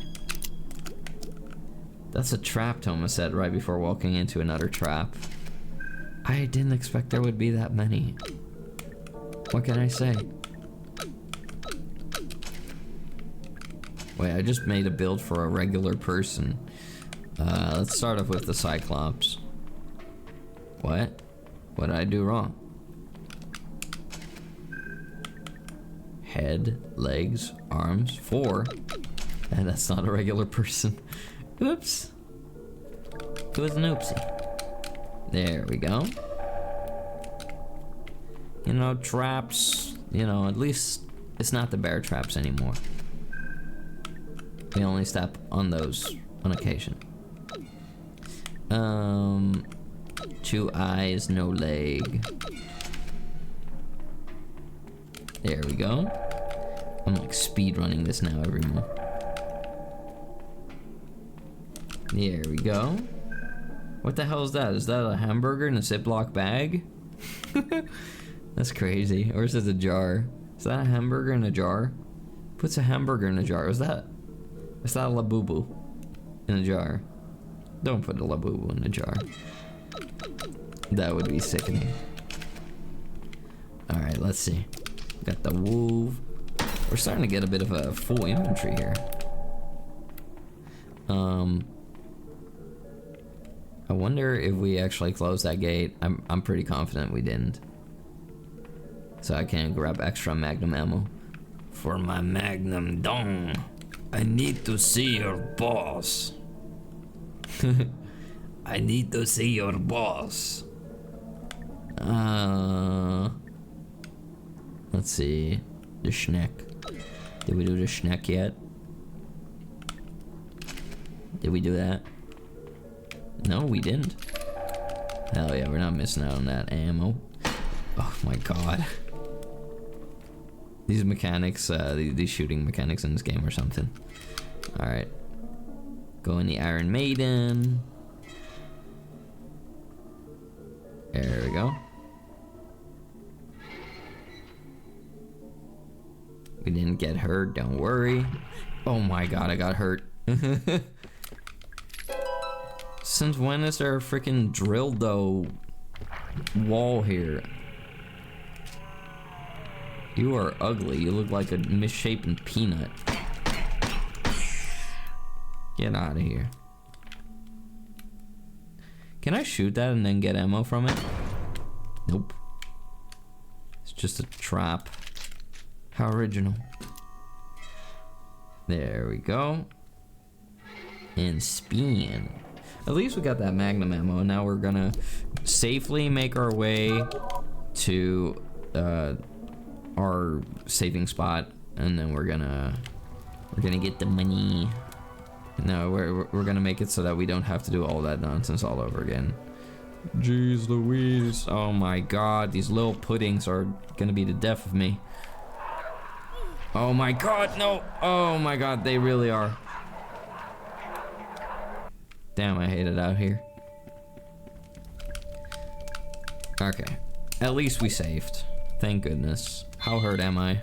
That's a trap, Touma said right before walking into another trap. I didn't expect there would be that many. What can I say? Wait, I just made a build for a regular person. Let's start off with the Cyclops. What? What did I do wrong? Head, legs, arms, 4. And that's not a regular person. Oops. It was an oopsie. There we go. You know, traps, you know, at least it's not the bear traps anymore. We only step on those on occasion. 2 eyes, no leg. There we go. I'm like speed running this now, everyone. There we go. What the hell is that? Is that a hamburger in a Ziploc bag? That's crazy. Or is it a jar? Is that a hamburger in a jar? Puts a hamburger in a jar. Is that a Labubu in a jar? Don't put a Labubu in a jar. That would be sickening. Alright, let's see. Got the wolf. We're starting to get a bit of a full inventory here. I wonder if we actually closed that gate. I'm pretty confident we didn't. So I can grab extra magnum ammo. For my magnum dong, I need to see your boss. I need to see your boss. Let's see. The schneck. Did we do the schneck yet? Did we do that? No, we didn't. Hell yeah, we're not missing out on that ammo. Oh my god. These mechanics, these shooting mechanics in this game or something. Alright. Go in the Iron Maiden. There we go. We didn't get hurt, don't worry. Oh my god, I got hurt. Since when is there a freaking dildo wall here? You are ugly. You look like a misshapen peanut. Get out of here. Can I shoot that and then get ammo from it? Nope. It's just a trap. How original. There we go. And spin. At least we got that magnum ammo, and now we're gonna safely make our way to our saving spot, and then we're gonna get the money. No, we're gonna make it so that we don't have to do all that nonsense all over again. Jeez Louise. Oh my god, these little puddings are gonna be the death of me. Oh my god, no! Oh my god, they really are. Damn, I hate it out here. Okay. At least we saved. Thank goodness. How hurt am I?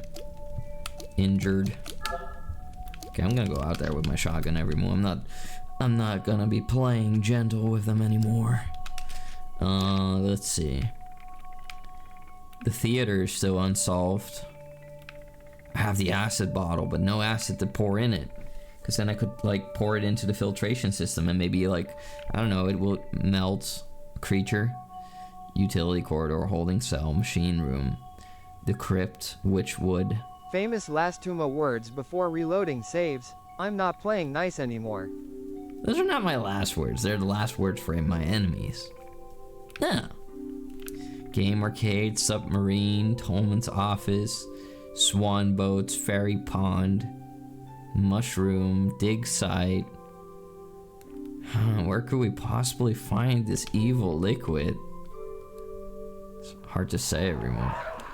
Injured. Okay, I'm gonna go out there with my shotgun every more. I'm not gonna be playing gentle with them anymore. Let's see. The theater is still unsolved. I have the acid bottle, but no acid to pour in it. Because then I could, like, pour it into the filtration system and maybe, like, I don't know, it will melt a creature. Utility corridor, holding cell, machine room. The crypt, which would... Famous last Touma words before reloading saves. I'm not playing nice anymore. Those are not my last words. They're the last words for my enemies. No. Game arcade, submarine, Tolman's office, swan boats, fairy pond, mushroom, dig site. Where could we possibly find this evil liquid? It's hard to say, everyone.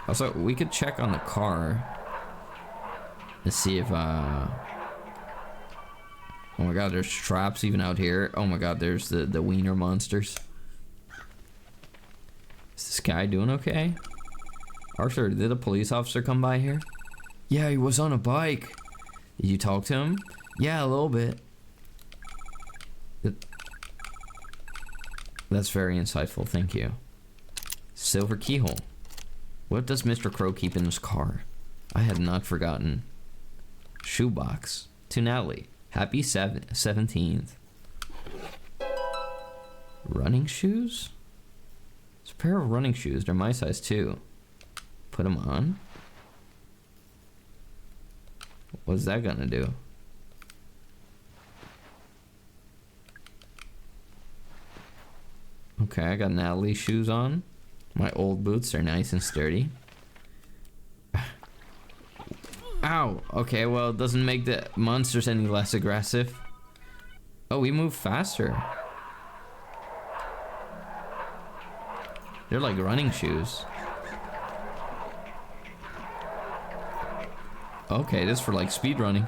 Also, we could check on the car to see if oh my god, there's traps even out here. Oh my god, there's the wiener monsters. Is this guy doing okay? Arthur, did a police officer come by here? Yeah, he was on a bike. Did you talk to him? Yeah, a little bit. That's very insightful, thank you. Silver keyhole. What does Mr. Crow keep in his car? I had not forgotten. Shoebox. To Natalie. Happy 17th. Running shoes? It's a pair of running shoes. They're my size too. Put them on. What's that gonna do? Okay, I got Natalie's shoes on. My old boots are nice and sturdy. Ow! Okay, well, it doesn't make the monsters any less aggressive. Oh, we move faster. They're like running shoes. Okay, this is for like speed running.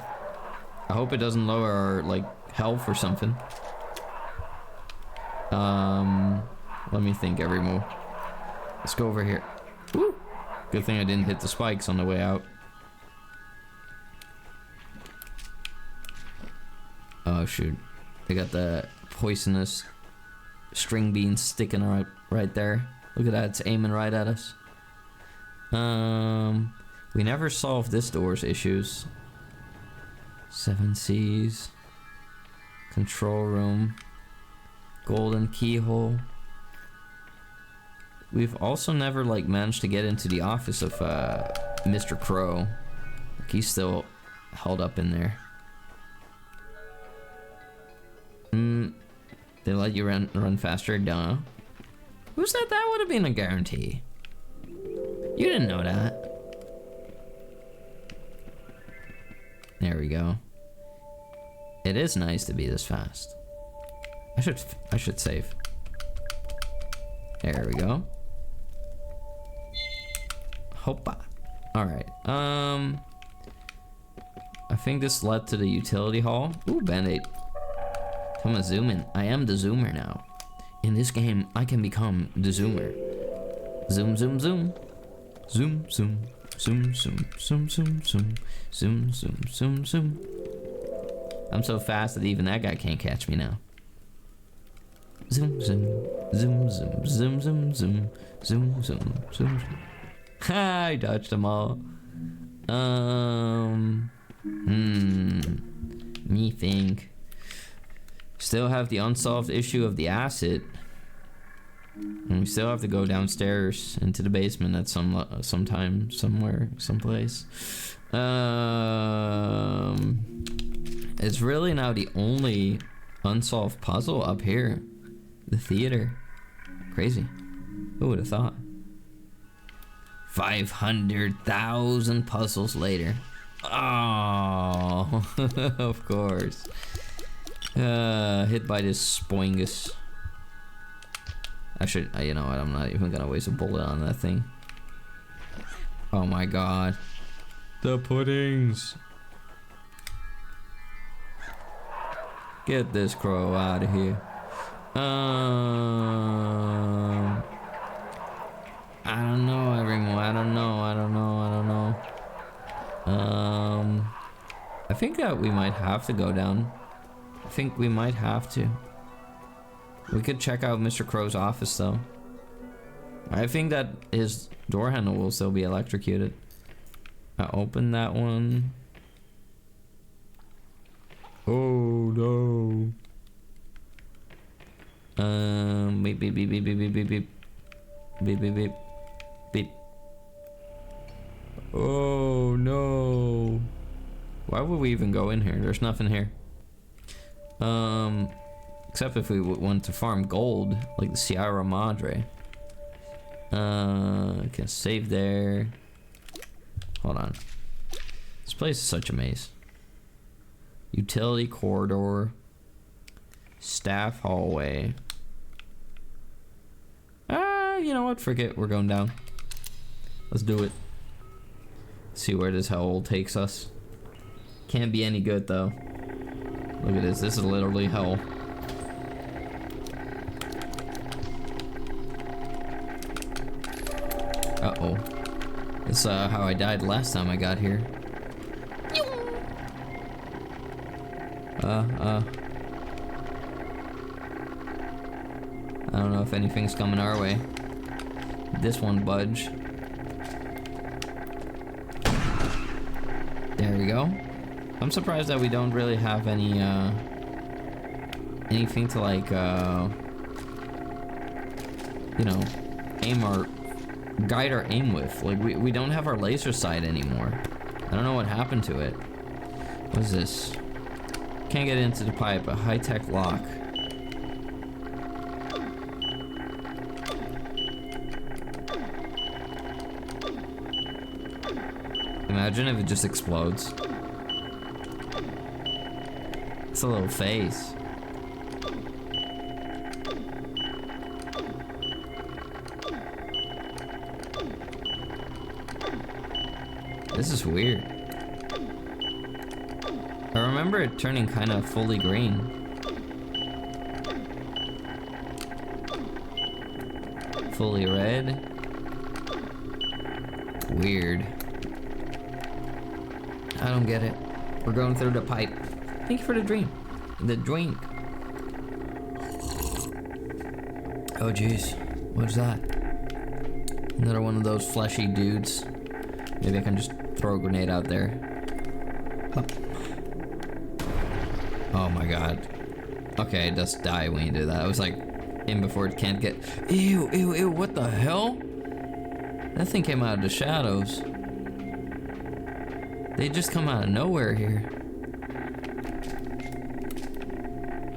I hope it doesn't lower our like health or something. Let me think every move. Let's go over here. Woo! Good thing I didn't hit the spikes on the way out. Oh shoot. They got the poisonous string beans sticking right there. Look at that, it's aiming right at us. We never solved this door's issues. 7 C's. Control room. Golden keyhole. We've also never like managed to get into the office of Mr. Crow. Like, he's still held up in there. They let you run faster, duh. Who said that would have been a guarantee? You didn't know that. There we go. It is nice to be this fast. I should save. There we go. Hoppa. Alright. I think this led to the utility hall. Ooh, band-aid. Come on, zoom in. I am the zoomer now. In this game, I can become the zoomer. Zoom, zoom, zoom. Zoom, zoom. Zoom, zoom, zoom, zoom, zoom. Zoom, zoom, zoom, zoom. I'm so fast that even that guy can't catch me now. Zoom, zoom. Zoom, zoom, zoom, zoom, zoom. Zoom, zoom, zoom. Ha! I dodged them all. Me think. Still have the unsolved issue of the acid. And we still have to go downstairs into the basement at sometime, somewhere, someplace. It's really now the only unsolved puzzle up here. The theater. Crazy. Who would have thought? 500,000 puzzles later. Oh, of course. Hit by this spoingus. You know what, I'm not even gonna waste a bullet on that thing. Oh my god. The puddings. Get this crow out of here. I don't know, everyone. I don't know. I think that we might have to go down. I think we might have to. We could check out Mr. Crow's office though. I think that his door handle will still be electrocuted. I opened that one. Oh no. Beep beep beep beep beep beep beep beep beep beep beep beep. Oh no. Why would we even go in here? There's nothing here. Except if we want to farm gold, like the Sierra Madre. Can save there. Hold on. This place is such a maze. Utility corridor. Staff hallway. You know what? Forget, we're going down. Let's do it. See where this hell takes us. Can't be any good though. Look at this. This is literally hell. Uh-oh. This is how I died last time I got here. I don't know if anything's coming our way. This one budge. There we go. I'm surprised that we don't really have any anything to like you know, aim our guide our aim with. Like we don't have our laser sight anymore. I don't know what happened to it. What is this? Can't get into the pipe. A high-tech lock. Imagine if it just explodes. It's a little face. This is weird. I remember it turning kind of fully green. Fully red. Weird. I don't get it. We're going through the pipe. Thank you for the dream. The drink. Oh jeez. What's that? Another one of those fleshy dudes. Maybe I can just throw a grenade out there. Hup. Oh my god. Okay, just die when you do that. I was like in before it can't get. Ew, ew, ew, what the hell? That thing came out of the shadows. They just come out of nowhere here.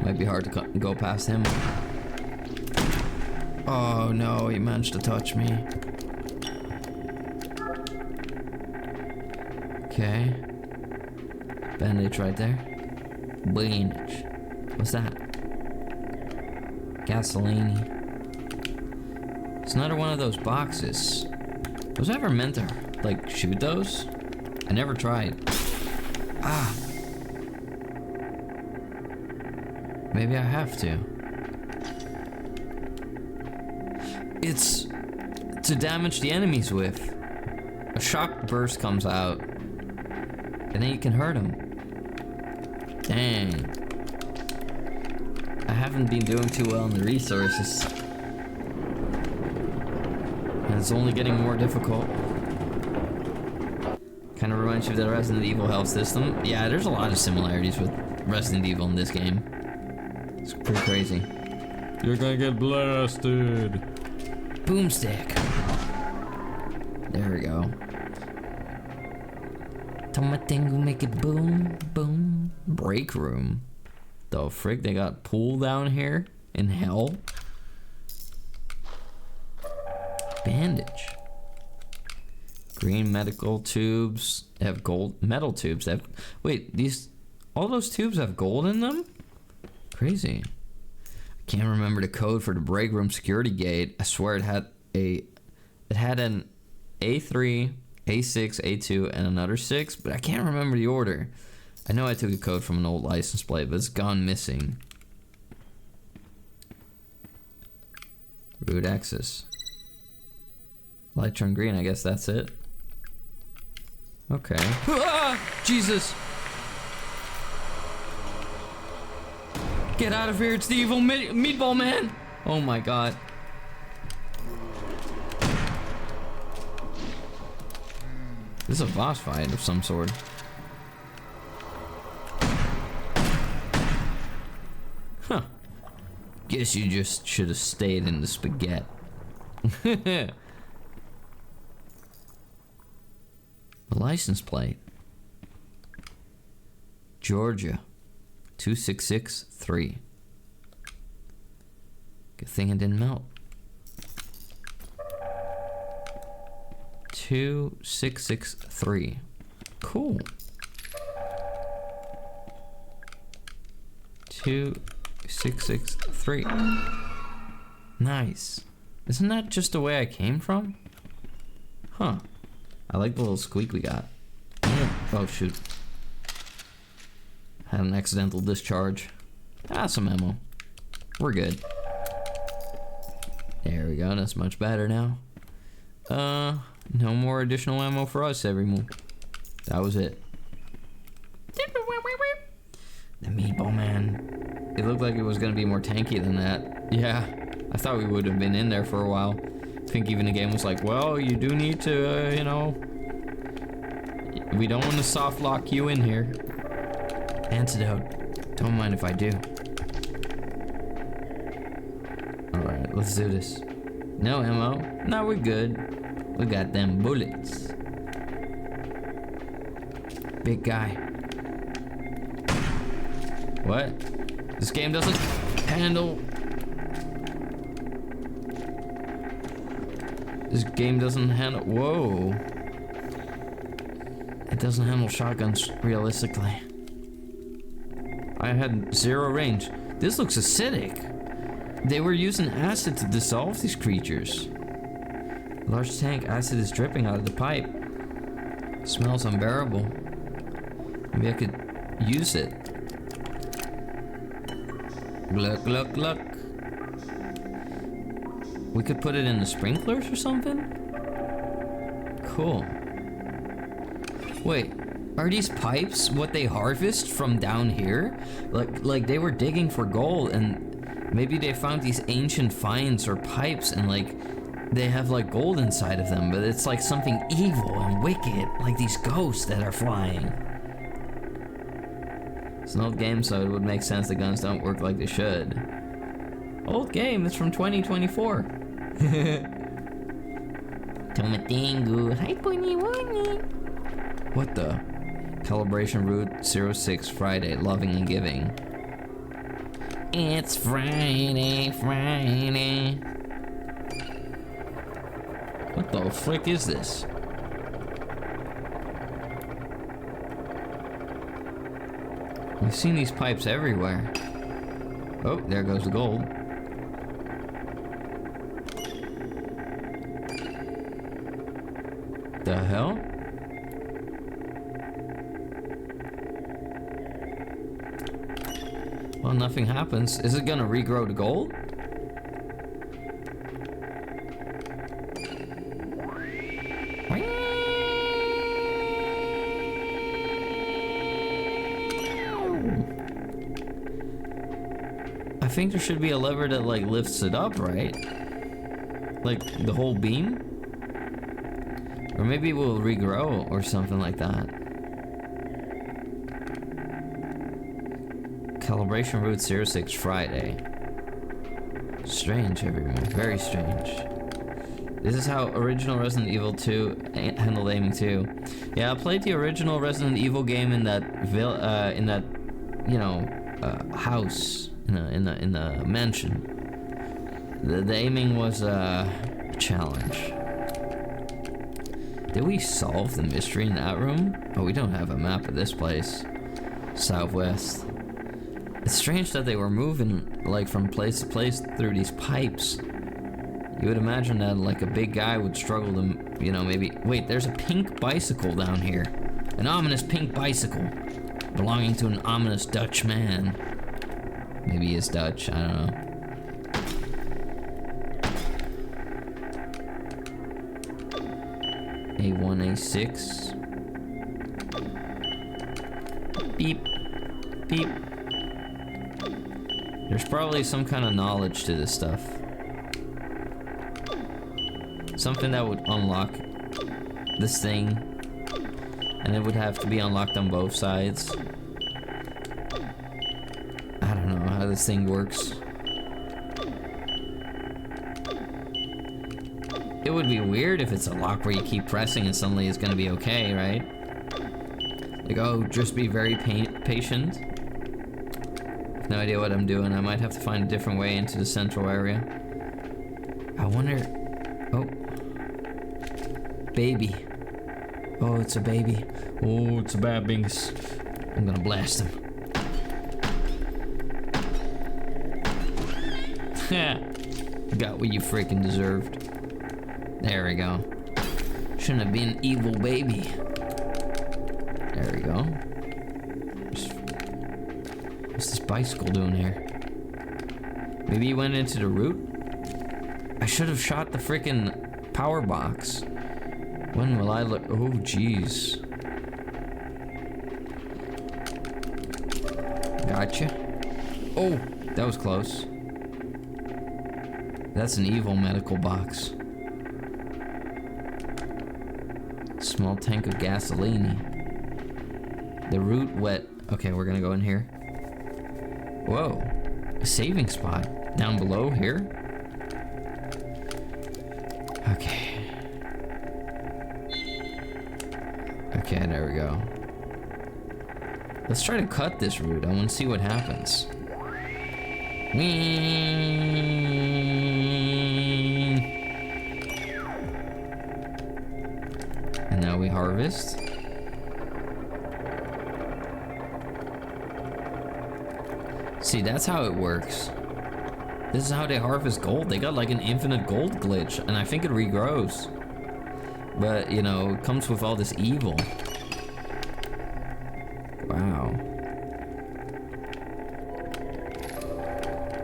Might be hard to go past him. Oh no, he managed to touch me. Okay. Bandage right there. Bandage. What's that? Gasoline. It's another one of those boxes. Was I ever meant to, like, shoot those? I never tried. Ah. Maybe I have to. It's to damage the enemies with. A shock burst comes out, and then you can hurt them. Dang. I haven't been doing too well in the resources. And it's only getting more difficult. Kind of reminds you of the Resident Evil health system. Yeah, there's a lot of similarities with Resident Evil in this game. It's pretty crazy. You're gonna get blasted. Boomstick. There we go. Touma thing will make it boom, boom. Break room. The frick, they got pool down here in hell. Bandage. Green medical tubes. They have gold metal tubes. They have, wait, all those tubes have gold in them? Crazy. I can't remember the code for the break room security gate. I swear it had an A3, A6, A2, and another 6, but I can't remember the order. I know I took a code from an old license plate, but it's gone missing. Root access. Light turned green, I guess that's it. Okay. Ah, Jesus! Get out of here, it's the evil meatball man! Oh my god. This is a boss fight of some sort. Huh. Guess you just should have stayed in the spaghetti. The license plate. Georgia. 2663. Good thing it didn't melt. 2663. Cool. 2663. Nice. Isn't that just the way I came from? Huh. I like the little squeak we got. Oh shoot. Had an accidental discharge. Ah, some ammo. We're good. There we go, that's much better now. No more additional ammo for us everyone. That was it. The meatball man. It looked like it was gonna be more tanky than that. Yeah, I thought we would have been in there for a while. I think even the game was like, well, you do need to, you know, we don't want to soft lock you in here. Antidote. Don't mind if I do. Alright, let's do this. No ammo. No, we're good. We got them bullets. Big guy. What? This game doesn't handle... This game doesn't handle... Whoa. It doesn't handle shotguns realistically. I had 0 range. This looks acidic. They were using acid to dissolve these creatures. Large tank, acid is dripping out of the pipe. Smells unbearable. Maybe I could use it. Gluck, gluck, gluck. We could put it in the sprinklers or something? Cool. Wait, are these pipes what they harvest from down here? Like they were digging for gold and maybe they found these ancient finds or pipes and like they have like gold inside of them, but it's like something evil and wicked, like these ghosts that are flying. It's an old game, so it would make sense the guns don't work like they should. Old game, it's from 2024. Tomatingu, hi pony wani. What the? Calibration route 06 Friday, loving and giving. It's Friday, Friday. What the frick is this? We've seen these pipes everywhere. Oh, there goes the gold. The hell? Well, nothing happens. Is it gonna regrow the gold? I think there should be a lever that like lifts it up, right? Like the whole beam? Or maybe it will regrow or something like that. Calibration route 06 Friday. Strange, everyone. Very strange. This is how original Resident Evil 2 handled aiming too. Yeah, I played the original Resident Evil game in that you know, house in the mansion. The aiming was a challenge. Did we solve the mystery in that room? Oh, we don't have a map of this place. Southwest. It's strange that they were moving like from place to place through these pipes. You would imagine that like a big guy would struggle to, you know, maybe... Wait, there's a pink bicycle down here. An ominous pink bicycle. Belonging to an ominous Dutch man. Maybe he is Dutch, I don't know. A1, A6. Beep. Beep. There's probably some kind of knowledge to this stuff. Something that would unlock this thing. And it would have to be unlocked on both sides. I don't know how this thing works. It would be weird if it's a lock where you keep pressing and suddenly it's gonna be okay, right? Like, oh, just be very patient. No idea what I'm doing. I might have to find a different way into the central area. I wonder... Oh. Baby. Oh, it's a baby. Oh, it's a bad bingus. I'm gonna blast him. Got what you freaking deserved. There we go. Shouldn't have been an evil baby. There we go. What's this bicycle doing here? Maybe he went into the route? I should have shot the freaking power box. When will I look? Oh, jeez. Gotcha. Oh, that was close. That's an evil medical box. Small tank of gasoline. The route wet. Okay, we're gonna go in here. Whoa. A saving spot. Down below here? Okay. Okay, there we go. Let's try to cut this route. I want to see what happens. And now we harvest. See, that's how it works. This is how they harvest gold. They got like an infinite gold glitch, and I think it regrows. But, you know, it comes with all this evil. Wow.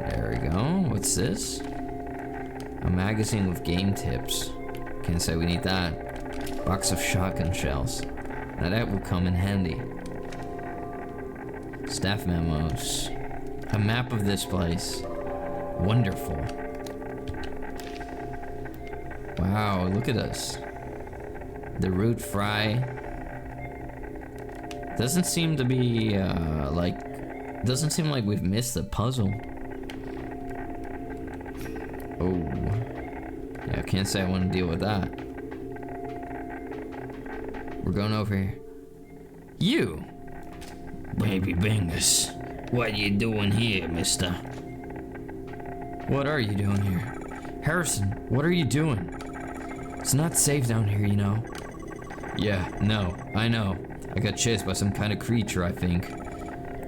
There we go. What's this? A magazine with game tips. Can't say we need that. Box of shotgun shells. Now that will come in handy. Staff memos. A map of this place. Wonderful. Wow, look at us. The root fry. Doesn't seem to be, doesn't seem like we've missed the puzzle. Oh. Yeah, I can't say I want to deal with that. We're going over here. You! Baby Bingus. What are you doing here, mister? What are you doing here? Harrison, what are you doing? It's not safe down here, you know. Yeah, no, I know. I got chased by some kind of creature, I think.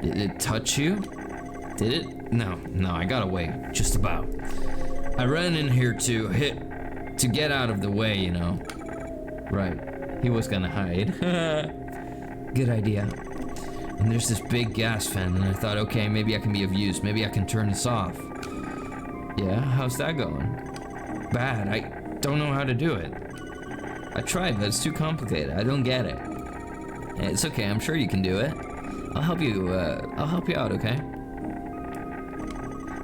Did it touch you? Did it? No, I got away. Just about. I ran in here to get out of the way, you know. Right. He was gonna hide. Good idea. And there's this big gas fan, and I thought, okay, maybe I can be of use. Maybe I can turn this off. Yeah, how's that going? Bad. I don't know how to do it. I tried, but it's too complicated. I don't get it. It's okay. I'm sure you can do it. I'll help you out, okay?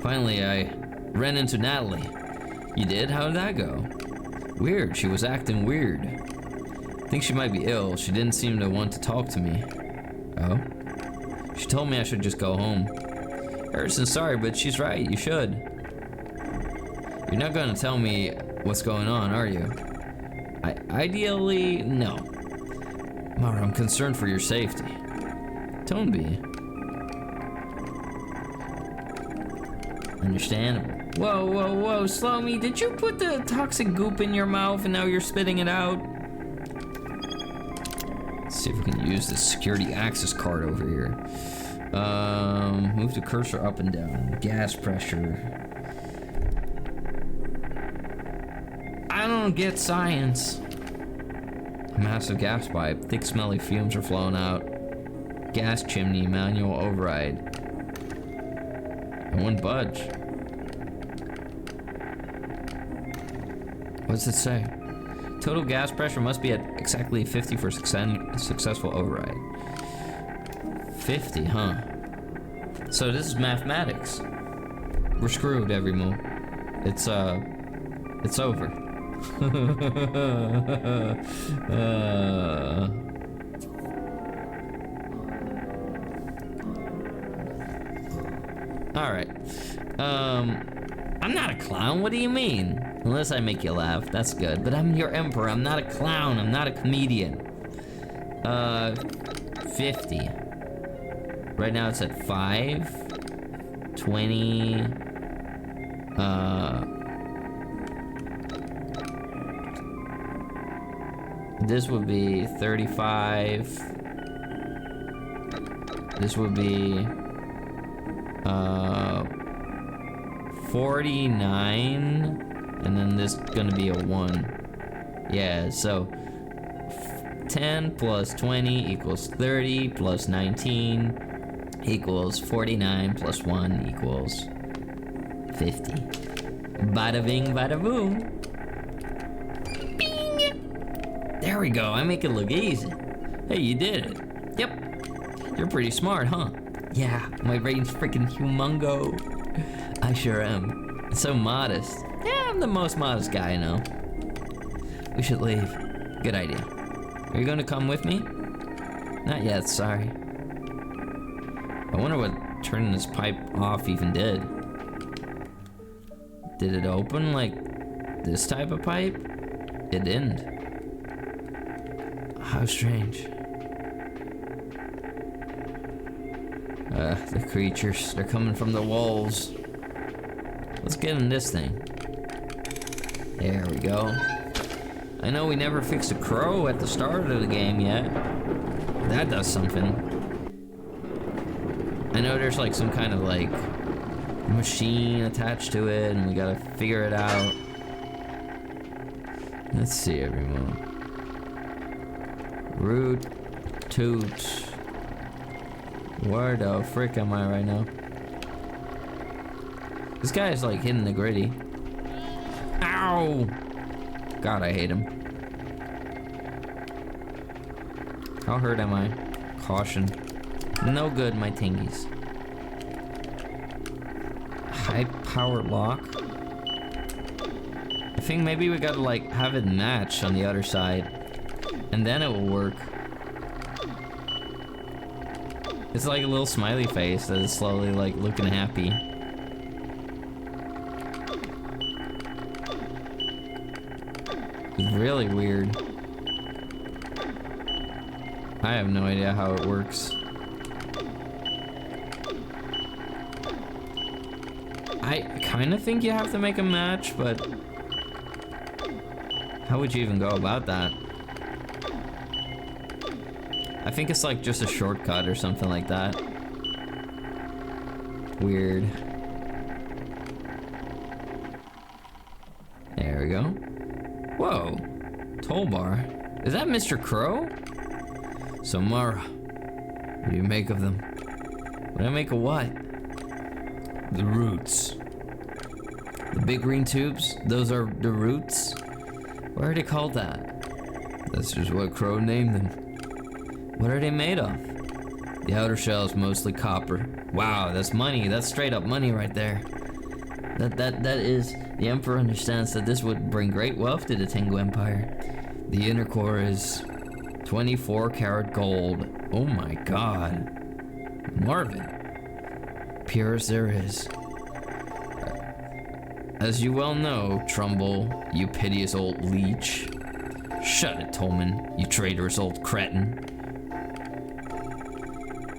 Finally, I ran into Natalie. You did? How did that go? Weird. She was acting weird. I think she might be ill. She didn't seem to want to talk to me. Oh? She told me I should just go home. Harrison's sorry, but she's right. You should. You're not gonna tell me what's going on, are you? Ideally, no. Mara, I'm concerned for your safety. Don't be. Understandable. Whoa, slow me. Did you put the toxic goop in your mouth and now you're spitting it out? Let's see if we can use this security access card over here. Move the cursor up and down. Gas pressure. I don't get science. A massive gas pipe. Thick smelly fumes are flowing out. Gas chimney, manual override. It won't budge. What's it say? Total gas pressure must be at exactly 50 for successful override. 50, huh? So this is mathematics. We're screwed, everyone. It's over. Alright. I'm not a clown, what do you mean? Unless I make you laugh, that's good. But I'm your emperor, I'm not a clown, I'm not a comedian. 50. Right now it's at 5. 20. This would be 35. This would be 49, and then this is gonna be a 1. Yeah, so 10 plus 20 equals 30 plus 19 equals 49 plus 1 equals 50. Bada bing, bada boom. Bing! There we go, I make it look easy. Hey, you did it. Yep. You're pretty smart, huh? Yeah, my brain's freaking humongo. I sure am. It's so modest. Yeah, I'm the most modest guy I know. We should leave. Good idea. Are you gonna come with me? Not yet, sorry. I wonder what turning this pipe off even did. Did it open like this type of pipe? It didn't. How strange. The creatures, they're coming from the walls. Let's get in this thing. There we go. I know we never fixed a crow at the start of the game yet. That does something. I know there's like some kind of like machine attached to it and we gotta figure it out. Let's see everyone. Root, toot. Where the frick am I right now? This guy is like hitting the gritty. Ow! God, I hate him. How hurt am I? Caution. No good, my tingies. High power lock. I think maybe we gotta like have it match on the other side. And then it will work. It's like a little smiley face that is slowly like looking happy. It's really weird. I have no idea how it works. I kind of think you have to make a match, but How would you even go about that? I think it's like just a shortcut or something like that. Weird. There we go. Whoa. Toll bar. Is that Mr. Crow? So Mara, what do you make of them? What do I make of what? The roots. The big green tubes? Those are the roots? Why are they called that? That's just what Crow named them. What are they made of? The outer shell is mostly copper. Wow, that's money. That's straight up money right there. That is... The Emperor understands that this would bring great wealth to the Tengu Empire. The inner core is 24 karat gold. Oh my god. Marvin. Pure as there is. As you well know, Trumbull, you piteous old leech. Shut it, Tolman, you traitorous old cretin.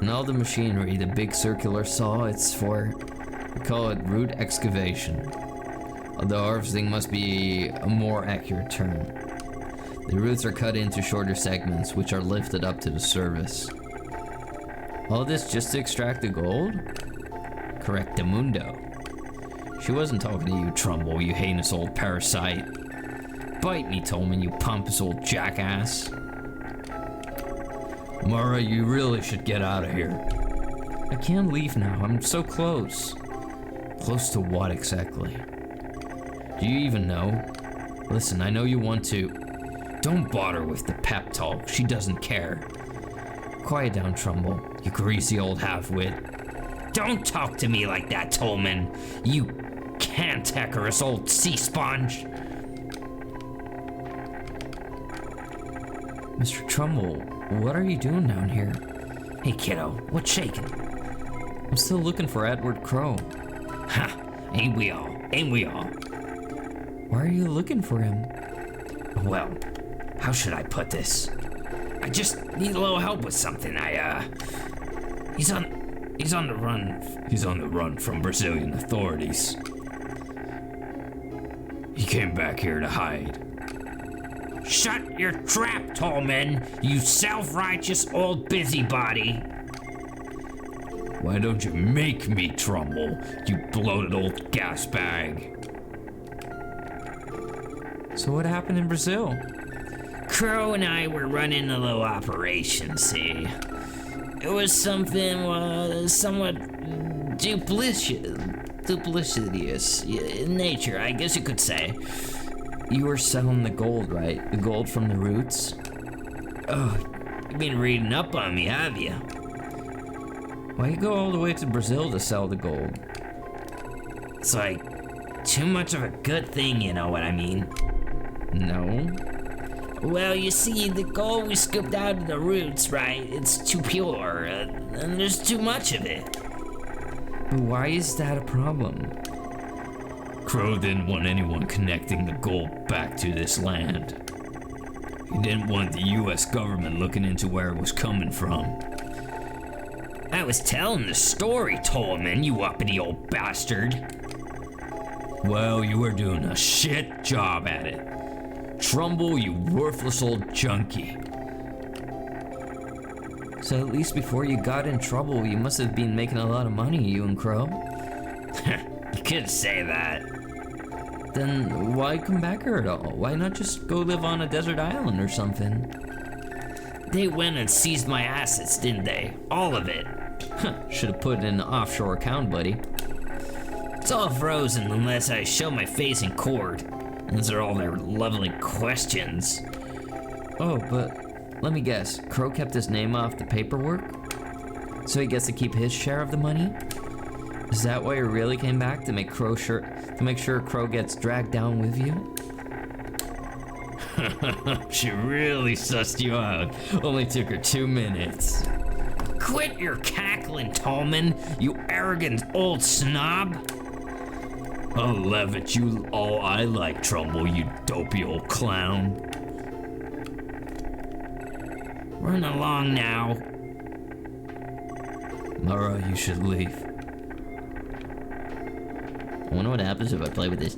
And all the machinery, the big circular saw, it's for, we call it root excavation. Although harvesting must be a more accurate term. The roots are cut into shorter segments, which are lifted up to the surface. All this just to extract the gold? Correctamundo. She wasn't talking to you, Trumbull, you heinous old parasite. Bite me, Tolman, you pompous old jackass. Mara, you really should get out of here. I can't leave now, I'm so close. Close to what exactly? Do you even know? Listen, I know you want to. Don't bother with the pep talk, she doesn't care. Quiet down, Trumbull, you greasy old half-wit. Don't talk to me like that, Tolman. You cantankerous old sea sponge. Mr. Trumbull, what are you doing down here? Hey, kiddo, what's shaking? I'm still looking for Edward Crow. Ha! Ain't we all? Ain't we all? Why are you looking for him? Well, how should I put this? I just need a little help with something. He's on the run. He's on the run from Brazilian authorities. He came back here to hide. Shut your trap, Tolman, you self-righteous old busybody. Why don't you make me, Trumbull, you bloated old gas bag? So what happened in Brazil? Crow and I were running a little operation, see? It was something, somewhat duplicitous in nature, I guess you could say. You were selling the gold, right? The gold from the roots? Oh, you've been reading up on me, have you? Why you go all the way to Brazil to sell the gold? It's like, too much of a good thing, you know what I mean? No. Well, you see, the gold we scooped out of the roots, right? It's too pure, and there's too much of it. But why is that a problem? Crow didn't want anyone connecting the gold back to this land. He didn't want the US government looking into where it was coming from. I was telling the story, Tolman, you uppity old bastard. Well, you were doing a shit job at it. Trumbull, you worthless old junkie. So at least before you got in trouble, you must have been making a lot of money, you and Crow. You could say that. Then why come back here at all? Why not just go live on a desert island or something? They went and seized my assets, didn't they? All of it. Should have put it in an offshore account, buddy. It's all frozen unless I show my face in court. Those are all their lovely questions. Oh, but let me guess. Crow kept his name off the paperwork? So he gets to keep his share of the money? Is that why you really came back, to make sure Crow gets dragged down with you? She really sussed you out. Only took her 2 minutes. Quit your cackling, Tolman, you arrogant old snob. I'll laugh at you all I like, Trumbull, you dopey old clown. Run along now. Mara, you should leave. I wonder what happens if I play with this.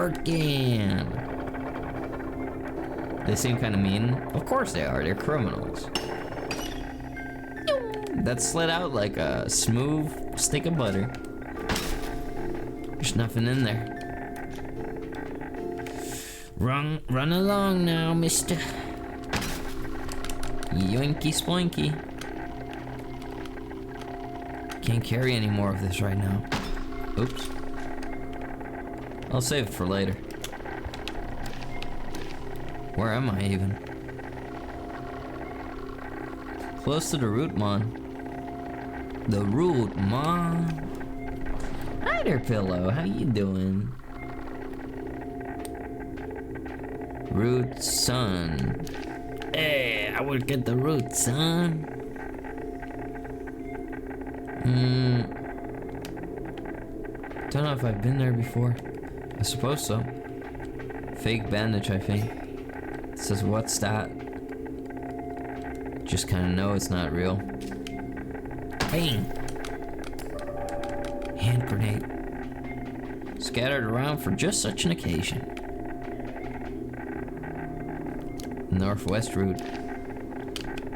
working. They seem kind of mean. Of course they are. They're criminals. That slid out like a smooth stick of butter. There's nothing in there. Run along now, mister. Yoinky sploinky. Can't carry any more of this right now. Oops. I'll save it for later. Where am I even? Close to the root, mon. The root, mon. Hi there, Pillow. How you doing? Root, son. Hey, I work at the root, son. Don't know if I've been there before. I suppose so. Fake bandage, I think. It says, what's that? Just kind of know it's not real. Bang! Hand grenade. Scattered around for just such an occasion. Northwest route.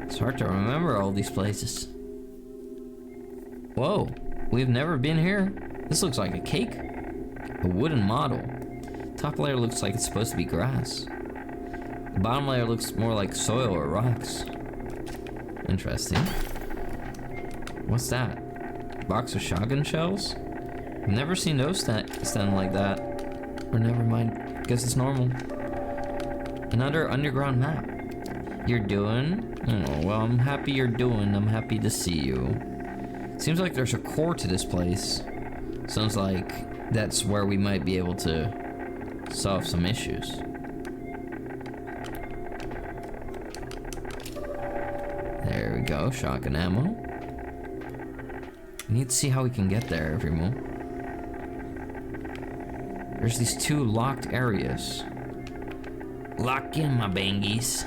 It's hard to remember all these places. Whoa, we've never been here. This looks like a cake. A wooden model. Top layer looks like it's supposed to be grass. The bottom layer looks more like soil or rocks. Interesting. What's that? Box of shotgun shells? I've never seen those stand like that. Or never mind, guess it's normal. Another underground map. You're doing? Oh, well, I'm happy you're doing. I'm happy to see you. Seems like there's a core to this place. Sounds like that's where we might be able to solve some issues. There we go, shotgun ammo. We need to see how we can get there, everyone. There's these two locked areas. Lock in, my bangies.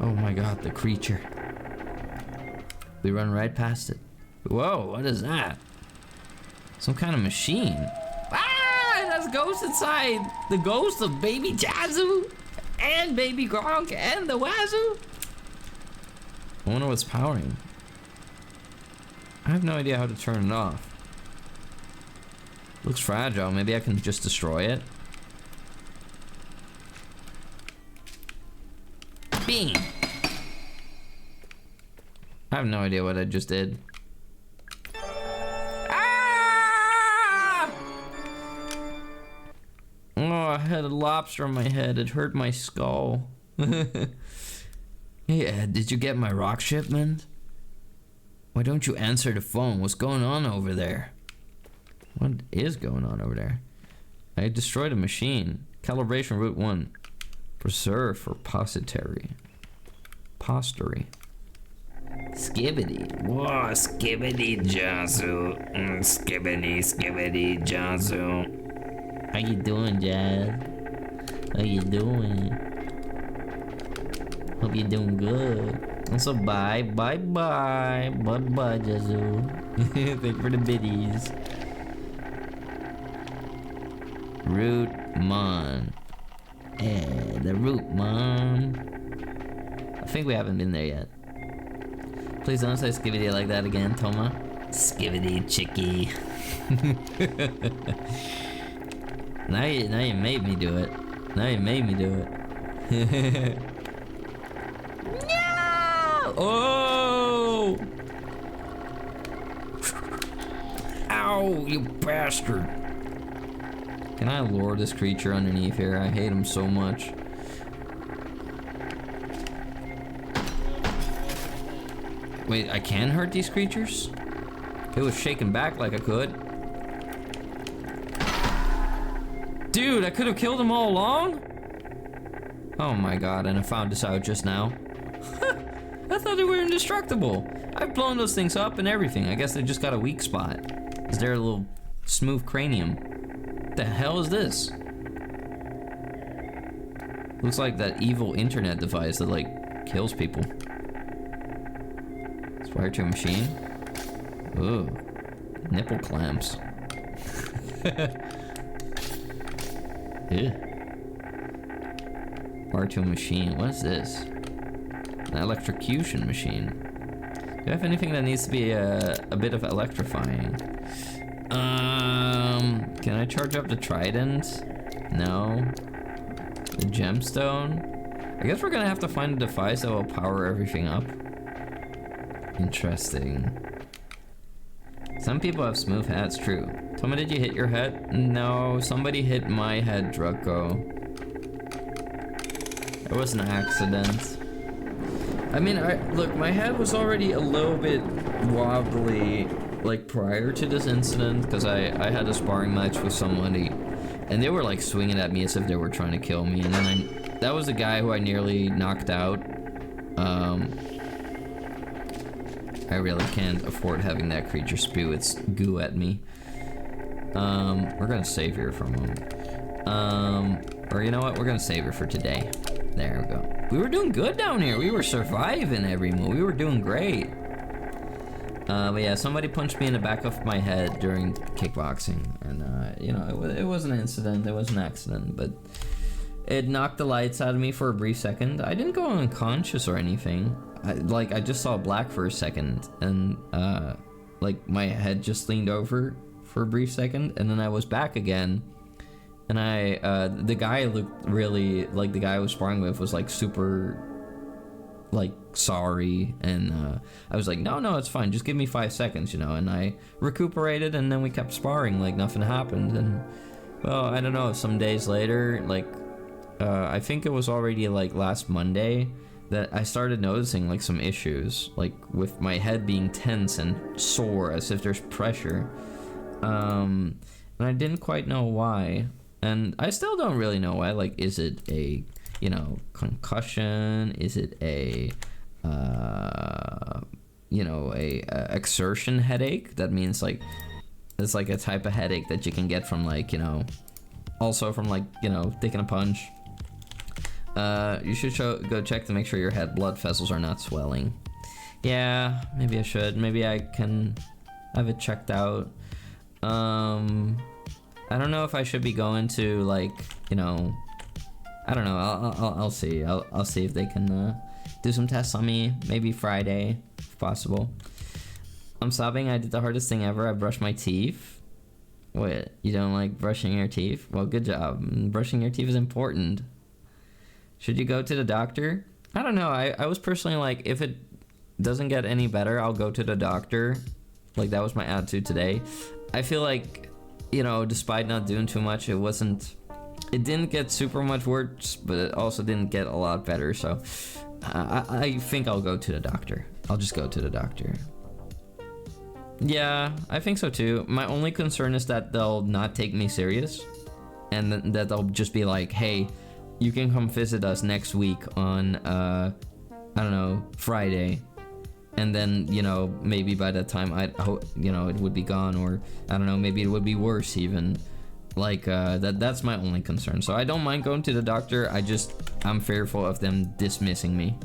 Oh my god, the creature. We run right past it. Whoa, what is that? Some kind of machine. Ah, it has ghosts inside. The ghost of baby Jazoo and baby Gronk and the Wazoo. I wonder what's powering. I have no idea how to turn it off. Looks fragile. Maybe I can just destroy it. Bing! I have no idea what I just did. Ah! Oh, I had a lobster on my head. It hurt my skull. Hey, Ed, did you get my rock shipment? Why don't you answer the phone? What's going on over there? What is going on over there? I destroyed a machine. Calibration route 1. Preserve for posterity. Skibbity. Whoa, skibbity Jazoo. Skibbity Jazoo. How you doing, Jazz? How you doing? Hope you're doing good. Also, bye, Jazoo. Thank you for the biddies. Root Mon. Yeah, the Root Mon. I think we haven't been there yet. Please don't say skivity like that again, Touma. Skivity chicky. Now you made me do it. Now you made me do it. No! Oh! Ow, you bastard. Can I lure this creature underneath here? I hate him so much. Wait, I can hurt these creatures? It was shaking back like I could. Dude, I could have killed them all along? Oh my god, and I found this out just now. I thought they were indestructible. I've blown those things up and everything. I guess they just got a weak spot. Is there a little smooth cranium? What the hell is this? Looks like that evil internet device that like kills people. It's wired to a machine. Ooh, nipple clamps. Ew. R2 machine. What is this? An electrocution machine. Do you have anything that needs to be a bit of electrifying? Can I charge up the trident? No. The gemstone? I guess we're gonna have to find a device that will power everything up. Interesting. Some people have smooth heads, true. Touma, did you hit your head? No, somebody hit my head, Drucko. It was an accident. I mean, look, my head was already a little bit wobbly, like, prior to this incident, because I had a sparring match with somebody, and they were, like, swinging at me as if they were trying to kill me, and then that was the guy who I nearly knocked out. I really can't afford having that creature spew its goo at me. We're gonna save here for a moment. Or you know what? We're gonna save her for today. There we go. We were doing good down here. We were surviving every move. We were doing great. But yeah, somebody punched me in the back of my head during kickboxing. And, you know, it was an incident. It was an accident. But it knocked the lights out of me for a brief second. I didn't go unconscious or anything. I just saw black for a second. And, like, my head just leaned over for a brief second. And then I was back again. And the guy looked really, like, the guy I was sparring with was, like, super, like, sorry. And I was like, no, it's fine. Just give me 5 seconds, you know. And I recuperated, and then we kept sparring like nothing happened. And, well, I don't know, some days later, like, I think it was already, like, last Monday that I started noticing, like, some issues. Like, with my head being tense and sore, as if there's pressure. And I didn't quite know why. And I still don't really know why. Like, is it a, you know, concussion? Is it a, you know, a exertion headache? That means, like, it's like a type of headache that you can get from, like, you know, also from, like, you know, taking a punch. You should go check to make sure your head blood vessels are not swelling. Yeah, maybe I should. Maybe I can have it checked out. I don't know if I should be going to, like, you know, I don't know. I'll see. I'll see if they can do some tests on me. Maybe Friday, if possible. I'm sobbing. I did the hardest thing ever. I brushed my teeth. Wait, you don't like brushing your teeth? Well, good job. Brushing your teeth is important. Should you go to the doctor? I don't know. I was personally like, if it doesn't get any better, I'll go to the doctor. Like, that was my attitude today. I feel like, you know, despite not doing too much, it didn't get super much worse, but it also didn't get a lot better. So I think I'll go to the doctor. I'll just go to the doctor. Yeah, I think so too. My only concern is that they'll not take me serious, and that they'll just be like, hey, you can come visit us next week on, I don't know, Friday. And then, you know, maybe by that time, you know, it would be gone, or I don't know, maybe it would be worse even. Like, that's my only concern. So I don't mind going to the doctor. I'm fearful of them dismissing me.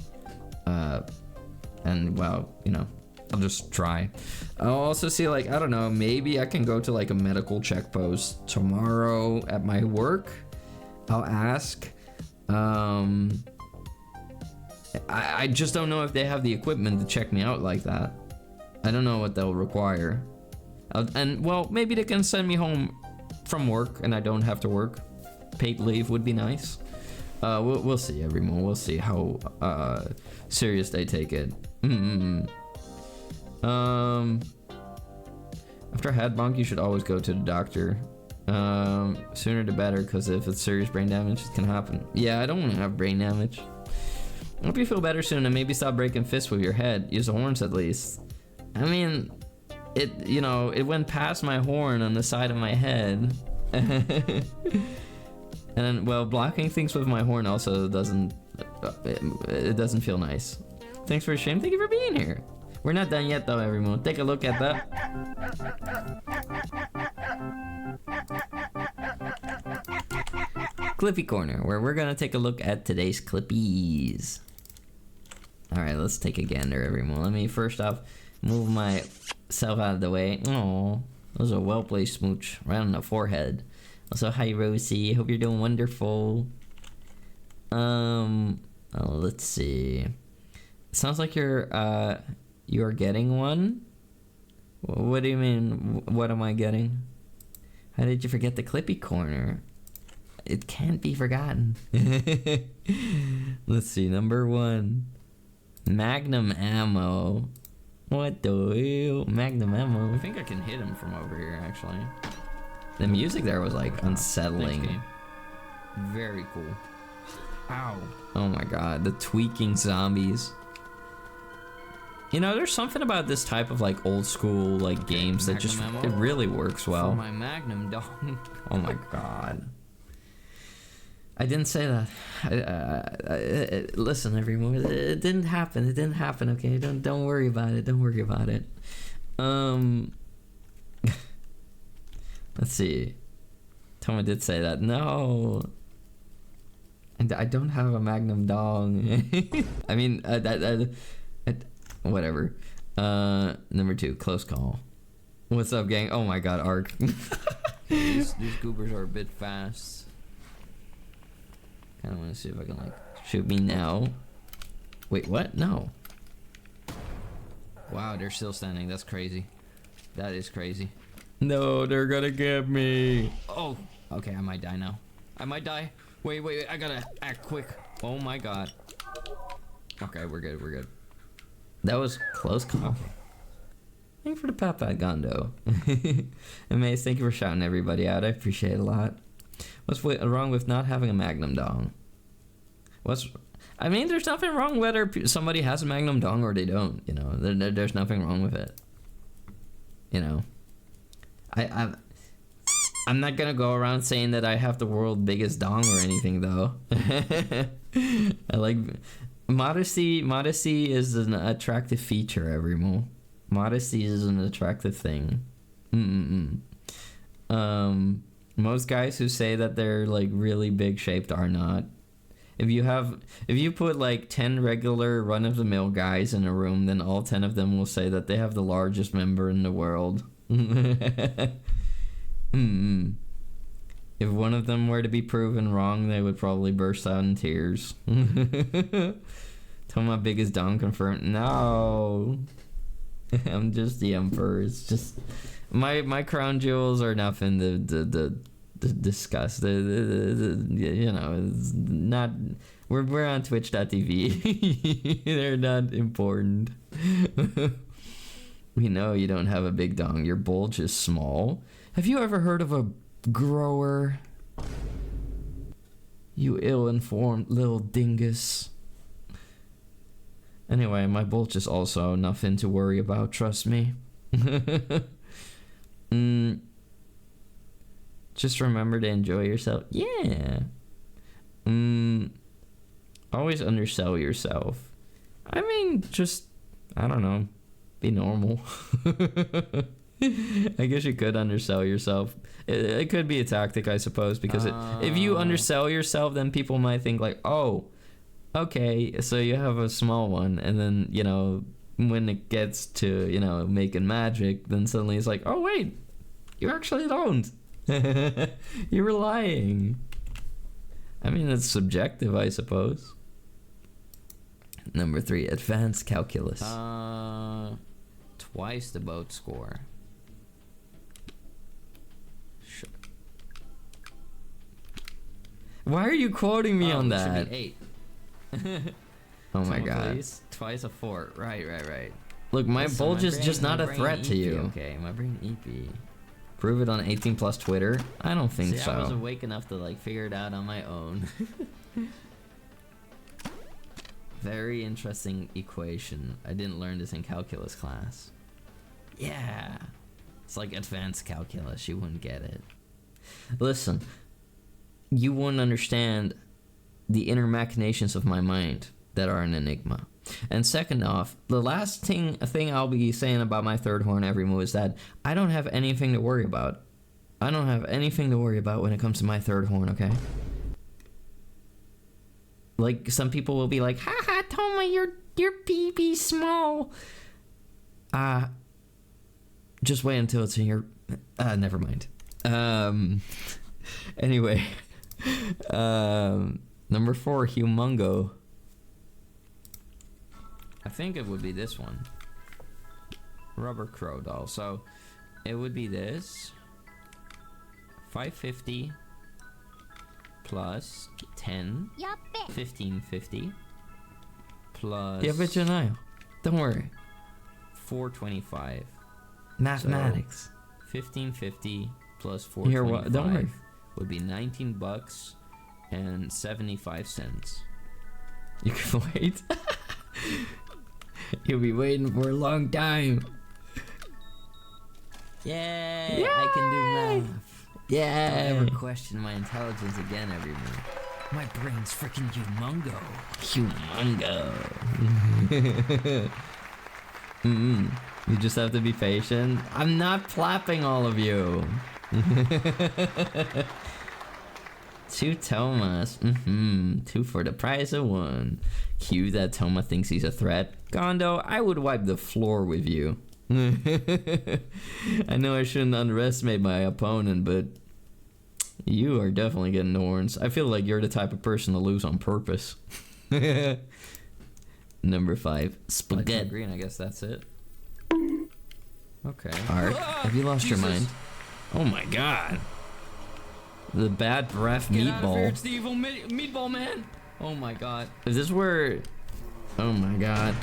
And, well, you know, I'll just try. I'll also see, like, I don't know, maybe I can go to, like, a medical check post tomorrow at my work. I'll ask. I just don't know if they have the equipment to check me out like that. I don't know what they'll require. And, well, maybe they can send me home from work and I don't have to work. Paid leave would be nice. We'll see, everyone. We'll see how serious they take it. After a head bonk, you should always go to the doctor. Sooner the better, because if it's serious brain damage, it can happen. Yeah, I don't want to have brain damage. I hope you feel better soon and maybe stop breaking fists with your head. Use the horns at least. I mean, you know, it went past my horn on the side of my head. And then, well, blocking things with my horn also doesn't, it doesn't feel nice. Thanks for your stream. Thank you for being here. We're not done yet though, everyone. Take a look at that. Clippy Corner, where we're gonna take a look at today's Clippies. Alright, let's take a gander, everyone. Let me first off move myself out of the way. Oh, That was a well-placed smooch right on the forehead. Also, hi Rosie. Hope you're doing wonderful. Let's see. Sounds like you are getting one. What do you mean? What am I getting? How did you forget the Clippy corner? It can't be forgotten. Let's see. Number 1, Magnum ammo. What the hell? Magnum ammo. I think I can hit him from over here. Actually, the music there was like unsettling. Thanks, very cool. Ow. Oh my god, the tweaking zombies. You know, there's something about this type of like old school like games that just it really works well. For my Magnum dong. Oh my god. I didn't say that. Listen, everyone. It didn't happen. It didn't happen. Okay, don't worry about it. Don't worry about it. Let's see. Touma did say that. No. I don't have a Magnum dong. I mean, whatever. Number 2, close call. What's up, gang? Oh my god, Ark. these goobers are a bit fast. I want to see if I can like shoot me now. Wait, what? No. Wow, they're still standing. That's crazy. That is crazy. No, they're gonna get me. Oh, okay. I might die now. I might die. Wait. I gotta act quick. Oh my god. Okay, we're good. That was close call. Thank you for the Papa Gondo. Amaze, thank you for shouting everybody out. I appreciate it a lot. What's wrong with not having a Magnum dong? I mean, there's nothing wrong whether somebody has a Magnum dong or they don't. You know, there's nothing wrong with it. You know, I'm not gonna go around saying that I have the world's biggest dong or anything, though. I like modesty. Modesty is an attractive feature, everyone. Modesty is an attractive thing. Most guys who say that they're like really big shaped are not. If you put like 10 regular run-of-the-mill guys in a room, then all 10 of them will say that they have the largest member in the world. If one of them were to be proven wrong, they would probably burst out in tears. Tell my biggest dong confirmed. No. I'm just the emperor. It's just my crown jewels are nothing to discuss. You know, it's not. We're on Twitch.tv. They're not important. We know you don't have a big dong. Your bulge is small. Have you ever heard of a grower? You ill-informed little dingus. Anyway, my bulge is also nothing to worry about, trust me. Just remember to enjoy yourself. Yeah. Always undersell yourself. I mean, just, I don't know, be normal. I guess you could undersell yourself. It could be a tactic, I suppose, because if you undersell yourself, then people might think like, oh, okay, so you have a small one, and then, you know, when it gets to, you know, making magic, then suddenly it's like, oh wait, you actually don't. You were lying. I mean, it's subjective, I suppose. Number 3, advanced calculus. Twice the boat score. Sure. Why are you quoting me on that? Should be 8. Oh my god. Please. Twice a 4. Right. Look, my bulge is just not a threat to you. Okay, my brain EP. Prove it on 18 plus Twitter? I don't think so. I was awake enough to like figure it out on my own. Very interesting equation. I didn't learn this in calculus class. Yeah. It's like advanced calculus. You wouldn't get it. Listen, you wouldn't understand the inner machinations of my mind that are an enigma. And second off, the last thing I'll be saying about my third horn every move is that I don't have anything to worry about. I don't have anything to worry about when it comes to my third horn, okay? Like, some people will be like, haha, Touma, your pee-pee small. Just wait until it's in your Never mind. Anyway. Number 4, Humongo. I think it would be this one. Rubber crow doll. So it would be this. 550 plus 10. 1550 plus. Yeah, but you know. Don't worry. 425. Mathematics. So 1550 plus 425. Here, what? Don't worry. Would be $19 and 75 cents. You can wait. You'll be waiting for a long time. Yay! I can do math. Yeah. Don't ever question my intelligence again, everyone. My brain's freaking humongo. You just have to be patient. I'm not clapping all of you. 2 Toumas. 2 for the price of 1. Cue that Touma thinks he's a threat. Gondo, I would wipe the floor with you. I know I shouldn't underestimate my opponent, but you are definitely getting the horns. I feel like you're the type of person to lose on purpose. Number 5, spaghetti. Green, I guess that's it. Okay. Art, have you lost your mind? Oh my god. The bad breath meatball. Get out of here, it's the evil meatball man. Oh my god. If this were... Oh my god.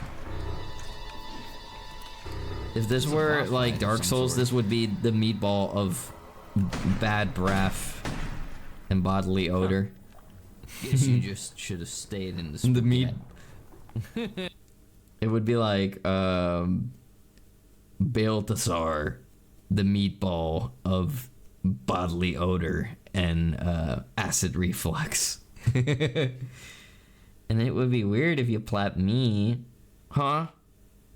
If this were like Dark Souls, this would be the meatball of bad breath and bodily odor. Guess you just should have stayed in the meat. It would be like Balthasar, the meatball of bodily odor and acid reflux. And it would be weird if you plapped me. Huh?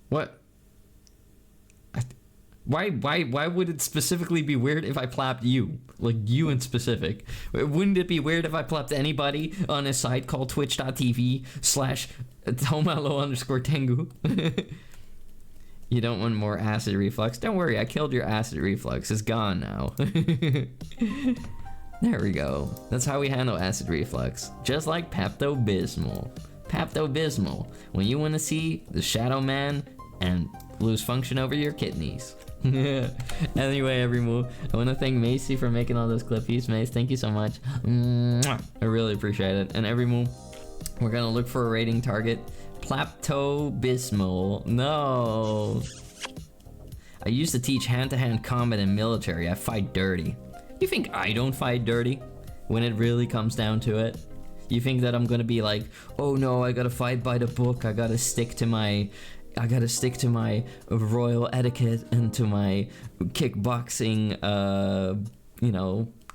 What? Why would it specifically be weird if I plapped you? Like, you in specific. Wouldn't it be weird if I plapped anybody on a site called twitch.tv/tomalo_tengu? You don't want more acid reflux? Don't worry, I killed your acid reflux. It's gone now. There we go. That's how we handle acid reflux. Just like Pepto-Bismol. Pepto-Bismol. When you want to see the Shadow Man and lose function over your kidneys. Anyway, everyone, I want to thank Macy for making all those clippies. Mace, thank you so much. I really appreciate it. And everyone, we're gonna look for a rating target. Pepto-Bismol. No. I used to teach hand-to-hand combat in military. I fight dirty. You think I don't fight dirty when it really comes down to it? You think that I'm gonna be like, oh no, I gotta fight by the book. I gotta stick to my royal etiquette and to my kickboxing,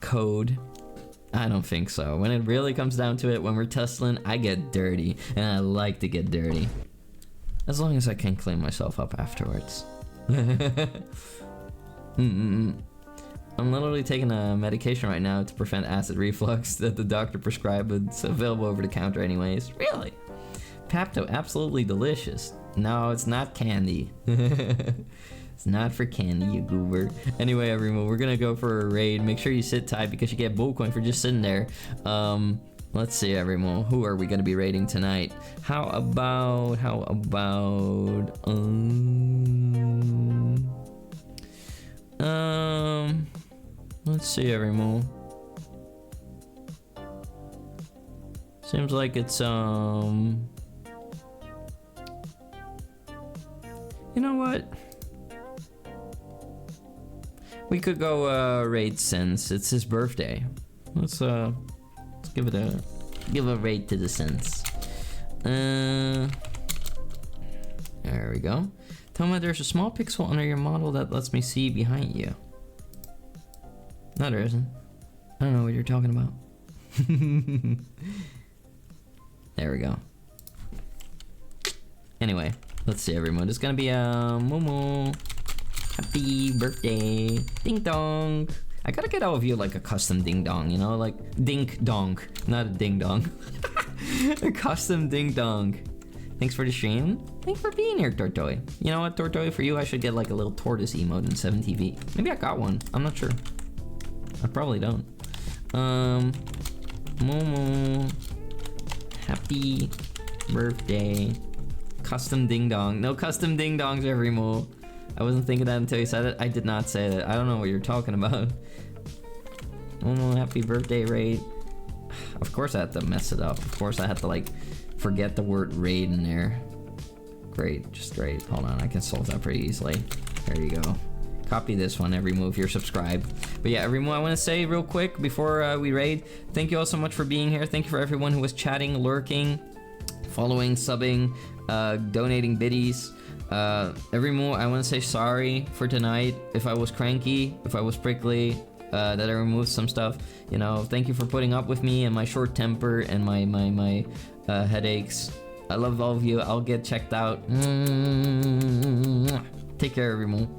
code. I don't think so. When it really comes down to it, when we're tussling, I get dirty, and I like to get dirty. As long as I can clean myself up afterwards. I'm literally taking a medication right now to prevent acid reflux that the doctor prescribed, but it's available over the counter anyways. Really? Pepto, absolutely delicious. No, it's not candy. It's not for candy, you goober. Anyway, everyone, we're gonna go for a raid. Make sure you sit tight because you get bull coin for just sitting there. Let's see, everyone. Who are we gonna be raiding tonight? How about let's see, everyone. Seems like it's you know what? We could go raid Sense. It's his birthday. Let's give a raid to the Sense. There we go. Touma, there's a small pixel under your model that lets me see behind you. No, there isn't. I don't know what you're talking about. There we go. Anyway, let's see, everyone. It's gonna be Momo. Happy birthday. Ding dong. I gotta get all of you like a custom ding dong, you know? Like dink dong. Not a ding dong. A custom ding dong. Thanks for the stream. Thanks for being here, Tortoy. You know what, Tortoy? For you, I should get like a little tortoise emote in 7TV. Maybe I got one. I'm not sure. I probably don't. Momo. Happy birthday. Custom ding dong. No custom ding dongs every move. I wasn't thinking that until you said it. I did not say that. I don't know what you're talking about. Momo, happy birthday, raid. Of course I had to mess it up. Of course I had to like forget the word raid in there. Great, just great. Hold on, I can solve that pretty easily. There you go. Copy this one every move you're subscribed. But yeah, everyone, I want to say real quick before we raid, thank you all so much for being here. Thank you for everyone who was chatting, lurking, following, subbing, donating biddies. Every move, I want to say sorry for tonight if I was cranky, if I was prickly, that I removed some stuff. You know, thank you for putting up with me and my short temper and my headaches. I love all of you. I'll get checked out. Take care, everyone.